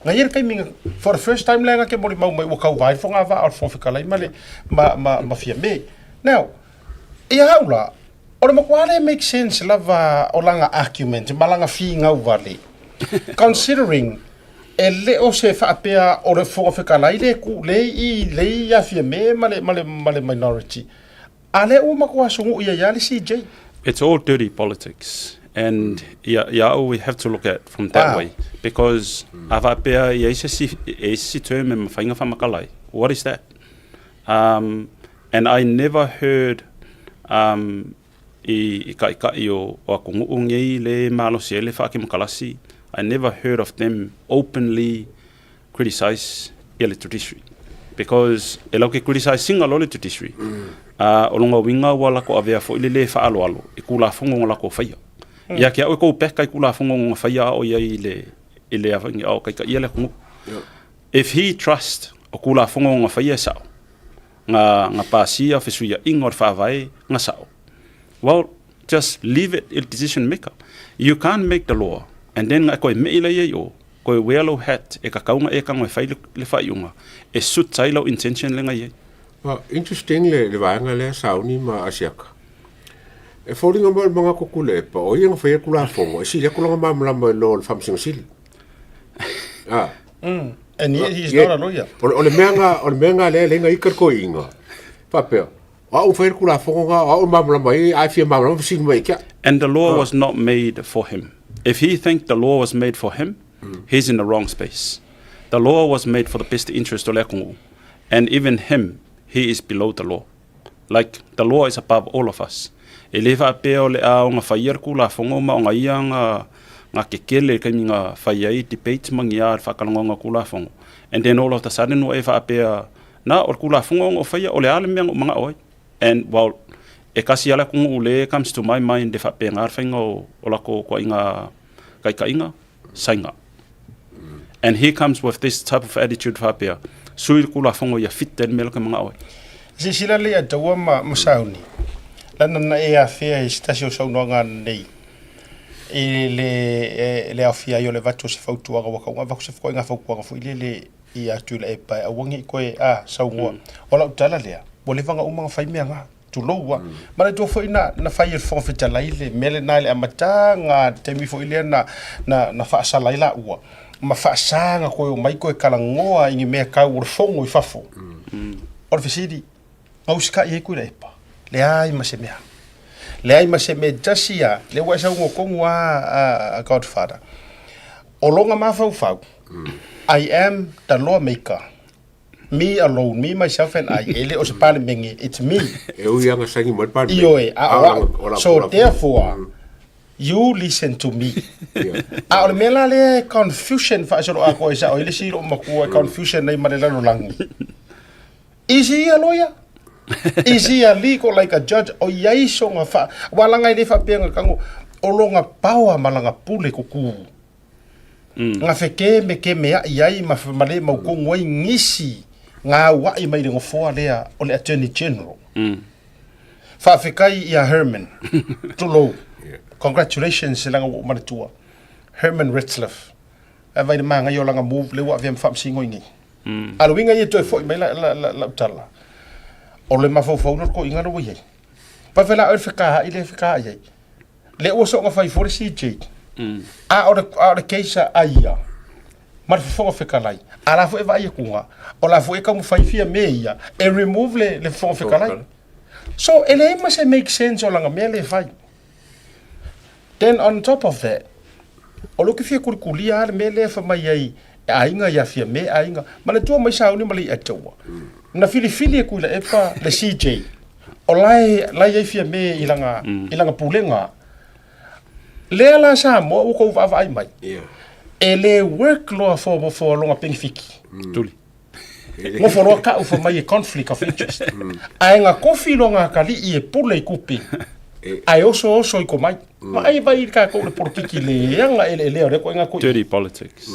Speaker 1: Ngai kai minga for the first time lenga ke mori mau mai o kau vai fonga va o fonga fe kalai ma fia me. Now, ia haula o le makwale make sense lava o langa argument malanga fi ngau vale. Considering ele o se fa apea o le fonga fe kalai le ku le ia fia me male minority. Ale o makwa sungu ia ya le CJ.
Speaker 8: It's all dirty politics. And yeah, we have to look at from that way because avapea isi term e mawhainga whamakalai. What is that? And I never heard I kai o akungu ngei le malo se le whake makalasi. I never heard of them openly criticize the judiciary because e lauke criticize singa lo le judiciary. O longa winga wala ko avea fo ile le whaalo alo I kula fungo ngala ko whaia. Ia kia o ko peka I kula fungo ngā whaia o ia ile awangi au kai ka ia le kungu. If he trust o kula fungo ngā whaia sao, ngā pāsia whesuia ingo or whawai ngā sao. Well, just leave it in decision maker. You can't make the law. And then ngā koe meila ia o, koe wealo hat e ka kaunga e ka ngoi whai le whaiunga. E sut tailo intention le ngai.
Speaker 5: Well, interesting le vaenga le sauni ma asiaka. E fōringa mo mga kukule pa o iang whaia kula fongo. E sili akulanga mamlama e lo le whamsing sili.
Speaker 1: And he's not a lawyer.
Speaker 5: O le menga le lenga ikar ko inga. Papea. O whaia kula fongo nga o mamlama I ai fia mamlama sili mai kia.
Speaker 8: And the law was not made for him. If he think the law was made for him, he's in the wrong space. The law was made for the best interest of Lekungu. And even him, he is below the law. Like the law is above all of us. e le fa pe o le a nga faia ku la fongo ma nga ia nga kekele ka nga faia I debate mangia fa kalonga ku la fongo and then all of a sudden no e fa pe na o ku la fongo o faia o le ale mga oi and well e kasi ala ku ule comes to my mind de fa pe ngar fainga o la ko inga kai inga sainga and he comes with this type of attitude fa pe sui ku la fongo ya fit den mel ka mga oi
Speaker 1: sila le atawa masauni lana na e afia stasio saunanga nei le afia yo le vatu se fautu aga waka wa se ko nga fauku aga fu le I atu le pa awangi ko saunga ola utala le bo le vanga umanga fai meanga tu lowa mara to foi na fai fo fita laile mele na le amata nga temi fo ile na fa sala ila ua ma fa sanga ko mai ko kala ngoa ingi me ka ur fongo I fafo or fisidi auska ye ku le pa le ai masemea le ai maseme jasia le wa sa ngo kongwa a godfather olonga ma fau I am the lawmaker me alone me myself and I ele o se parliament it's me
Speaker 5: eu ia nga sangi mo pa
Speaker 1: so therefore you listen to me a o mela le confusion fa so a ko isa o ile si o maku confusion nei marela lo langi is he a lawyer is he a legal like a judge o yai so nga fa wala ngai le fa penga kango o longa pawa malanga pule kuku nga feke me ke me yai ma male ma ko ngoi ngisi nga wa I mai ngo fo lea o le attorney general fa fekai ia Herman tulo congratulations langa wo matua Herman Ritzliff avai de manga yo langa move le wa vem fam singo ngi alo winga ye to fo mai la tala o le mafo no ko inga ro ye pa fela o feka ile feka ye le o so nga fai for CJ a o de keisa aia mar fo feka lai ala fo e vai kunga o la fo e ka mo fai fia meia e remove le fo feka lai so ele must make sense o langa mele fai then on top of that o lo ke fia kurikulia mele fa mai ai ainga ya fia me ainga mala tu mai sa uni mali atawa na fili ku la epa le CJ o lai ai fia me ilanga pulenga le la sa mo ko va vai mai ele work law for longa pengfiki
Speaker 8: tuli
Speaker 1: mo folo ka u fa mai conflict of interest ainga kofi longa kali I pule kupi ai oso I ko mai ai vai ka ko le porpiki le anga ele ko nga ko
Speaker 8: dirty politics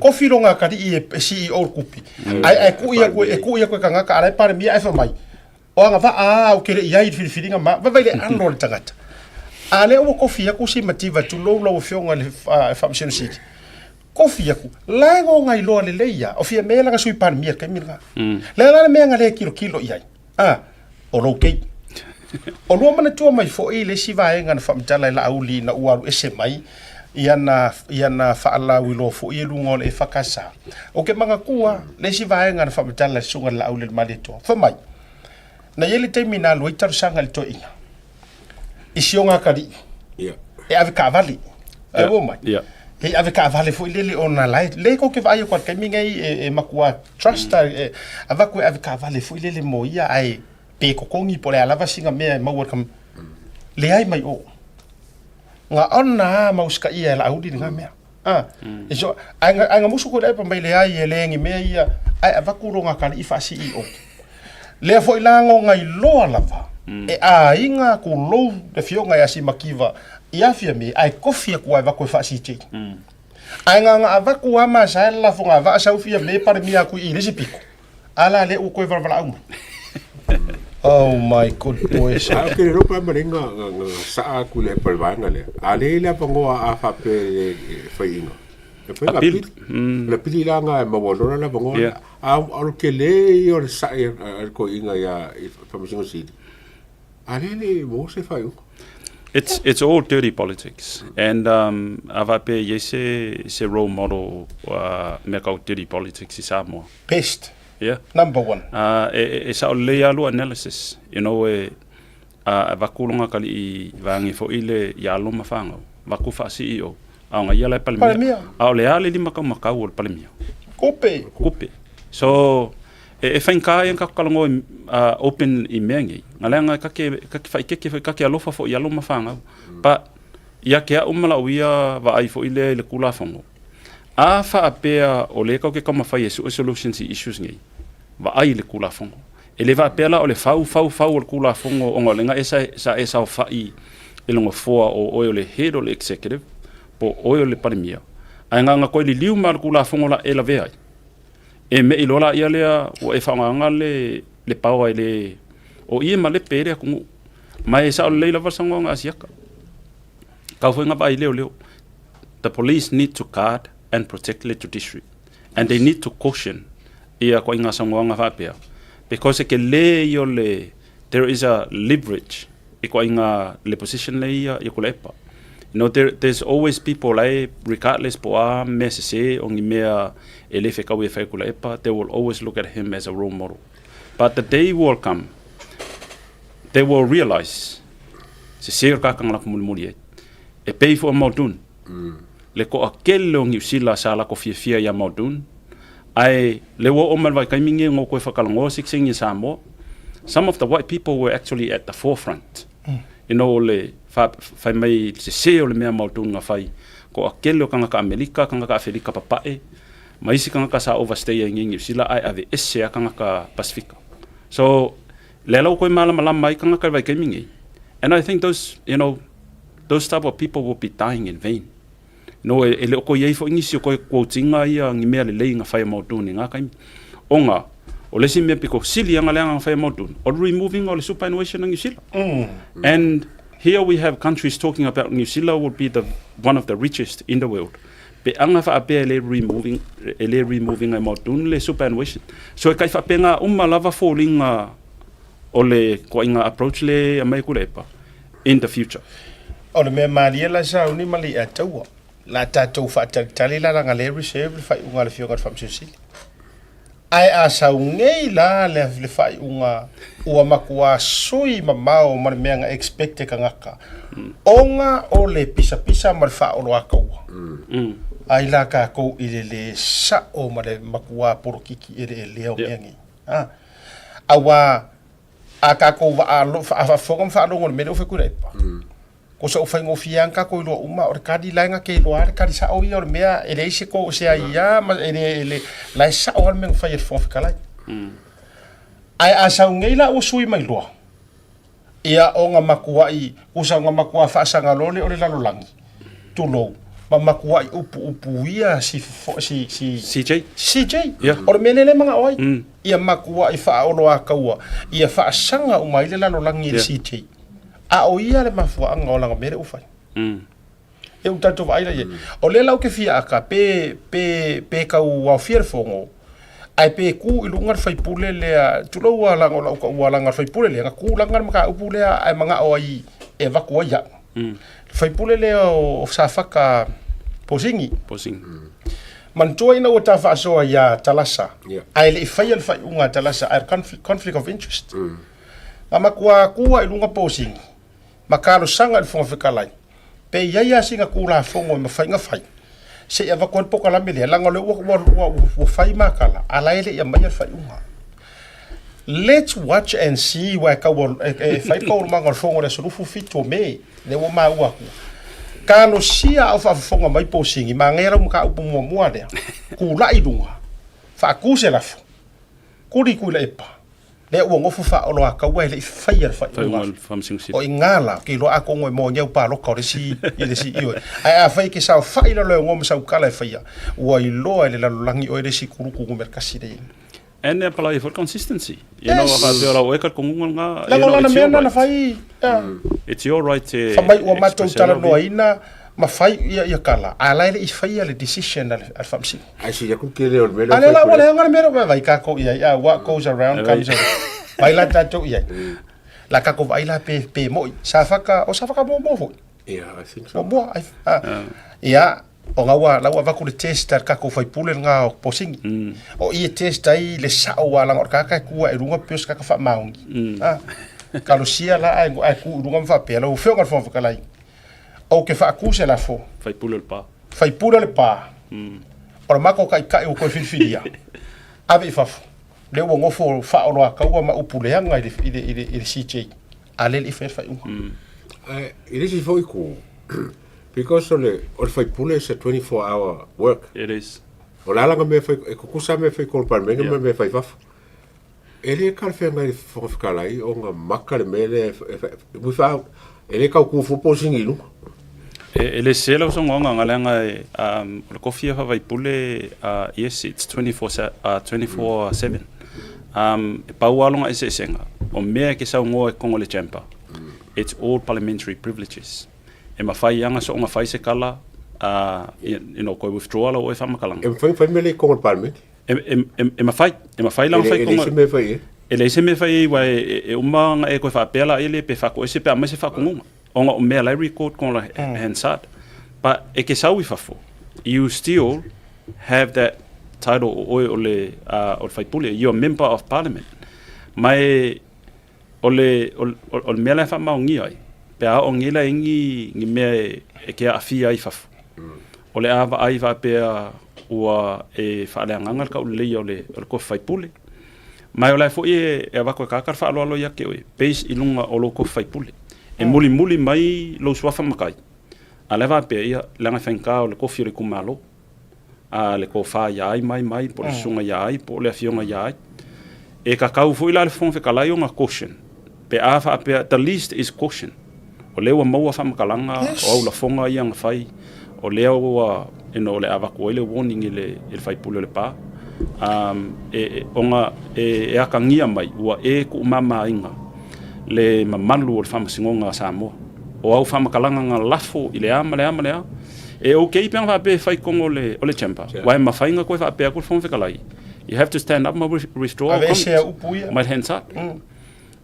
Speaker 1: kofi longa kali I CEO kupi ai ku ia ko kanga ka ai pare mi ai fa mai o nga va o kere ia I filinga ma va vai le anro le tangata ale o kofi ya ku si mativa tu lo fionga le famation city kofi ya ku la ngo ngai lo le leia o fia mela ga sui pan mi ka mirga le me nga le kilo ia o lo kei o lo mana tu mai fo ile si va nga fam tala la auli na uaru ese mai iana fa ala wilo fo ilu ngol e fakasa o ke manga kua le si va nga fam tala sunga la auli mali to fa mai na yele terminal o itar sanga le to inga isionga kali e ave cavali e o mai e ave cavali fo ile ona light le ko ke vai ko ke minga e makua trust ava ko ave cavali fo ile moia ai pe ko kongi pole ala vasinga me mau kam le ai mai o nga ona mauska ia la audi nga me e so anga musu ko dai pa mai le ai le ngi me ia ai ava ku ronga kali I fa CEO le fo ilango ngai lo lava e inga ku lo de fionga ya si makiva ia fia me ai kofia ku ai va ko fa si che ai nga ava ku ama sa la fo nga va sa fia me par mi aku I lesipiko ala le u ko va va oh my good boy
Speaker 5: sa ke ro pa maringa sa ku le per vanga le ale la pongo a fa pe fainga e pe la pili la nga ma wona la pongo a ke le yo sa ko inga ya famation city ale le mo se fa
Speaker 8: It's all dirty politics, and avape yese role model make out dirty politics is Samoa.
Speaker 1: Best.
Speaker 8: Yeah.
Speaker 1: Number one.
Speaker 8: It's our layalu analysis. You know, vakulunga kali I vangi fo ile yalo mafanga. Vakufa CEO. Ang ayala palmia. Au leale di makau ol palmia.
Speaker 1: Kupe.
Speaker 8: So e whainka e ka kalango open I mengi. Ngalenga kake alofa fo I aloma whanga. Pa ia kia umala uia wa ai fo ile kula whango. A wha apea o le kau ke kama whai e solutions I issues ngai. Wa ai le kula whango. E le wa apea la o le fau o le kula whango o ngalenga e sa o whai I longa fua o oio le head o le executive po oio le parimia. Ai nganga koe li liu ma le kula whango la e la vea. E me I lola ia lea o e whanganga le paua le o ia ma le pere kungu. Mai e sa o le leila vasango nga asiaka. Kau whainga pa I leo. The police need to guard and protect the judiciary. And they need to caution ia ko inga sangoanga whapea. Because e ke le there is a leverage e ko inga le position le ia I ko lepa. You know, there's always people regardless po a me se o ngi mea e le whekau e whai ko lepa, they will always look at him as a role model. But the day will come, they will realize se seo kakanga la kumuli e pei fo Maudun. Le ko akele o ngiusila sa la ko fia ya Maudun. Ai le wo o malwai kaimingi ngo ko whakalango siksing I Samoa. Some of the white people were actually at the forefront. You know, le whai mai se seo le mea Maudun nga whai. Ko akele o kanga ka Amerika, kanga ka Afrika papae. Maisi kanga ka sa overstay ngi ngiusila ai ave ese kanga ka Pasifika. So le lau koe malama mai kanga ka wai kaimingi. And I think those type of people will be dying in vain. No, ele ko yei fo ingisi ko quotinga ia ngi mea le nga whai Maudun nga kai. Onga, o lesi mea piko sili anga leanga whai Maudun. O removing all the superannuation ng New Zealand. And here we have countries talking about New Zealand would be one of the richest in the world. Pe anga wha apea ele removing a Maudun le superannuation. So e kai wha penga lava fallinga o le ko inga approach le a mai kulepa in the future.
Speaker 1: O le mea maria la sa uni mali a taua. La tatou whaatalitali la ranga le reserve le whai unga le whioga whamsosili. Ai a sau ngei la le whai unga ua makua sui mamao ma le mea nga expecte ka ngaka. Onga o le pisa ma le wha olo aka ua. Ai la ka kou I le sa o ma le makua porokiki I le leo mengi. Awa a ka kou wa a whakam wha alongo le mene uwhi kurepa. Ko sa ufai ngofiang ka ko ilo uma or kadi lainga ke ilo ar kadi sa o ia or mea ele ise ko se ia ma ele la sa o al men fai fo fikala ai asa ngeila o sui mai lo ia o nga makua I usa nga makua fa sa ngalole o le lalolangi tulo ma makua I upu ia si CJ or menele mga oi ia makua I fa o lo akaua ia fa sanga o mai le lalolangi CJ a o ia le mafua anga o langa mere ufai. E u tato vai la ye. O le lau ke fia aka pe ka ua fier fongo. Ai pe ku ilungar fai pule le tulo ua langa o lau ua langa fai pule le nga ku langar maka upule ai manga o ai e vaku ia. Fai pule le o sa faka posingi. Mantua ina o ta fa so ia talasa. Ai le fai al fai unga talasa ai conflict of interest. Ama kua ilunga posingi. Makalo sanga le fonga fikalai. Pe ia singa kula fongo ma fai nga fai. Se ava kon poka la mele langa le wo fai makala. Ala ele ia mai fai unga. Let's watch and see why ka wo fai ka o manga fongo le sulufu fito me le wo ma ua ku. Kano sia au fa fonga mai posingi mangera mo ka upu mo le. Kula ilunga. Fa kuse la fo. Kuri kula epa. Le o ngofu fa o lo aka wa le fai fa o ingala ke lo ako ngoi mo nyau pa lo ka si ile si io ai a fai ke sa fa ile lo ngom sa kala fai o I lo ile la langi o ile si kuru ku merkasi de
Speaker 8: and apply for consistency you know about the lo ka kungu nga
Speaker 1: la mena na fai
Speaker 8: it's your right
Speaker 1: fa mai o mato tala no ina ma fai ia kala ala ile fai ile decision al famsi
Speaker 5: ai si ya ku ke le melo
Speaker 1: ale la wala ngar mero vai ka ko ia what goes around comes around baila tato ia la ka ko baila pe mo sa faka mo fo
Speaker 5: yeah I think so
Speaker 1: mo ia o ngawa la wa ku le test ka ko fai pule nga posing o I test ai le sa o wala ngor ka ku e runga pes ka fa maungi ka lo sia la ai ku runga fa pe lo fe ngar fo ka lai o ke fa akuse la fo
Speaker 8: fai pule le pa
Speaker 1: o mako kai o ko filia ave fa le wo ngofo fa o ka wa ma upuleanga ile CJ ale le fa
Speaker 5: it is very cool because ole fai pule is a 24-hour work.
Speaker 8: It is.
Speaker 5: Ola langa me fai kukusa me fai kol palmenga me fai faf. Ele kal fe ngai fo kalai o nga makale mele we fa ele ka ku fu posingilu.
Speaker 8: Ele selo so ngonga ngalanga le kofia fa vai pule yes it's 24/7. Pa walonga ese senga o me ke sa ngo ko le champa. It's all parliamentary privileges. E mawhai anga so nga whai se kala, koe withdrawal o e whamakalanga.
Speaker 5: E whai mele kongo parliament?
Speaker 8: E mawhai lang whai kongo.
Speaker 5: E leise me whai e?
Speaker 8: E leise me whai wa e umanga e koe whapela ele pe whako ese pe a maise whakongunga. Onga o mea lai record kongo la hansard. But e ke sau I whafo, you still have that title o le whai pule. You're a member of parliament. Mai ole mea lai whamau ngi ai. Pe a o ngila ingi ngi mea e ke a fia I whafu. Ole awa ai wa pea ua e whaalea ngangal ka ule leia ole ko whai pule. Mai o lai fo e wako e kakar whaalo alo ia ke oe. Peis ilunga o lo ko whai pule. E muli mai lo suafa makai. A lewa pea ia langa whainka o le kofi o le kumalo. A le ko wha iai mai po le sunga iai po le afionga iai. E kakau fo ila le fonfe kalai o nga caution. Pe a wha pea the least is caution. O lewa maua whamakalanga, o au la fonga ia nga whai, o lewa le awako ele warning ele whai pule le pā. E aka ngia mai, ua e ku umama inga, le mamalu o le whamasingonga Samoa. O au whamakalanga nga lafo I le ama. E o kei peang whape whai kongo o le champa. Wai ma whainga koe whape akul whamakalai. You have to stand up ma withdraw comments. Mai hands up.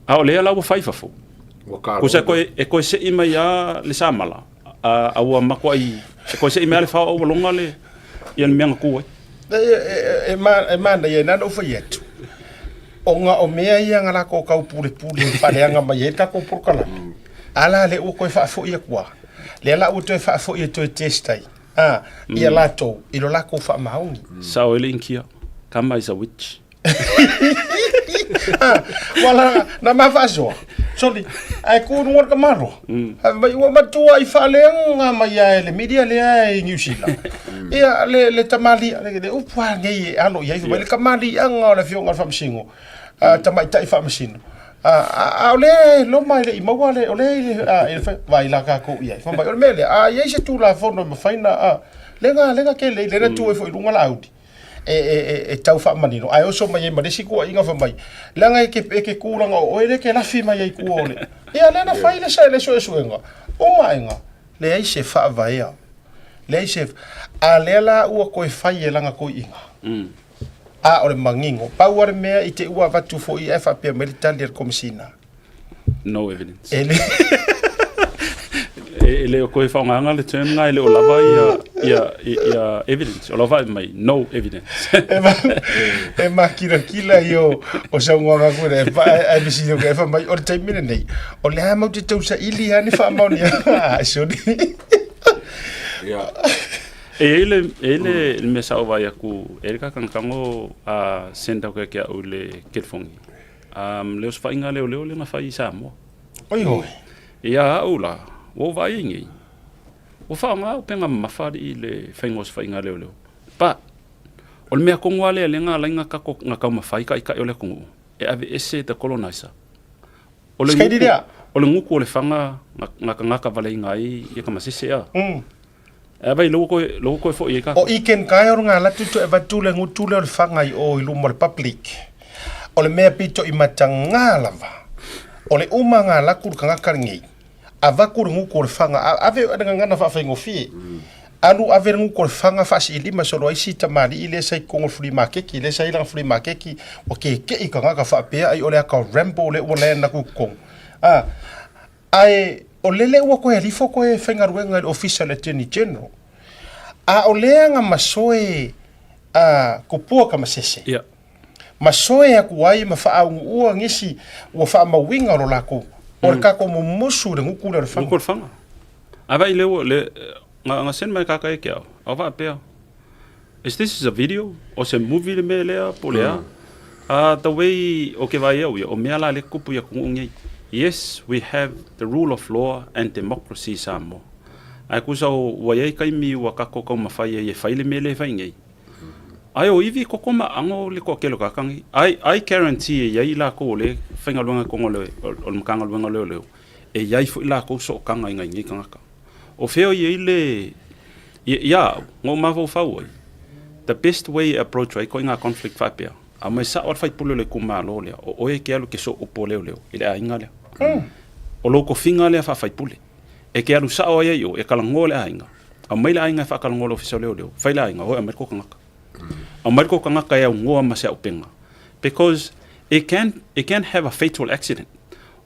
Speaker 8: A o lea lau whai whafo. Kusa koe se ima ia le samala. A ua mako ai. Koe se ima le whao o walonga le ian meanga kua.
Speaker 1: E mana ia nana ufa yetu. O nga o mea ia ngala ko kau pule pareanga mai e kako purkala. Ala le u koe whaafo ia kua. Le ala u toi whaafo ia toi testai. Ia lato, ilo lako wha maungi.
Speaker 8: Sao ele inkia. Kama is a witch.
Speaker 1: Wala na mafaso. Sorry, ai ku nuor ka maro. Mai wa matua I falenga mai le media le ai New Zealand. Ia le tamali le upa ngai alo ia le kamali anga le fionga famsingo. Tamai tai famsino. Ole lo mai le maua le ole vai la ka ko ia. Fa mai ole mele ia se tu la fono ma faina lenga ke le tu foi lunga la audi. E tau wha manino. Ai oso mai e maresi kua inga wha mai. Langa ke kūranga o ele ke lafi mai ai kua ole. Ia lena whai le sa ele so e suenga. O mainga. Le ai se wha vaea. Le ai se a lela ua koe whai e langa koe inga. A ore mangingo. Pau are mea I te ua watu fo I efa pia meritali er komisina.
Speaker 8: No evidence.
Speaker 1: Ele.
Speaker 8: Ele o koe whaonganga le term ngai le o lava ia evidence. O lava mai, no evidence.
Speaker 1: E makira I o saunga kure e bisi o ke wha mai o le taimine nei. O le ha mau te tausa ili hani wha mauni. Sori.
Speaker 8: Ele me sao vai aku ele ka kankango senda ko ke au le kelfongi. Le os whainga leo le nga whai Samoa.
Speaker 1: Oi hoi.
Speaker 8: Ia aula. O vai ngi. O fa nga penga mafari I le fengos fainga leo. Pa o le mea kongo ale nga lainga ka ko nga ka mafai ka I ole kongo. E ave ese the colonizer. O le nguku o le fanga nga ka vale ngai I ka masese a. E vai lo ko fo I ka.
Speaker 1: O iken kai o nga la tutu e vatule ngutule o le fanga I o I lumo le public. O le mea pito I matanga lava. O le uma nga la kur ka ngai. Ava kuringu ko fanga ave ngana fa fa ngofi alu ave ngu ko fanga fa si lima so roi si tamali ile sai ko free market ki ile sai lang free market ki o ke I ka fa pe ai ole ka rambo le ole na ku ko ai o lele o ko e rifo ko e fenga ruenga official attorney general ole nga masoe ko po ka masese masoe aku ai ma fa u ngisi o fa ma winga ro lako o ka ko mo musu le nguku le fanga.
Speaker 8: Nguku le fanga. Ava I leo le nga sen mai kaka e kia. Ava pea. Is this a video? O se movie le me lea po lea? The way o ke vai au o mea la le kupu ia kungi. Yes, we have the rule of law and democracy Samoa. Ai kusa o wai kai mi wa kako ka mafai e faile mele vai ngai. Ai o ivi koko ma ango le ko kelo kakangi. I guarantee e la ko le fainga lunga ko ngole o mkanga lunga le. E yai fu la ko so kanga ngai ngai kanga. O feo ye le ya ngo mavo fawai. The best way approach ai ko inga conflict fa pia. A mai sa o fai pulo le kuma lo le o e ke alu ke so o pole le ile a inga le. O loko finga le fa fai pule. E ke alu sa o ye yo e kala ngole a inga. A mai la inga fa kala ngolo ofisa le fai la inga o a merko kanga. A merko kanga ka ya ngoa ma se o penga. Because it can have a fatal accident.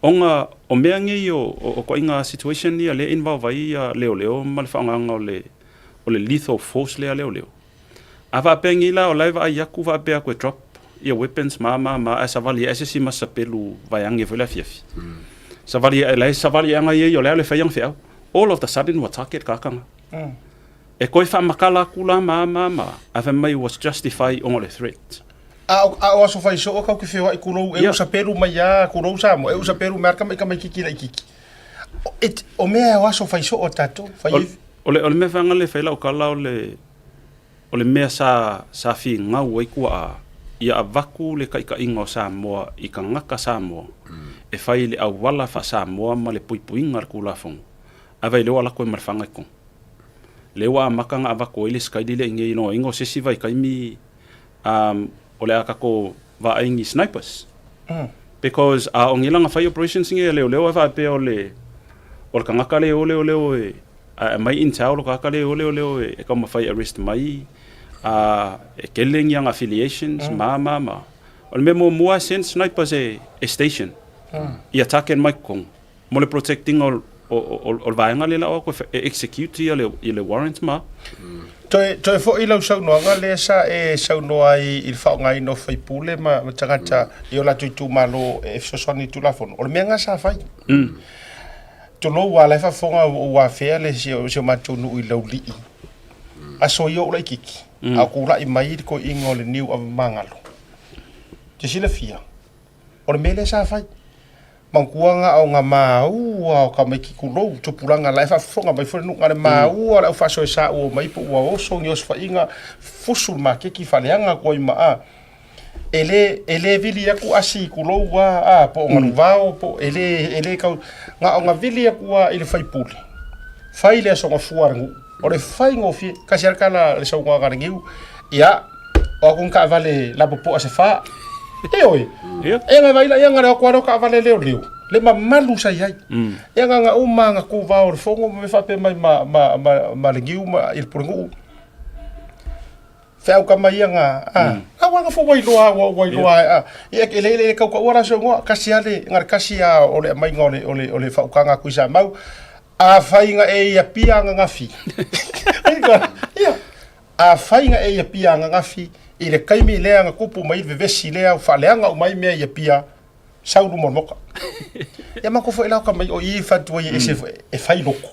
Speaker 8: Onga o mea ngi o ko inga situation ni le involve ia leo mal fa nganga o le lethal force le leo. Ava pengi la o laiva ai yaku va pe ko drop ia weapons ma asavali SSC masapelu vayangi vela fiafi. Savali anga ye yo le fayang fiao. All of the sudden what target kakanga. E koi fa makala kula ma ava mai was justify on the threat.
Speaker 1: A o so fai so o ka ke feo ai kulo e usa peru mai ya kulo sa mo e usa peru marka mai ka mai kiki o mea o so fai so o tato fai
Speaker 8: ole me fanga le fela o kala ole mea sa fi ngau ai kua ia avaku le kai ka ingo sa mo I ka ngaka sa mo e fai le awala fa sa mo ma le puipuinga kula fong ava le wala ko marfanga ko le wa makanga avaku ile skai dile ngi no ingo se si vai kai mi ole aka ko va aingi snipers because a ongilanga fire operations nge leo va pe ole ka ngaka le ole mai intel ka ka le ole e ka ma fire arrest mai e killing young affiliations ma ole me mo sense snipers e station I attack en mai kong mo le protecting all vaenga le la o execute le warrant ma
Speaker 1: Toi fo I lau sau noanga le sa e sau noa I whao ngai no whai pule ma tangata I o la tuitu malo e fsosoni tu la fono. O le mea ngā sa whai. To lo wa lai whafonga o wa whea le se o matonu I lau lii. A so I o la ikiki. A kura I mai ko ingo le niu a mangalo. Te sila fia. O le mea le sa whai. Mangkuanga au ngā māu au ka mai ki kulou tupuranga lai whafonga mai whare nunga le māu au whaso e sa ua mai po ua oso ngi os whainga fusul ma ke ki whaleanga koi maa ele vili aku asi kulou wa po ngaru vao po ele kau ngā vili aku wa ele whaipule whai le asonga fuarangu o le whai ngofi kasi arkana le saunga ngarangiu ia o akun ka vale lapo po ase wha oi e nga vai la ia nga ko ka vale leo le malu sai ai ia nga uma nga ku va or fongo me fa pe mai ma lengiu ma il purungu fa ka mai nga wa fo wai loa ia ke le ka ora so ngo kasiale nga kasia ole mai ngole ole fa ka nga ku sa mau a fai nga e ia pia nga fi ia a fai nga e ia pia nga fi I le kaimi lea nga kupu mai vevesi lea whaleanga o mai mea ia pia sauru monoka. Ia mako fo ila ka mai o I fatua I ese e whai loko.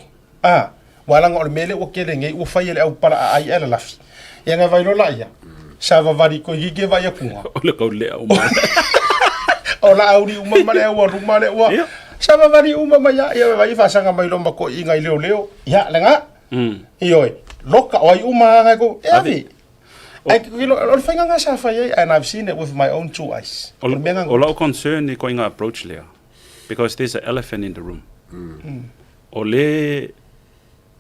Speaker 1: Walanga o le mele o kele ngei o whai ele au para ai ala lafi. Ia nga vai lola ia. Sa vavari ko hige vai a kunga.
Speaker 8: O le kau lea uma.
Speaker 1: O la auri uma male ua ruma le ua. Sa vavari uma mai ia vai whasanga mai lomba ko I ngai leo. Ia lenga. Ioi. Loka o ai uma ngai ko. E avi. And I've seen it with my own two eyes.
Speaker 8: Ola concern ni ko inga approach lea because there's an elephant in the room.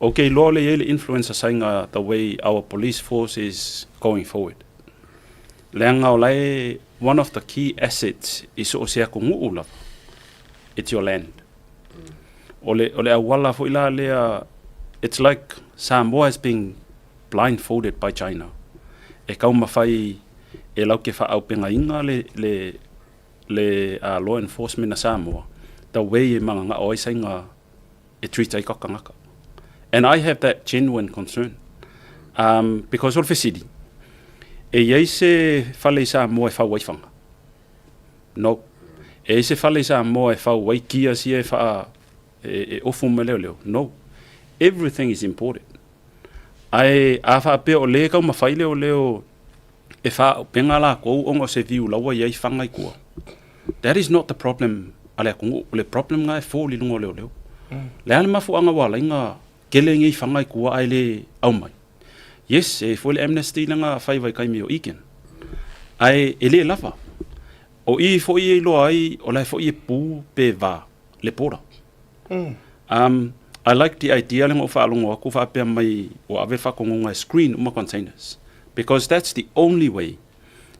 Speaker 8: Okay, lo le influence sainga the way our police force is going forward. Leanga olai one of the key assets is o sea kungu ula. It's your land. Ole awala fo ila lea it's like Samoa is being blindfolded by China. E kau mawhai e lau ke whaau penga inga le law enforcement na Samoa. The way e manga ngā oi sainga e treat ai kakangaka. And I have that genuine concern. Because ol fesidi. E iei se whale Samoa e whau waifanga. No. E se whale Samoa e whau waikia si e wha e ofu me leo. No. Everything is important. Ai a fa pe o le ka ma faile o leo e fa penga la ko ongo se viu la wa yai fanga ko. That is not the problem. Ale ko le problem nga e fo li lungo leo. Le ale mafu anga wala inga kele ngi fanga ko ai le au mai. Yes, e fo le amnesty nga fai vai kai mi o iken. Ai ele lava. O I fo I lo ai o lai fo I pu pe va le pora. I like the idea lengo fa longo ko fa pe mai o ave fa ko ngai screen uma containers because that's the only way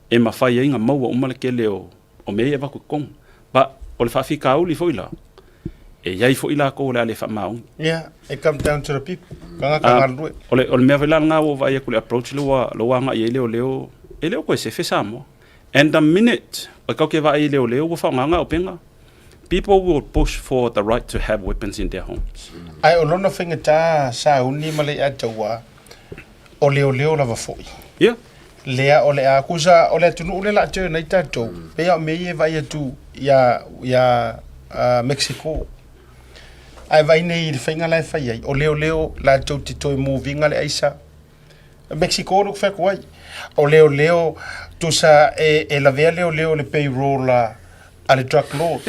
Speaker 8: e ma fa inga mau o mala ke leo o me e va ko kong ba o le fa fi ka uli foila e yai fo ila ko le fa mau
Speaker 1: Yeah, it comes down to the people. Kanga lu.
Speaker 8: o le me vela nga o vai ko le approach lo wa nga ye leo ko se fe samo and the minute o ka ke va i leo fa nga o penga people will push for the right to have weapons in their homes.
Speaker 1: Ai o lona whinga tā sa uni ma le a taua o leo lava foi.
Speaker 8: Yeah.
Speaker 1: Lea o le a kusa o le atunu ule la teo nei tātou. Pea o mei e vai atu ia Mexico. Ai vai nei i whinga lai whai ai. O leo la tau te toi mō vinga le aisa. Mexico nuk wheko ai. O leo tu sa e la vea leo le payroll ale drug lord.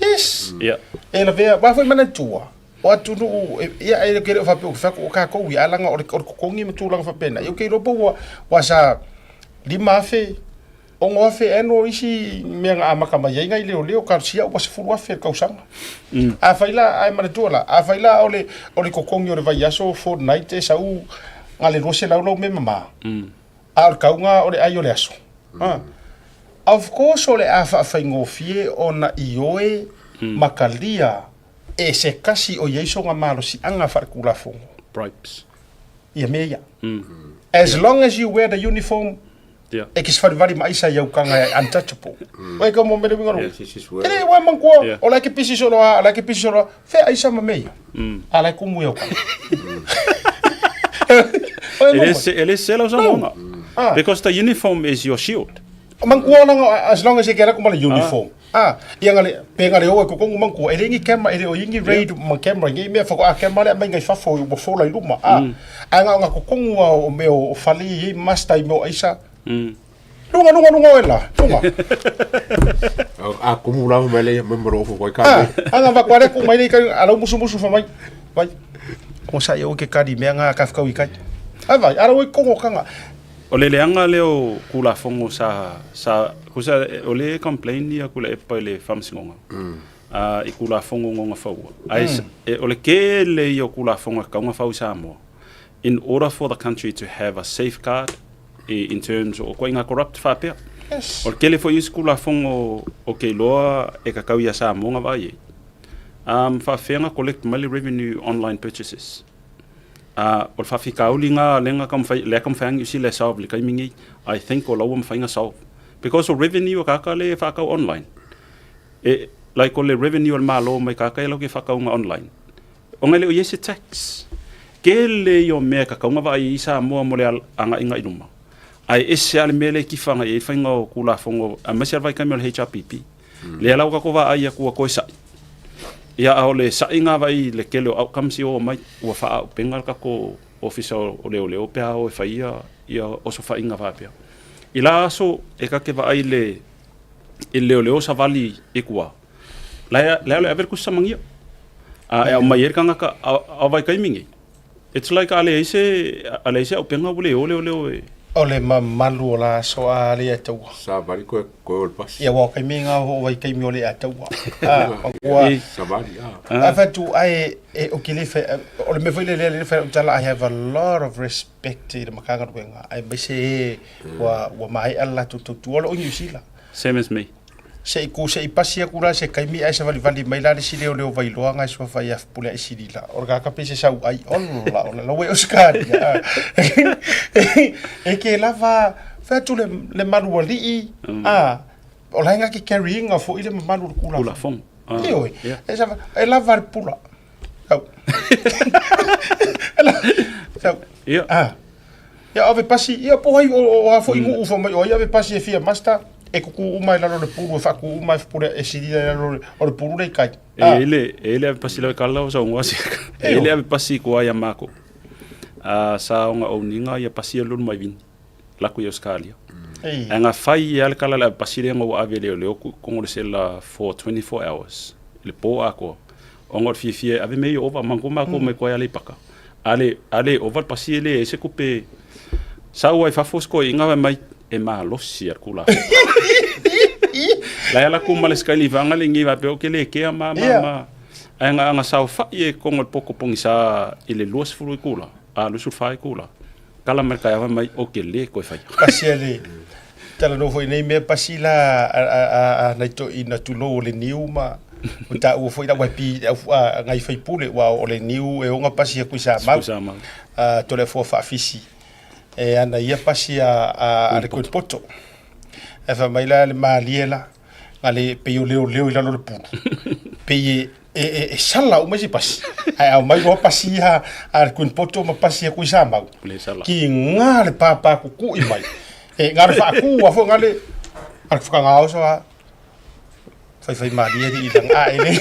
Speaker 1: Yes.
Speaker 8: Yeah.
Speaker 1: E la vea, wa foi mana tua. O atu no ia e ke fa pe fa ko ka ko ia langa o ko ngi mtu langa fa pena. Eu ke robo wa sa di mafe o ngo fe eno isi me nga amaka ma yenga leo ka sia o se fulu afe ka usanga. A faila ai mana tua la. A faila ole ko ngi o vai aso for night e sa u ngale rose la lo me mama. A ka unga ole ai ole aso. Of course, ole afa whaingofie o na ioe makalia e se kasi o yeiso nga malo si anga wharekula fongo.
Speaker 8: Bribes.
Speaker 1: Ia mea. As long as you wear the uniform, e kis wharivari maisa iau kanga untouchable. Oe ka mo mele wingaru. Ele wa mangkua, o lai ke pisi soroa, fe aisa ma mea. A lai kumu iau kanga.
Speaker 8: Ele se la usanga. Because the uniform is your shield.
Speaker 1: Mangkua as long as you get a uniform. Ia ngale pengale o ko kongu mangkua ele ngi camera ele o ingi raid ma camera ngi me fa ko a camera mai ngai fa fo bo fo la luma. Anga ko kongu o me o fali master i mo aisa. Lunga ela. Lunga.
Speaker 5: A kumula mele membro fo ko ka.
Speaker 1: Anga va kware ko mai ka ala musu fa mai. Vai. Ko sa yo ke kadi me anga ka fa kai. Vai, ara o kongo kanga.
Speaker 8: O le leanga leo kula fongo sa kusa o le complain ni kula e pa le famsingonga. I kula fongo ngonga faua. O le ke le yo kula fongo ka ngonga fau sa mo. In order for the country to have a safeguard in terms of ko inga corrupt fa pe.
Speaker 1: Yes.
Speaker 8: O ke le fo is kula fongo o ke loa e ka kauia sa mo nga vai. Fa fenga collect money revenue online purchases. O fa fi kaulinga lenga kam fang you see less of like mingi I think o lawo mfainga solve because o revenue ka le fa ka online like o le revenue al malo mai ka lo ke fa ka online o ngale o yes tax ke le yo me ka nga va isa mo le anga inga iluma ai ese al mele ki fanga e fainga o kula fongo a mesel vai kamel HRPP le ala ka ko va ai ko sa ia ole sa inga vai le kelo outcomes o mai o fa pengal ka ko official o leo pe o fa ia o so fa inga va pe ila so e ka ke va ai le leo sa vali e kwa la ver ku sa mangia e o mai ka nga a vai kai mingi it's like ale ise o penga o leo
Speaker 1: Ole malu la so ali atu.
Speaker 5: Sa bari ko ol pas.
Speaker 1: Ia wa kai minga o vai kai mi ole atu.
Speaker 5: Sa bari.
Speaker 1: Ava tu ai o kile fe ole me foi le fe tala I have a lot of respect to the makanga wenga. Ai be se wa mai alla tu ole o New Zealand.
Speaker 8: Same as me.
Speaker 1: Se ku se pasia kula se kai mi ai se vali mai la si leo vai loanga so fa ia pule si la. Orga ka pese sa ai olla la we oscar. E ke lava fa tu le malu li o la nga ke carrying fo ile malu kula
Speaker 8: fong.
Speaker 1: Oi. E lava pula.
Speaker 8: Ja.
Speaker 1: Ja, ave pasi, ia po ai o fo ingu fo mai o ia ave pasi e fia master e ku umai la le pulu fa ku umai pure e sidida o le pulu le kai.
Speaker 8: Ele ave pasi le kala o sa ngwasi. Ele ave pasi ko ai amako. Sa nga o ninga ia pasi lu mai vin. La ku Australia. Anga fai al kala la pasire ngo ave leo kongo se la for 24 hours. Le po ako. Ongor fi ave me over mango me ko ale paka. Ale over pasile se coupe. Sa wa fa fosco inga mai e ma losi ar kula. La ala kuma le skali vanga le ngi va pe o kele ke ma anga sa fa e kongo poko pongisa ile los fulu kula. A lu su fa kula. Kala merka ya mai o kele ko fa.
Speaker 1: Pasile. Tala no foi nei me pasila a na to ina tu lo le niu ma o ta o foi da wapi ngai fai pule wa o le niu e onga pasia ku sa ma to le fo fa fisi e ana ia pasia a le ko poto e fa mai la le maliela ale pe yo leo ila lo pu pe e sala o mai pas ai mai go pasia a ko poto ma pasia ku sa ma ki ngale papa ku i mai e ngare fa ku wa fo ngale ar fuka ngao so fai madia di idang ele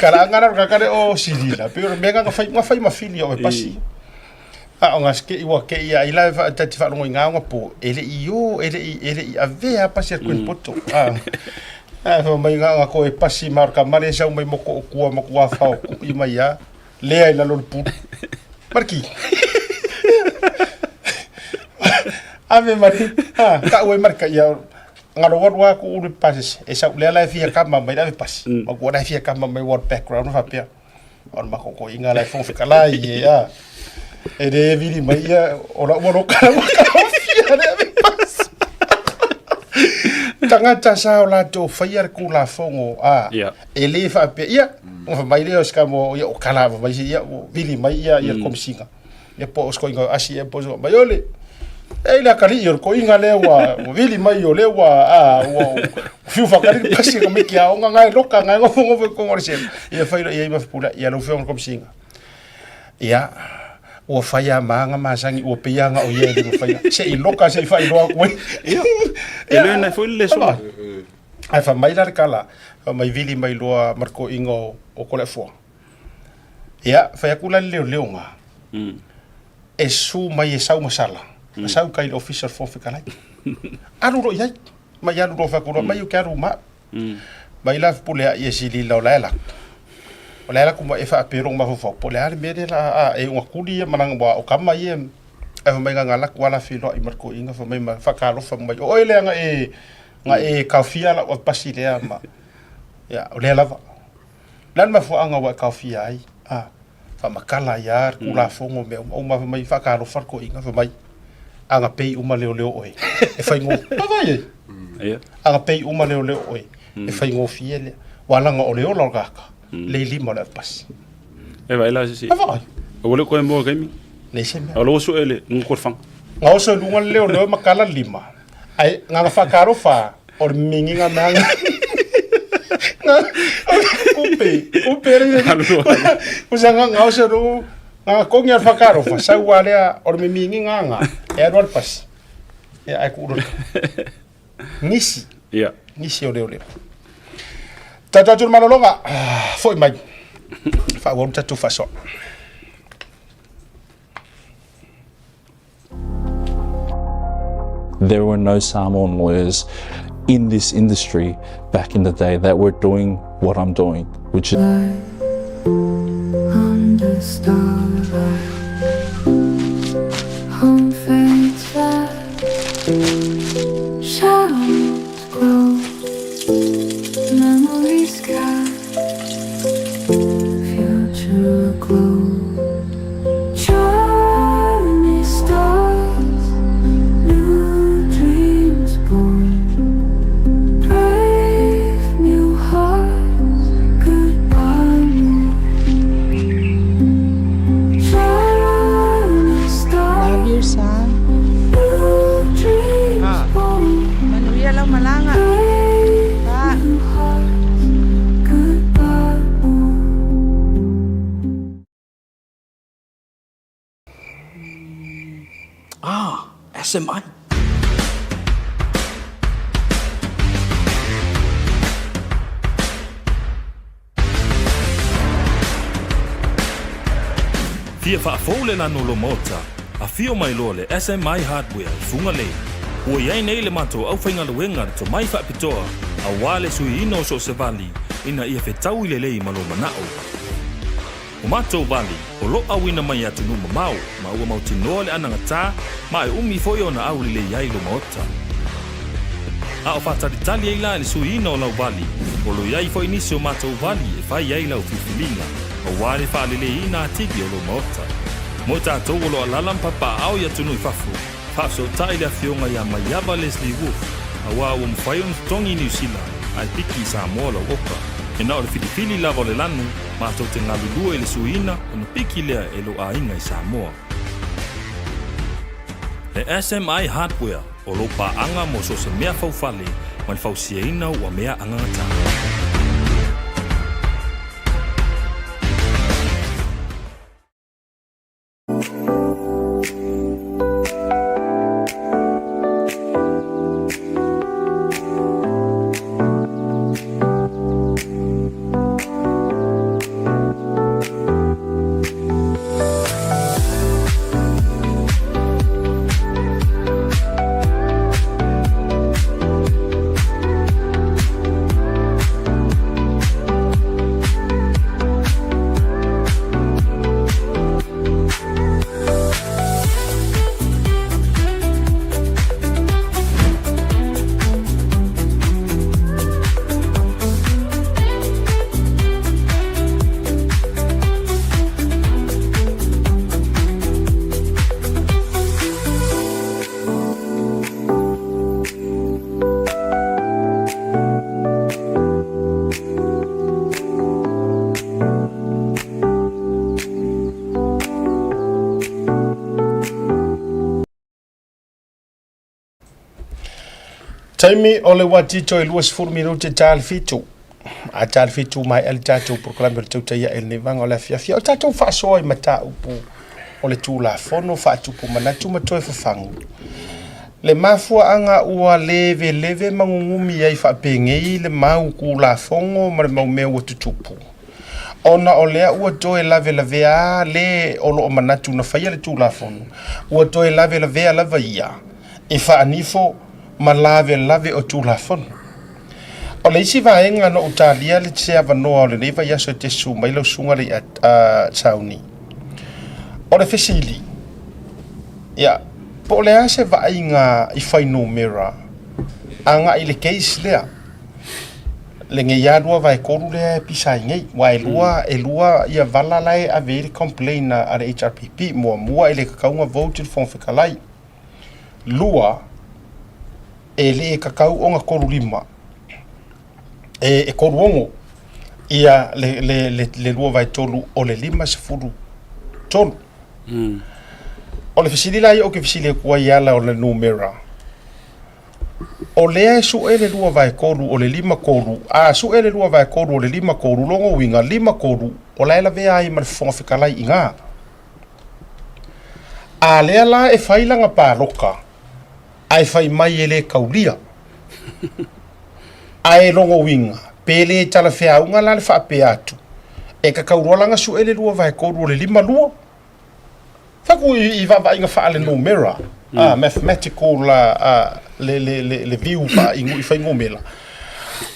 Speaker 1: kala ngara ka kare o silila pero mega ka fai ma fili o pasi a nga ske iwa ke ia ila fa tati fa ngo ngao po ele i ave a pasi ko poto fa mai nga ko e pasi marka mare sa mai mo ko fa ku i mai ya le ila lo pu marki ave mari ka we marka ya ngaro wa ku uri pasis e sa le la fia kama mai ave pas ma ko na fia kama mai what background fa pia on ma ko inga la fon kala ya e de vidi mai ya ora mo ka fia de ave pas tanga tasa la to fire ku la fongo e le fa pia ya o mai le os kamo ya o kala mai ya vidi mai ya komsinga ya po os ko inga asi e po mai ole e la kali yo ko inga lewa vili mai yo lewa fiu fa kali pasi ko meki a nga ngai loka ngai ngo ko ngorsen e fa e ma pula ya lo fiu ko singa ya o fa ya manga masangi o pe nga o ye de fa se i loka se fa i lo ko
Speaker 8: e le na foi le so
Speaker 1: ai fa mai la kala mai vili mai lo marco ingo o ko le fo ya fa ya kula le nga e su mai e sau masala Masau kai official for fikalai. Aru ro yai. Mai aru ro fa ko mai o karu ma. Mai la pule ia sili la la. Ola la kuma e fa pero ma fo pole ar me la e un kuli manang ba o kama ye. E mai ngala kwala filo i marko inga fa mai ma fa ka lo fa mai. O ile nga e kafia la o pasile ma. Ya ola la. Lan ma fo anga wa kafia ai. Fa makala ya kula fongo me o ma mai fa ka lo fa ko inga fa mai. Anga pei uma leo oi e fai ngo vai anga pei uma leo oi e fai ngo fiele wala nga o leo logaka le lima le pas
Speaker 8: e vai la si o le ko mo gami
Speaker 1: le sem
Speaker 8: o lo so ele ngo fang
Speaker 1: nga o so lunga leo makala lima ai nga fa karo fa or mingi nga manga upe re usanga nga o so nga ko ngia fa karo fa sa wale or mingi nga e ro pas e ai ku ro nisi nisi o leo tata tur malolonga foi mai fa won tatu fa so
Speaker 9: There were no Samoan lawyers in this industry back in the day that were doing what I'm doing, which is
Speaker 10: SMI.
Speaker 4: Fia whaafole na no lo mota, a fio mai lo le SMI Hardware i funga le. ua iai nei le matou aufaigaluega le tomai faapitoa auā le suiina o so o se vali ina ia fetau i lelei ma lo mana'o. O matou vali o lo auina mai atu nu mamau ma ua mautinoa le anagatā ma e umi fo'i ona au lelei ai lo maota. A o whātalitali ai la le suiina o lau vali o lo iai fo'i nisi o matou vali e whai ai lau whiwhilinga o wale whaaleleina atiki o lo maota. Mo tātou o lo alalam papa au ia tunu i whafu whafso tai le awhionga ia maiava Leslie Wolf a wā o mwhai on tongi New Zealand ai piki Samoa lau oka. E nao le filifili lava o le lanu mātou te ngalulua i le suiina o na piki lea e lo ainga i Samoa. Le SMI Hardware o lo paanga mo so se mea faufale ma le fausiaina ua mea angangatanga.
Speaker 1: Taimi o le watito e lua sifuru minuti tal fitu. A tal fitu mai el tatou proclame le tauta ia el nevanga o le fiafia. O tatou whaasoa i mata upu o le tūla fono whaatupu manatu matoe whafangu. Le mafua anga ua leve mangungumi ai whaapengei le mau kūla fongo ma le mau mea ua tutupu. Ona o lea ua toe lave a le olo o manatu na whaia le tūla fono. Ua toe lave a lava ia. E whaanifo ma lave o tūla fono. O le isi vaenga no utalia le tsea vanoa o le neva yaso te su mai lau sunga le sauni. O le fesili. Ia, po le ase vaenga i whaino mera. Anga i le case lea. Le nge iadua vai koru lea pisai ngei. Wa e lua ia vala lai a veri complain a le HRPP mua i le kakaunga vote il fon whikalai. Lua e le kakau onga koru lima. E koru ongo ia le lua vai tolu o le lima se furu tolu. O le fisili lai o ke fisili kua iala o le numera. O lea su e le lua vai koru o le lima koru. A su e le lua vai koru o le lima koru longo winga lima koru o la ela vea ai marifonga whikalai inga. A lea la e whailanga pāroka. Ai whai mai e le kaulia. Ai longo winga. Pele tala whiaunga la le whaape atu. E ka kauroalanga su e le lua vai koru o le lima lua. Faku i vava inga wha le numera. Mathematical le view pa ingu i whai ngomela.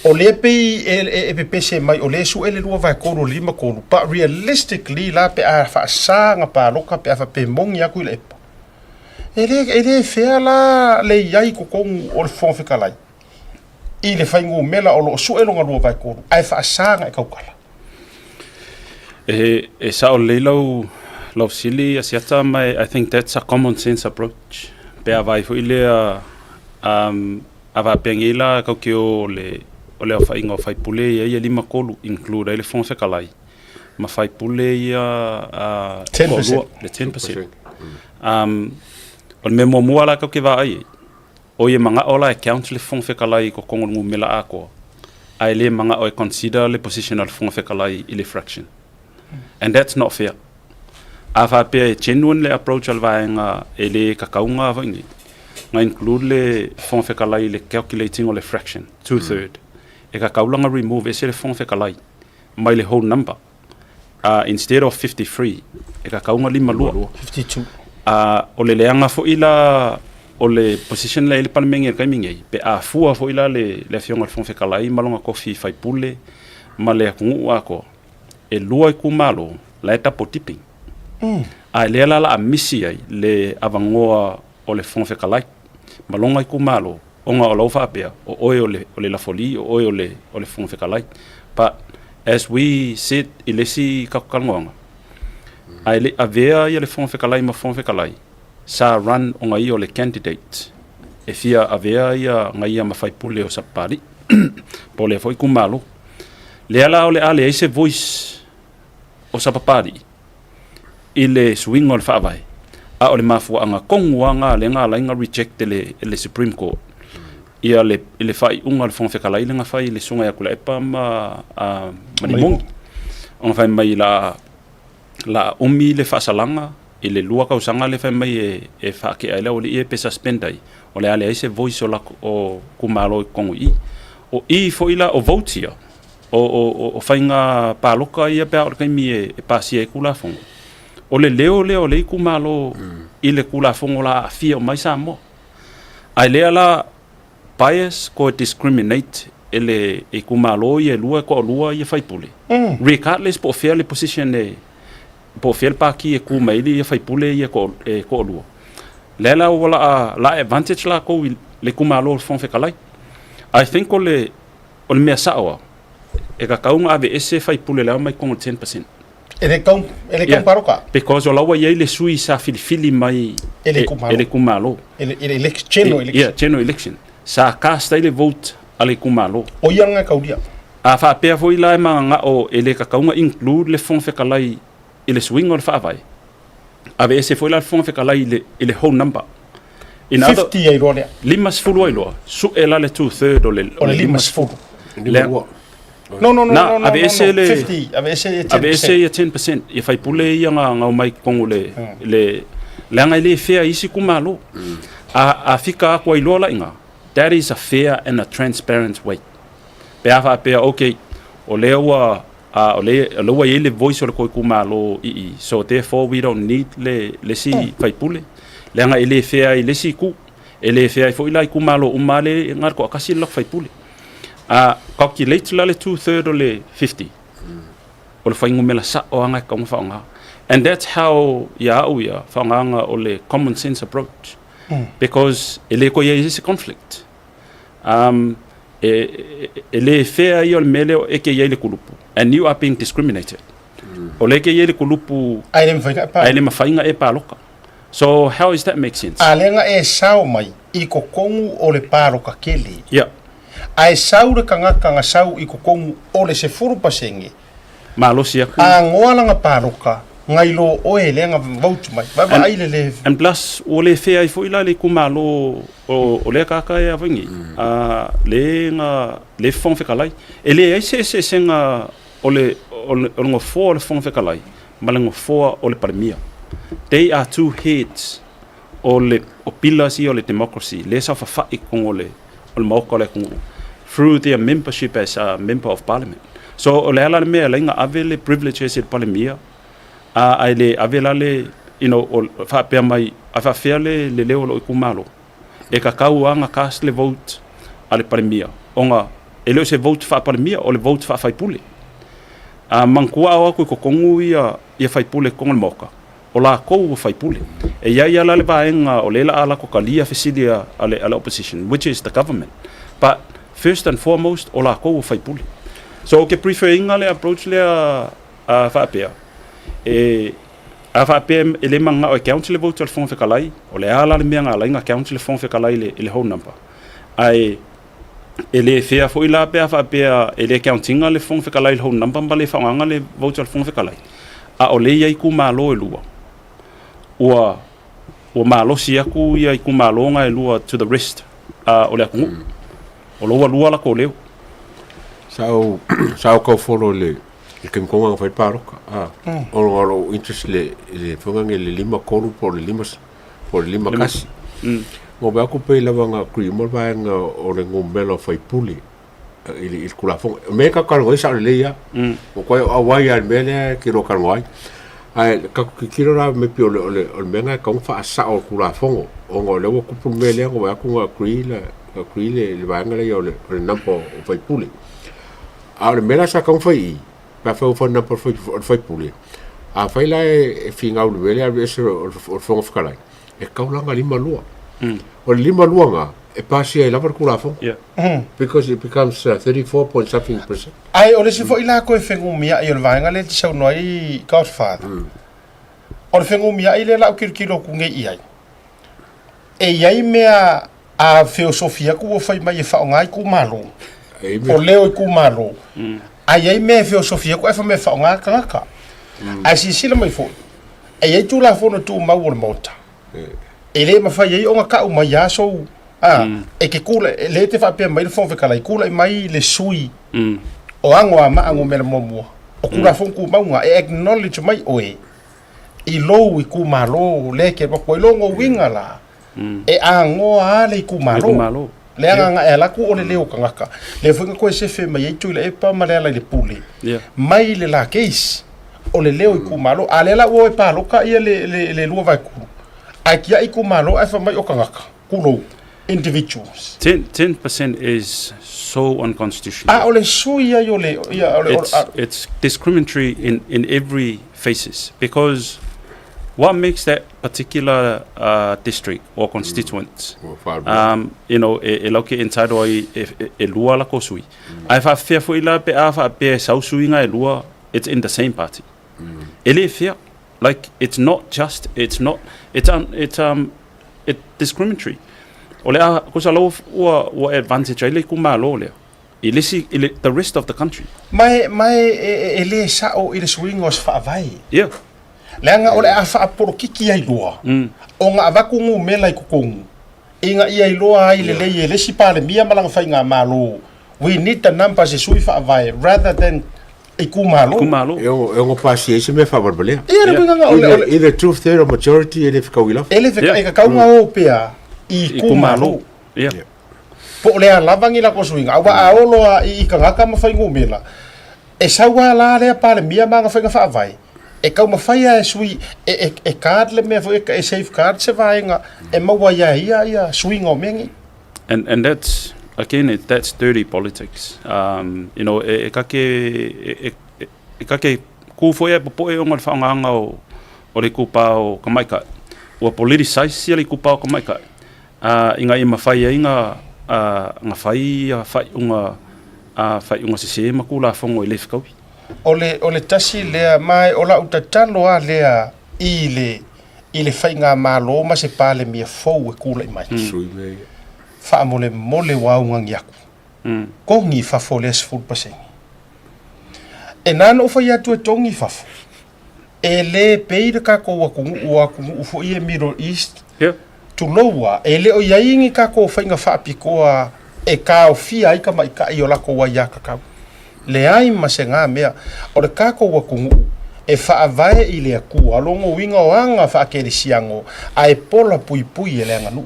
Speaker 1: O le pei e pese mai o le su e le lua vai koru o le lima koru. But realistically la pe a wha sanga pa loka pe a wha pe mongi aku i le epa. E le whea la le iai kukongu o le whonwhikalai. I le whaingo mela o lo suelonga lua vai koru. Ai wha asanga e kaukala.
Speaker 8: E sa o leilau lau sili asiata mai, I think that's a common sense approach. Pea vai fu ile a va pengila kau ke o le whainga o whaipule ia lima kolu include le whonwhikalai. Ma whaipule ia
Speaker 1: 10%.
Speaker 8: Le 10%. O le me mua la kau ke va ai. O ye manga ola account le fong fekalai ko kongo ngu mela ako. Ai le manga o consider le positional fong fekalai i le fraction. And that's not fair. Afa pe genuine le approach al vaenga e le kakaunga vangi. Nga include le fong fekalai le calculating o le fraction 2/3. E kakaulanga remove ese le fong fekalai mai le whole number. Instead of 53 e kakaunga lima lua
Speaker 1: 52.
Speaker 8: O le leanga fo ila o le position le palmenge ka mingi pe a fua fo ila le fionga fon fe kala I malonga kofi fai pule ma le ku ako e lua ku malo la eta potiping a le la misi ai le avangoa o le fon fe kala malonga ku malo onga o lofa pe o o le la foli o o le fon fe kala but as we sit ilesi ka kalngonga ai le avea ia le fon fe kala ma fon fe kala sa run o ngai o le candidate e fia avea ia ngai ia mawhai pule o sapari po le foi kumalo le ala o le ale ese voice o sapapari I le swing o le whaavai a o le mafua anga konguanga le ngā lainga reject le Supreme Court ia le whai unga le whangwhekalai le ngā whai le sunga ia kula epa manimongi o ngā whai mai la umi le whaasalanga I le lua kausanga le whai mai e whaake ai leo le I pe suspendai o le ale ese voice o kumalo kongu I o I fo ila o votia o whainga pāloka ia pēr o kaimi e pāsia e kulafongo o le leo le kumalo I le kulafongo la fia o mai sa mo ai lea la bias ko discriminate ele e kumalo ia lua ko lua ia whaipule regardless po fair le position e po fel pa ki e ku mai le fai pule ia ko lua lela wala la advantage la ko le kumalo fon fe kalai I think o le mea sawa e ka kaunga ave ese fai pule la mai ko 10%
Speaker 1: ele kau paroka
Speaker 8: because o lawa ia le sui sa fili mai ele kumalo
Speaker 1: ele election
Speaker 8: election sa cast ile vote ale kumalo
Speaker 1: o ia nga kaudia
Speaker 8: a fa pe foi la manga o ele ka kaunga include le fon fe kalai ele swing or whaavai ave ese foi la fon fe kala ile whole number in
Speaker 1: 50 ai roa
Speaker 8: limas fulu ai loa su ela le 2/3 o le
Speaker 1: limas fulu
Speaker 8: no ave ese le
Speaker 1: 50
Speaker 8: ave ese 10% e fai pule ia nga mai kongu le langa ile fair isi kumalo a fika ko ai loa inga that is a fair and a transparent way pe ava pe okay o lewa o le voice o le koi kumalo I so therefore we don't need le si fai pule le anga ele fea I le si ku ele fea fo ila kumalo umale ngar ko akasi lo fai pule calculate la le 2/3 o le 50 o le fai ngumela sa o anga ka ngfa and that's how ya whanganga o le common sense approach because ele ko ye is conflict ele fea I o mele o eke ye le kulupu and you are being discriminated o le ke ye le kulupu ai le mafainga e paloka so how is that make sense
Speaker 1: alenga e sao mai I kokongu o le paroka kele
Speaker 8: yeah
Speaker 1: ai sau le kanga sau I kokongu o le se furu pasenge
Speaker 8: malosia ku
Speaker 1: a ngoalanga paroka ngai lo o ele nga vote mai ba ai le
Speaker 8: and plus o le fea I fo ila le kumalo o le kaka e avingi le fon fe kalai ele ai se senga o le ngo fo le fon fe kalai ma le ngo fo o le parmia they are two heads o pillars o le democracy le sa fa o le moko le kungu through their membership as a member of parliament so o le ala me lenga avele privileges e parlemia ai le avela le o fa pe mai afa fele le o kumalo e ka kauanga cast le vote ale parlemia onga ele se vote fa parlemia o le vote fa fai pule mankua o ko kongu ia fai pule konga moka o la ko fai pule e ia la le vaenga o le ala ko kalia fesilia ale opposition which is the government but first and foremost o la ko fai pule so ke preferring ale approach le a fa pe a PM ele manga o council vote al fon fe kalai o le ala le menga la inga council fon fe kalai le whole number ai ele fea foi la pe fa pe ele counting le fon fe kalai le whole number ba le fanga le vote al fon fe kalai a o le ia ku malo e lua o malo sia ku ia ku malo nga e lua to the rest o le ku o lo lua la ko le
Speaker 5: sao ko follow le ke konga fai paroka o interest le fonga le lima koru por le lima kasi mo ba ko pe la vanga krimo ba nga o le ngombelo fai puli il kula fong me ka ka ngoi sa le ya o ko awai al mele ki ro ka ngoi ai ka ku kilo ra me pi ole menga ka fa sa o kula fongo o ngo le ku pu me le ngo ku nga kri le vanga le ole nampo o fai puli a le mera sa ka fai pa fa na por fai puli a fai la e finga o le a ese o fongo fkala e ka ulanga lima lua o lima lua nga e pasi ai lava kula fongo because it becomes 34 point something percent
Speaker 1: ai ole si fo ila ko e fengu mia i ole vanga le tsau noi Godfather o le fengu mia i le la kilo ku nge i ai e iai mea a filosofia ku fai mai e fa ngai ku malo o leo ku malo a iai mea filosofia ku e fa me fa ngai kanga a si sila mai fo e iai tu la fo no tu mau o mota e le ma fa iai o nga ka o mai aso e ke kula le te fa pe mai le fo fe kala kula mai le sui o ango ama ango mele momo o kula fo ku maunga e acknowledge mai oe i lo i ku malo le ke ko lo ngo winga la e ango ale ku malo le anga e la ku o le leo kangaka le fo ko se fe mai tu le e pa male la le puli mai le la case o le leo i ku malo ale la o e pa lo ka ia le lo va ku akia i ku malo e fa mai o kangaka ku lo individuals
Speaker 8: 10% is so unconstitutional. It's discriminatory in every phases because what makes that particular district or constituent, you know, e loke inside o e lua la kosui. Ai fa fia fo ila pe afa pe sausui nga e lua, it's in the same party. Ele fia, like it's not just, it's discriminatory. O lea ko sa lo o advantage ile ku malo le ilisi the rest of the country
Speaker 1: mai ele sa o ile swing os fa vai
Speaker 8: lenga
Speaker 1: o le afa por kiki ai loa o nga ava ku ngu mela i ku kong inga ia i loa ile le si pale mia malanga fa nga malo we need the numbers sui fa vai rather than ku malo
Speaker 5: eu ngo pasi ese me favor bele either two third or majority ele fica wila
Speaker 1: ele fica ka nga o pea i kumalo po le lavangi la ko swinga wa aolo i kanga ma fai ngumela e sawa la le pa mia manga fai fa vai e ka ma fai e sui e card le me foi e safeguard se vai nga e ma wa ia swinga mengi
Speaker 8: and that's again that's dirty politics you know e ka ke ku foi po e ngol fa nga o le ku pa o kamaika o politicize se le ku pa o kamaika inga i mawhai inga nga whai unga se makula whongo i le whikawi.
Speaker 1: O le tasi lea mai o la utatalo a lea i le whai ngā malo ma se pāle mia fau e kula i mai. Wha mole waunga ngiaku. Ko ngi whafo lea se full pasengi. E nana o whai atu e tongi whafo. E le peire ka ko wakungu ufo i e Middle East. Tuloa e le o yaingi ka ko fainga whaapikoa e ka o fia ai ka mai ka i o lako wa ia kakau. Le ai ma se ngā mea o le ka ko wakungu e whaavae i le aku alongo winga o anga whaakere siango a e pola pui e le anganu.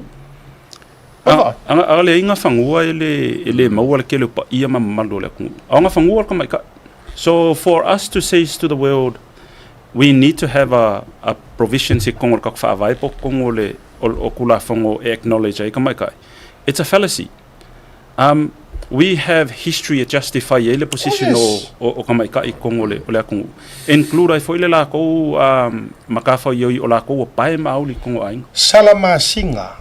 Speaker 8: Anga le inga whangua e le maua le kele pa ia mamalo le aku. Anga whangua ka mai ka. So for us to say to the world we need to have a provision se kongo ka whaavae po kongo le o kula fongo acknowledge ai kamai kai. It's a fallacy. We have history to justify ele position o kamai kai kongo le o le kongo. Include ai foi le la ko makafa yo o la ko pai mauli kongo ai.
Speaker 1: Salama singa.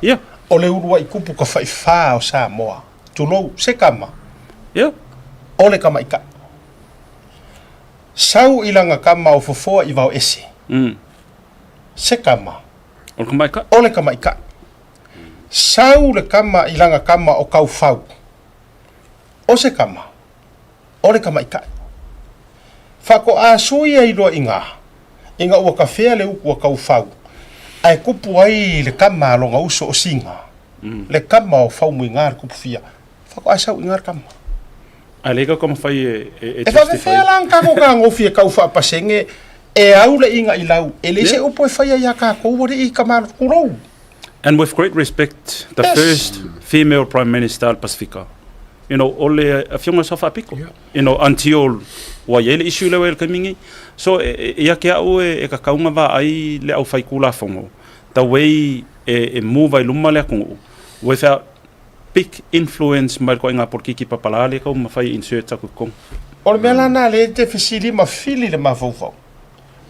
Speaker 1: O le urua ikupu ka fai fa o Samoa. Tulo se kama. O le kamai kai. Sau ilanga kama o fofoa i vau ese. Se kama.
Speaker 8: Ole
Speaker 1: kamaika. Sau le kama ilanga kama o kau fau. O se kama. Ole kamaika. Fako a sui ai loa inga. Inga ua kawhea le uku o kau fau. Ai kupu ai le kama alonga uso o singa. Le kama o fau mui ngar kupu fia. Fako a sau ingar kama.
Speaker 8: A lega kama fai e
Speaker 1: justify. E lang kako ka ngofie kau fa pasenge. E au le inga ilau. E le se upo e whaia ia ka kouare I kamaro kurou.
Speaker 8: And with great respect, the first female Prime Minister al Pacifica, you know, ole afionga sa whapiko. You know, until wa yele issue le wel kamingi. So ia ke au e ka kaunga wa ai le au whai kula whongo. The way e move ai luma le kungu. Without big influence mai ko inga porkiki papalale ko ma whai insert taku kong.
Speaker 1: Ole mea na le te fisili ma fili le ma fofo.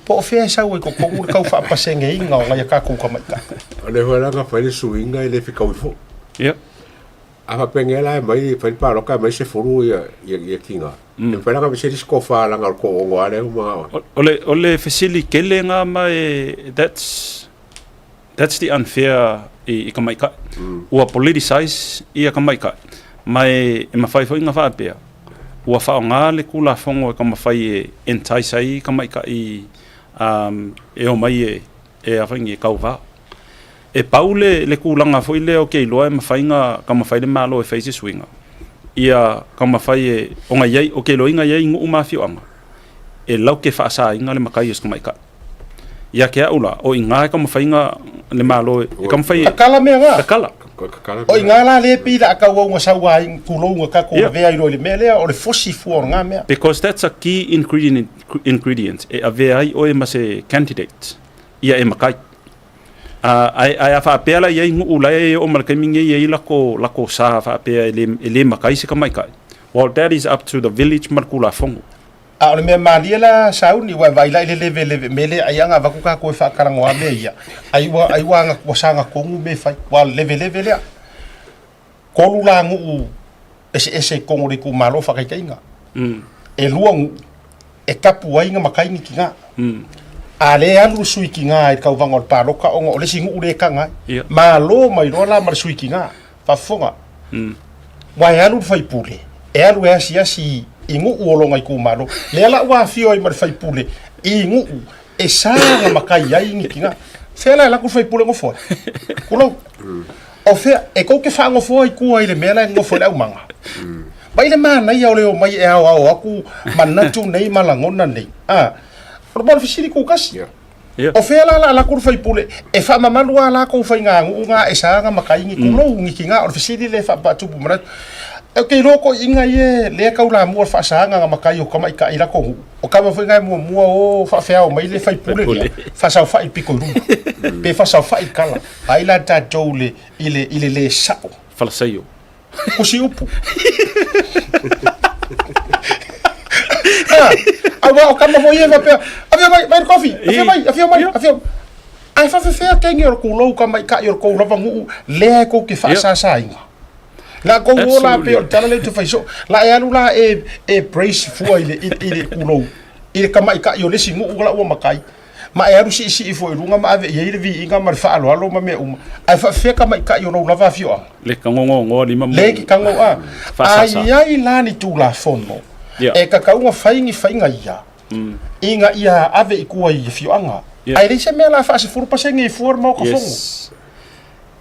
Speaker 1: Po fea sa we ko kongu ka fa pasenge inga nga ya ka ku ka mai ka.
Speaker 5: Ole hola ka fa le suinga ile fika wifo.
Speaker 8: Yeah.
Speaker 5: Apa pengela mai fa pa roka mai se furu ya kinga. E pela ka se diskofa la ngal ko ngale uma.
Speaker 8: Ole fisili kele nga mai that's the unfair I ka mai ka. Ua politicize I ka mai ka. Mai e mawhai whainga whaapea. Ua whao ngā le kula whongo e ka mawhai e entice ai ka mai ka e o mai e a whaingi e kau whao. E paule le kulanga fo ile o ke loa e mawhainga ka mawhai le malo e whaise swinga. Ia ka mawhai e o ngai ei o ke loinga ei ngu umawhio anga. E lau ke whaasa inga le makai es ka mai ka. Ia ke aula o inga e ka mawhainga le malo e ka mawhai e
Speaker 1: Kakala mea ngā.
Speaker 8: Kakala.
Speaker 1: O inga la le pila aka wonga sawa in kulonga ka ko vea I le mele o le fosi fu nga mea.
Speaker 8: Because that's a key ingredient. E a vea I o e ma se candidate. Ia e makai. Ai a whaapea ia ngu ulai e o malakaimingi ia lako sa whaapea e le makai se ka mai kai. Well, that is up to the village markula fongo.
Speaker 1: A ole mea malia la sauni wa vaila ile leve mele ai anga vaku ka ko fa karango a me ia. Ai wa nga ko sanga kongu me fai wa leve le. Kolu la ngu ese kongu le ku malo fa kai inga. E luang e kapu ai nga makai ni kinga. Ale alu sui kinga I ka vangol paroka o le singu ure kanga. Malo mai rola mar sui kinga fa fonga. Wa alu fai pule. E alu e si ingu uolonga I ku malo. Le ala wa fio I mar fai pule. Ingu e sanga makai ai ni kinga. Fela la ku fai pule ngo fo. Kulo. O fe e ko ke fa ngo fo I ku ai le mela ngo fo la umanga. Bai le mana ia o le o mai e ao aku manatu nei malangona nei. O bora fisiri ku kasi. O fela la ku fai pule. E fa mamalu ala ku fai nga e sanga makai ni kulo ngi kinga o fisiri le fa batu mana. Okay, loko inga ye le kaula mo fa sanga nga makai o kama ika ila ko o kama foi nga mo o fa fea o mai le fai pule fa sa fa I piko ru pe fa sa fa I kala ai la ta jole ile le sa
Speaker 8: Fala sayo
Speaker 1: o si upu awa o kama foi eva pe avia mai coffee avia mai ai fa fea kengi o ko lo kama ika o ko lava ngu le ko ke fa sa inga la ko la pe tala le tu fai so la e alu la e brace fu ile kulo ile kama ika yo le singu la o makai ma e alu si fo runga ma ave ye vi inga mar fa alo ma me ai fa fe kama ika yo no lava fio
Speaker 8: le kangongo li ma
Speaker 1: le kango ai la ni tu la fono e ka kaunga fainga ia inga ia ave ikua I fio anga ai le se me la fa se furu pasengi for mo ka fongo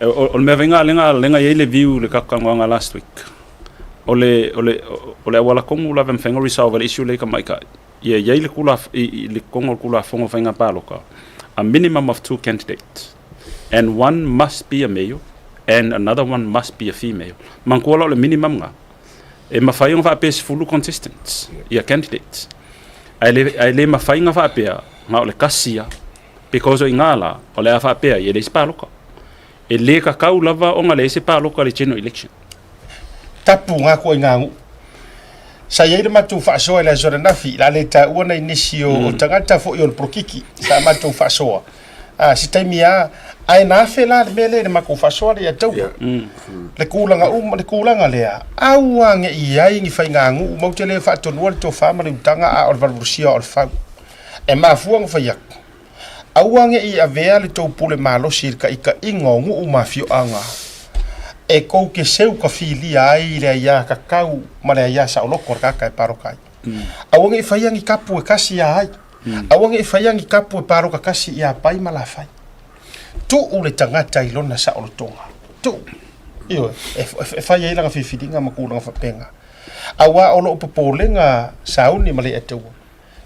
Speaker 8: o me venga lenga ile view le kakanga last week ole wala kongu la vem fenga resolve the issue le ka mai ka ye le kula le kongo kula fongo fenga paloka a minimum of 2 candidates and one must be a male and another one must be a female man ko le minimum nga e mafai nga pe fulu contestants ya candidates ai le mafai nga fa pe nga ole kasia because o ingala ole fa pe ye le paloka e le kakau lava o ngale se pa local general election
Speaker 1: tapu nga ko ngangu sa ye matu fa so la zona na fi la leta ona inisio o tangata fo yo prokiki sa matu fa so si taimia ai na fe la mele de mako fa so ya tau le kulanga le au nga ia ngi fa ngangu mo tele fa to no to fa ma tanga a or valusia or fa e ma fuang fa yak auange I avea le tau pule malo sirka ika ingongu umafio anga. E kou ke seu ka fili ai le ia kakau ma le ia sa oloko kaka e parokai. Auange I whaiangi kapu e kasi ai. Auange I whaiangi kapu e paroka kasi ia pai malafai. Tu ule tangata I lona sa olotonga. Tu. Iyo, e whaiai langa whiwhiringa makulanga whapenga. Awa olo upapolenga sauni ma le atua.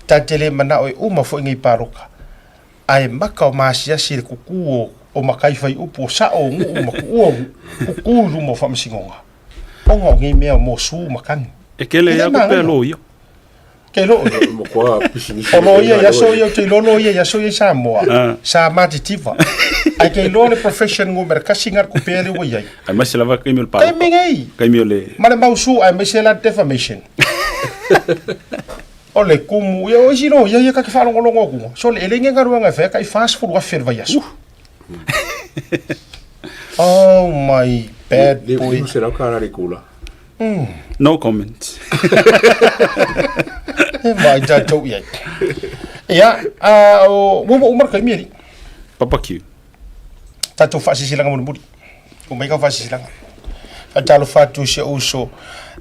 Speaker 1: Tatele mana o umafo ingi paroka. Ai maka o masia sire kukuo o makai fai upo sa o ngu makuo kuku mo fam singonga onga ngi mea mo su makan
Speaker 8: E kele ia ko pelo ia.
Speaker 1: ke lo
Speaker 5: mo kwa pisinisi
Speaker 1: ono ia ya so ia ke lo ia ya so ia sa mo sa matitiva ai ke lo le profession ngo mer kasingar ku pele wo ia
Speaker 8: Ai mas lava kai mil pa.
Speaker 1: ai mingai
Speaker 8: Kai mil le.
Speaker 1: mare mau su ai mesela defamation ole kumu ia o sino ia ka fa ngo ngo ku so le elenga ngaruanga fe kai fast food wa fer va yasu oh my bad boy
Speaker 5: Mo será cara ricula.
Speaker 8: No comment.
Speaker 1: mai ja tau ia ia o mo umar kai miri
Speaker 8: Papa Q.
Speaker 1: tatu fa sisilanga mo muri o mai ka fa sisilanga atalo fatu se uso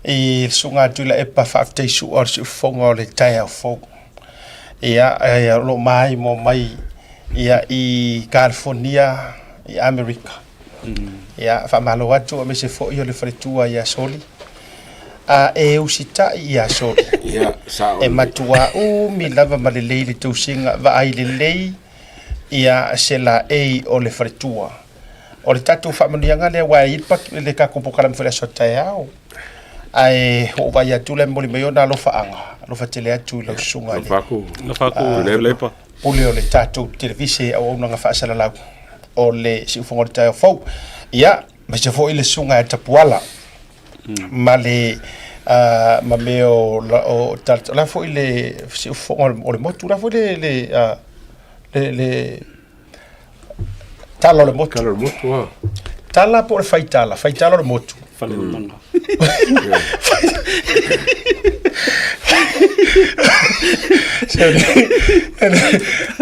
Speaker 1: e sunga tula e pa fa te su or se fonga le tai fo ia lo mai mo mai ia i California i America ia fa malo watu me se fo io le fretua ia soli e usita ia soli
Speaker 5: Ya, sa.
Speaker 1: e matua mi lava malelei le tausinga va ai lelei ia sela e o le fretua o le tatu whamanianga le wai ipak le ka kupukara mwhera sota e au ai ho vai atu le mori meo na lofa anga lofa tele atu lau sunga le
Speaker 8: No faku le pa.
Speaker 1: pule o le tatu televise au au nanga whaasala lau o le si ufongo le taio fau ia ma se fo i le sunga e tapuala ma le ma meo o tatu la fo i le si ufongo o le motu la fo i le talo le motu
Speaker 5: Calor mucho.
Speaker 1: tala po le faitala le motu
Speaker 8: Fale manga.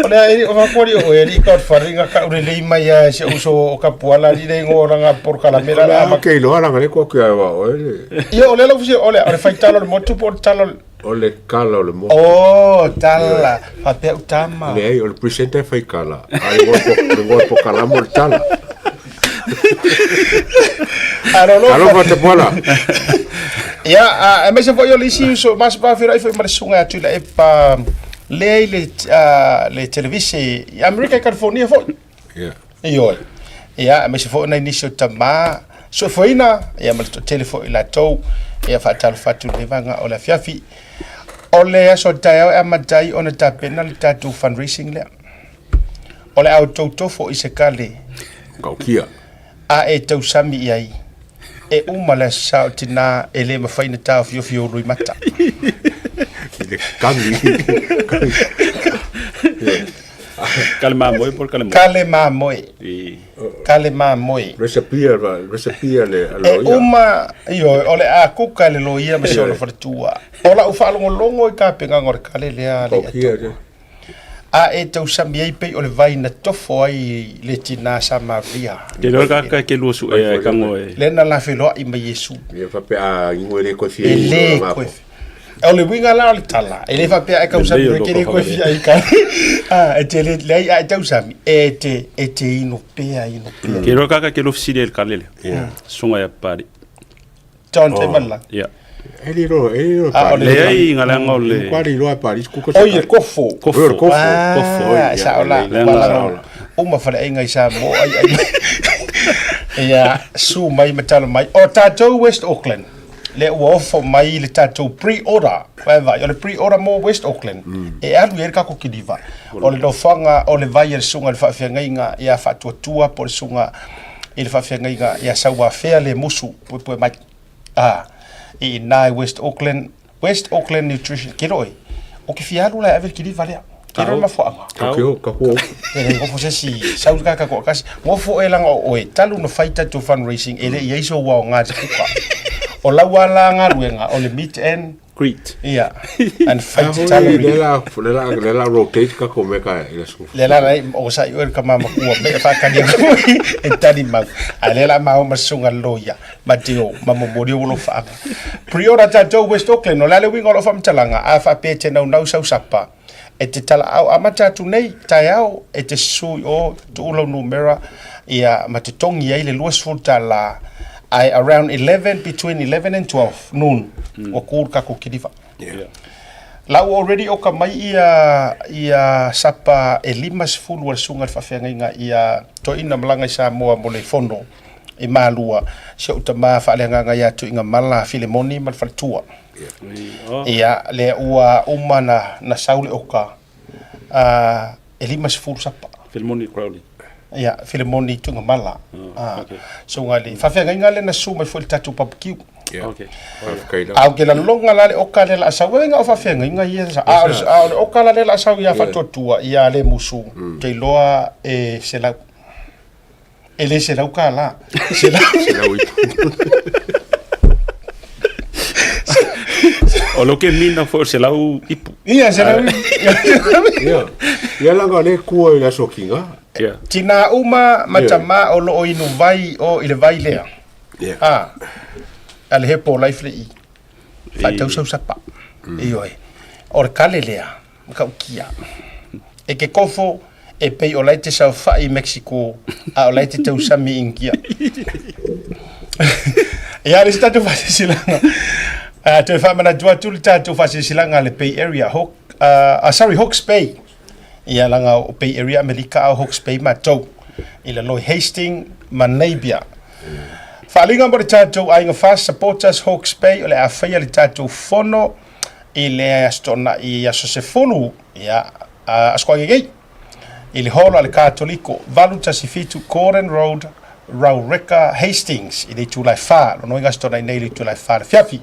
Speaker 1: Ole ai o fakori o eri ka faringa ka ure lei mai a se uso o ka puala ni le ngoranga por calamera la
Speaker 5: Ma che lo harán le ko kia wa ole.
Speaker 1: yo ole lo fuse ole faitala le motu por tala
Speaker 5: Ole kala ole mo.
Speaker 1: oh tala fa pe utama
Speaker 5: Le ai ole presente fai kala. Ai go po kala mo tala. Alo fa te pola.
Speaker 1: ya me se foi o lisi so mas pa fira foi mar sunga tu la e pa le televise America California foi
Speaker 5: Ya.
Speaker 1: yo ya me se foi na inisio tama so foi na ya mal telefone la to ya fatal fatu le vanga o la fiafi ole ya so tayo e matai ona ta penal tatu fundraising le ole auto to fo isekale
Speaker 5: Kau kia.
Speaker 1: a e tau sami iai e umala sa tina ele ma faina ta fio fio rui mata
Speaker 5: Le kangi.
Speaker 8: Calma moi por calma.
Speaker 1: kale ma moi
Speaker 5: Recipe le
Speaker 1: e uma io ole a kuka le loia ma so fartua ola u fa longo ka penga ngor kale le a
Speaker 5: Kau kia.
Speaker 1: a e tau sami ai pe ole vai na tofo ai le tina sa maria
Speaker 8: Ke lo ka ke lo su e ka ngo e.
Speaker 1: le na la felo i ma yesu
Speaker 5: Ia fa pe a ingwe ko fi.
Speaker 1: ele ko ole winga la le tala ele fa pe a ka usa pe ke ko fi ai ka e te le ai tau sami e te ino pe
Speaker 8: Ke lo ka ke lo si del kalele. Sunga ya pari.
Speaker 1: John Temala
Speaker 8: Ya.
Speaker 5: Ele
Speaker 8: Le ai ngala ngole.
Speaker 5: Kwari lo a Paris ku ko.
Speaker 1: oye kofo
Speaker 8: Kofo.
Speaker 1: sa ola
Speaker 8: Lenga.
Speaker 1: uma fala e ngai sa mo ai ia su mai matalo mai o tatou West Auckland le ofo mai le tatou pre-order whatever yo le pre-order mo West Auckland e alu yer ka ko kidiva o le dofanga o le vai sunga le fa'afengainga ia fa'atuatua po le sunga i le fa'afengainga ia saua fea le musu po mai i nai West Auckland Nutrition kiroi o ki fialu la ave kidiva le kiroi ma foanga
Speaker 5: Ka ko.
Speaker 1: ele go fose si sau ka ko kasi mo fo elanga o e talu no fight to fundraising ele ia iso wa nga tsuka o la wala nga ruenga o le meet and
Speaker 8: Great.
Speaker 1: yeah and fight
Speaker 5: Le
Speaker 1: talu
Speaker 5: la rotate ka ko me ka ile su.
Speaker 1: le la rai o sa yo ka mama ku me fa ka dia e tani ma ale la ma o masunga loya matio mamo morio lo fa priora tato West Auckland no la le wingo lo fa mtalanga a fa pete na na sau sapa e te tala au amata tu nei tai au e te su o tu lo numera ia matitongi ai le luas fultala I around 11 between 11 and 12 noon o kur ka ko kidiva lau already o ka mai ia sapa e limas fulu wa sunga fa fenga ia to ina malanga sa moa mo le fono e malua se o tama fa le nga ya tu inga mala Filemoni mal faltua ia le ua umana na saule oka elima se furu sapa
Speaker 8: Filemoni Crowley
Speaker 1: ia Filemoni tu inga mala so ngali fa nga le na su mai fo tatu papukiu
Speaker 8: okay
Speaker 1: au ke la longa la le oka le la sawenga o fa nga ia sa oka la le la sa ia fa totua ia le musu te loa e se la ele se lau kala se lau
Speaker 8: o lo que mina fo se lau ipu
Speaker 1: ia se lau
Speaker 5: ia langa le kua i la sokinga
Speaker 1: tina uma matama o lo inu vai o ile vai lea ale hepo life le i fa tau sau sapa io o kale lea ka ukia e ke kofo e pei o lai te sau wha i Mexico a o lai te tau sami ingia. E ari si tatu whase silanga. Te wha mana dua tuli tatu whase silanga le Bay Area. Hawke's Bay. Ia langa o Bay Area Amerika au Hawke's Bay ma tau. Ila loi Hastings ma Napier. Whalinga mo le tatu a inga fast supporters Hawke's Bay o le a whaia le tatu fono i le astona i aso se fonu. Ia askoa ngei. Ili holo ale katoliko valu tasifitu Coren Road Raureka Hastings ili tulai fa no inga stona nei tulai fa fiafi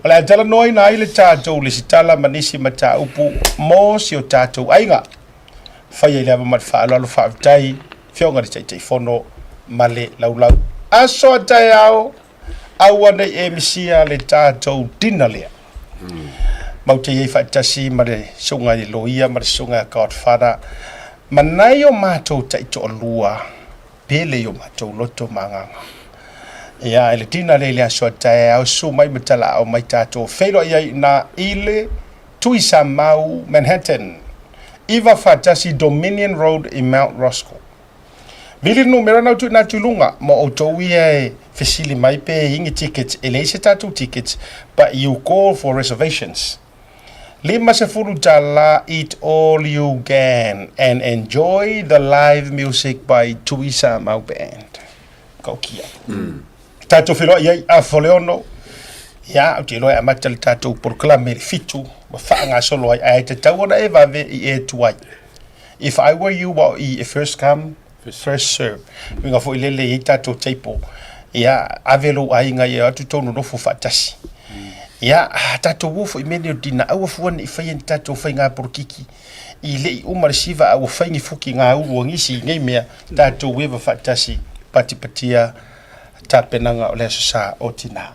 Speaker 1: ole atala noi na ile tato le sitala manisi mata upu mo si o tato ainga fa ile ava mat fa lo fa tai fionga de tai fono male laulau aso tai au wana emisia le tato dinalea mauti ye fa tasi male sunga ni loia male sunga Godfather manai o mātou tai to lua pele o mātou loto manganga ia ele tina le le so tai au su mai matala au mai tātou whairo ia na ile tuisa mau Manhattan iva fatasi Dominion Road in Mount Roscoe vili no mera na tu na tulunga mo o towi e fesili mai pe ingi tickets ele se tātou tickets but you call for reservations. Lima sefulu jala, eat all you can and enjoy the live music by Tuisa Mau Band. Kau kia. Tato filo ia a foleono. Ya, te loa amata le tato proclame le fitu. Ma whaanga solo ai te tawana e vave I e tuai. If I were you, wa I first come, first serve. Winga fo ilele I tato teipo. Ya, avelo ai nga ia atu tonu nofo fatasi. Ya tato wofo imeni o dina au fuan I fayen tato fai ngā porokiki I le I umar siva au fai ngi fuki ngā uru ngisi ngai mea tato wewa fatasi patipatia tapenanga o lea sosa o tina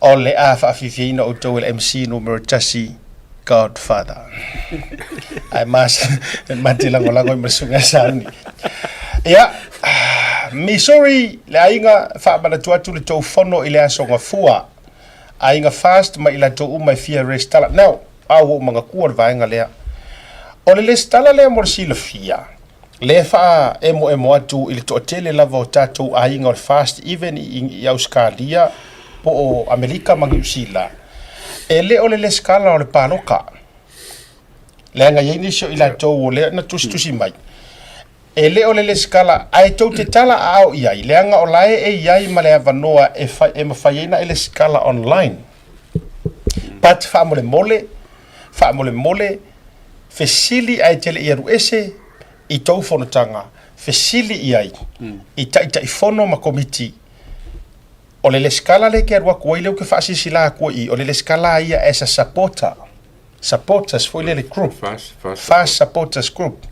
Speaker 1: o le a whaafifia o tau le MC numero tasi Godfather ai mas mati lango I masunga sauni ya Missouri le ainga whaamana tuatu le tau fono I le asonga fua ainga fast ma ila to uma fia restala now au manga kuar vaenga lea o le stala le mor sila fia le fa emo atu ili to tele lava o tatou ainga o fast even I Australia po o Amerika mangi usila ele o le skala o le paloka le nga yini sho ila to le na tusi mai ele o le skala ai to te tala au ia le anga o lae e ia ma le avanoa e mafaiena ele skala online pat fa mole fesili ai tele ia ruese I tau fonotanga fesili iai I tai fono ma komiti o le skala le ke arwa ko ile ke fa sila ko I o le skala ia as a supporters for le group fast supporters group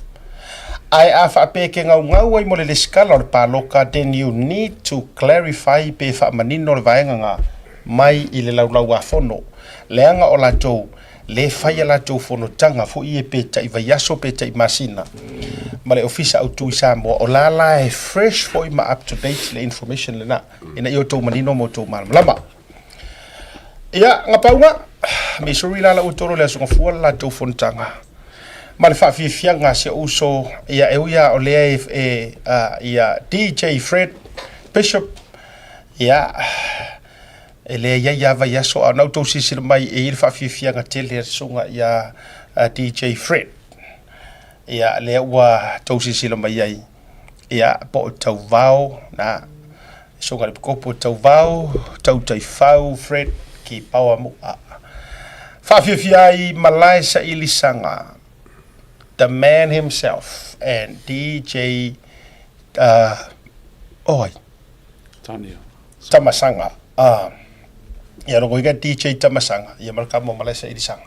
Speaker 1: ai afa peke ngau ai mo le skala o paloka then you need to clarify pe fa manino le vaenga nga mai I le laulau a fono leanga o la tou le fai la tou fono tanga fo I pe tai vaiaso pe tai masina ma le ofisa au tu sa mo o la e fresh for ma up to date le information le na ina yo tou manino mo tou mal lama ia ngapaunga Missouri la utoro le so fu la tou fono tanga ma le whaafianga se uso ia euia o lea ia DJ Fred Bishop ia e lea ia vai aso a nautou sisir mai e il whaafianga tele sunga ia DJ Fred ia lea ua tau sisir mai ai ia po tau vao na so ngale ko po tau vao tau tai fau Fred ki paua mu a Fafiai Malaysia ilisanga, the man himself and DJ
Speaker 8: Tania
Speaker 1: Tamasanga. Ya no goiga DJ Tamasanga. Ya marka mo Malaysia ilisanga.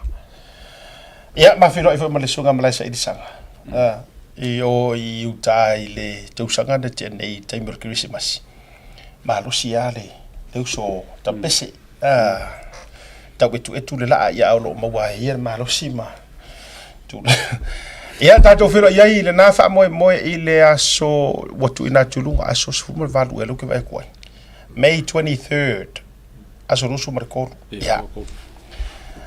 Speaker 1: Ya mafilo ifo Malaysia Malaysia ilisanga. Io utai le tausanga de tene taimur Christmas. Malusia le so tapese tau etu le la ya lo mawa ia malosima tu ia tato fero ia ile na fa mo ile aso watu ina tulu aso sfuma valu elo ke vai ko May 23rd aso rusu marko ia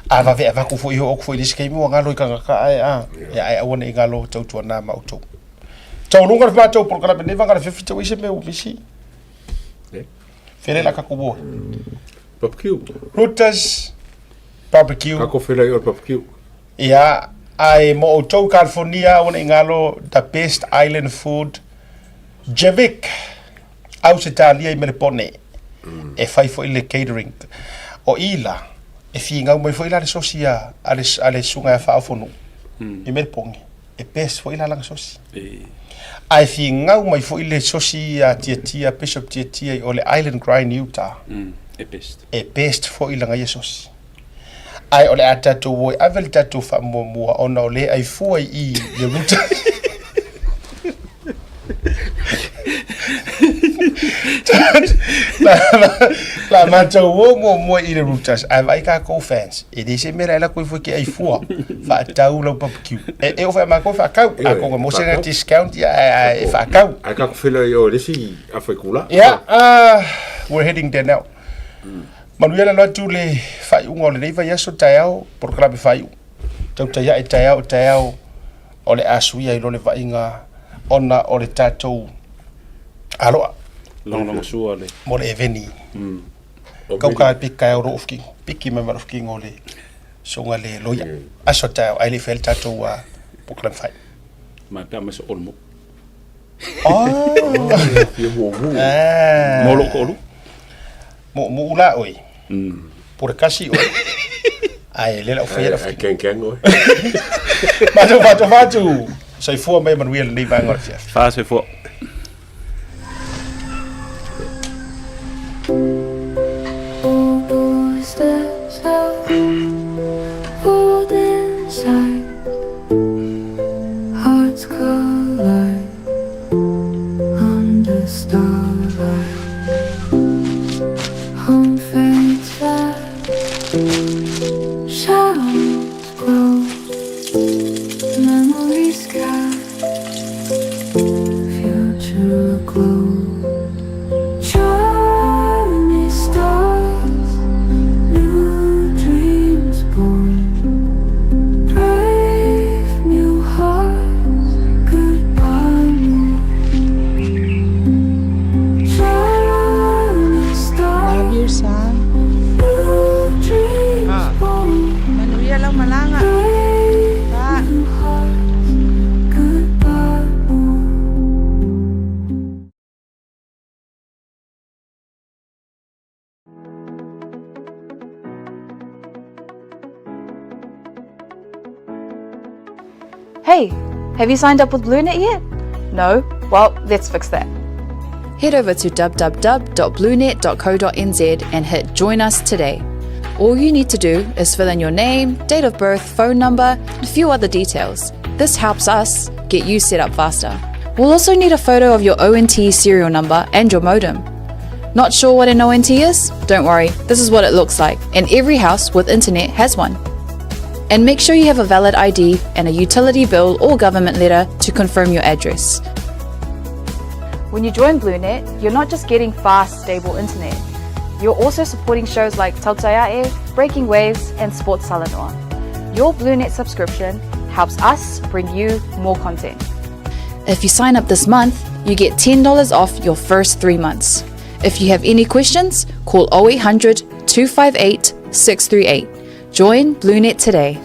Speaker 1: ava ve ava ku fo io ok fo ile skei mo ngalo ka ai wona ingalo tau tu na ma auto tau lunga fa tau por kala bene vanga fe fita wise me ubisi fere la kakubo
Speaker 5: barbecue
Speaker 1: Rutas barbecue.
Speaker 5: Kako fela yo barbecue.
Speaker 1: Yeah, I mo to California on ingalo the best island food. Javik aus Italia me pone. E fai fo ile catering. O ila e finga mo fo ila sosia ale sunga fa fonu. E me pone. E best fo ila lang sosi. Ai finga mo fo ile sosia tia bishop tia ole island grind Utah. E best fo ila nga sosi. Ai ole atatu wo avel tatu fa mo ona ole ai fu I le ruta la mato wo mo I le rutas ai vai ka ko fans e dise mera la ko fu ki ai fu fa tau lo barbecue e o fa ma ko fa kau a ko mo se discount ya fa kau
Speaker 5: ai ka ko fela yo disi afekula
Speaker 1: we're heading there now. Manuela lo tu le fai ungo le vai aso taiao por klabe fai tau taia e taiao o le asui ai lo le vainga ona o le tatou aloa
Speaker 8: long sua le
Speaker 1: mo le eveni kau ka pika o rofki piki me marofki ngole songa le loia aso taiao ai le fel tatou a por klabe fai
Speaker 8: ma pa me so olmo
Speaker 1: mo
Speaker 8: lo ko lu
Speaker 1: mo ula oi por casi oi ai le la oferta
Speaker 5: ai ken oi
Speaker 1: Matu sai fu me Manuel ni vai ngor chef
Speaker 8: fa se fu
Speaker 7: Hey, have you signed up with BlueNet yet? No? Well, let's fix that. Head over to www.bluenet.co.nz and hit Join Us today. All you need to do is fill in your name, date of birth, phone number, and a few other details. This helps us get you set up faster. We'll also need a photo of your ONT serial number and your modem. Not sure what an ONT is? Don't worry, this is what it looks like, and every house with internet has one. And make sure you have a valid ID and a utility bill or government letter to confirm your address. When you join BlueNet, you're not just getting fast, stable internet. You're also supporting shows like Tautaiae, Breaking Waves, and Sports Salanoa. Your BlueNet subscription helps us bring you more content. If you sign up this month, you get $10 off your first 3 months. If you have any questions, call 0800 258 638. Join BlueNet today.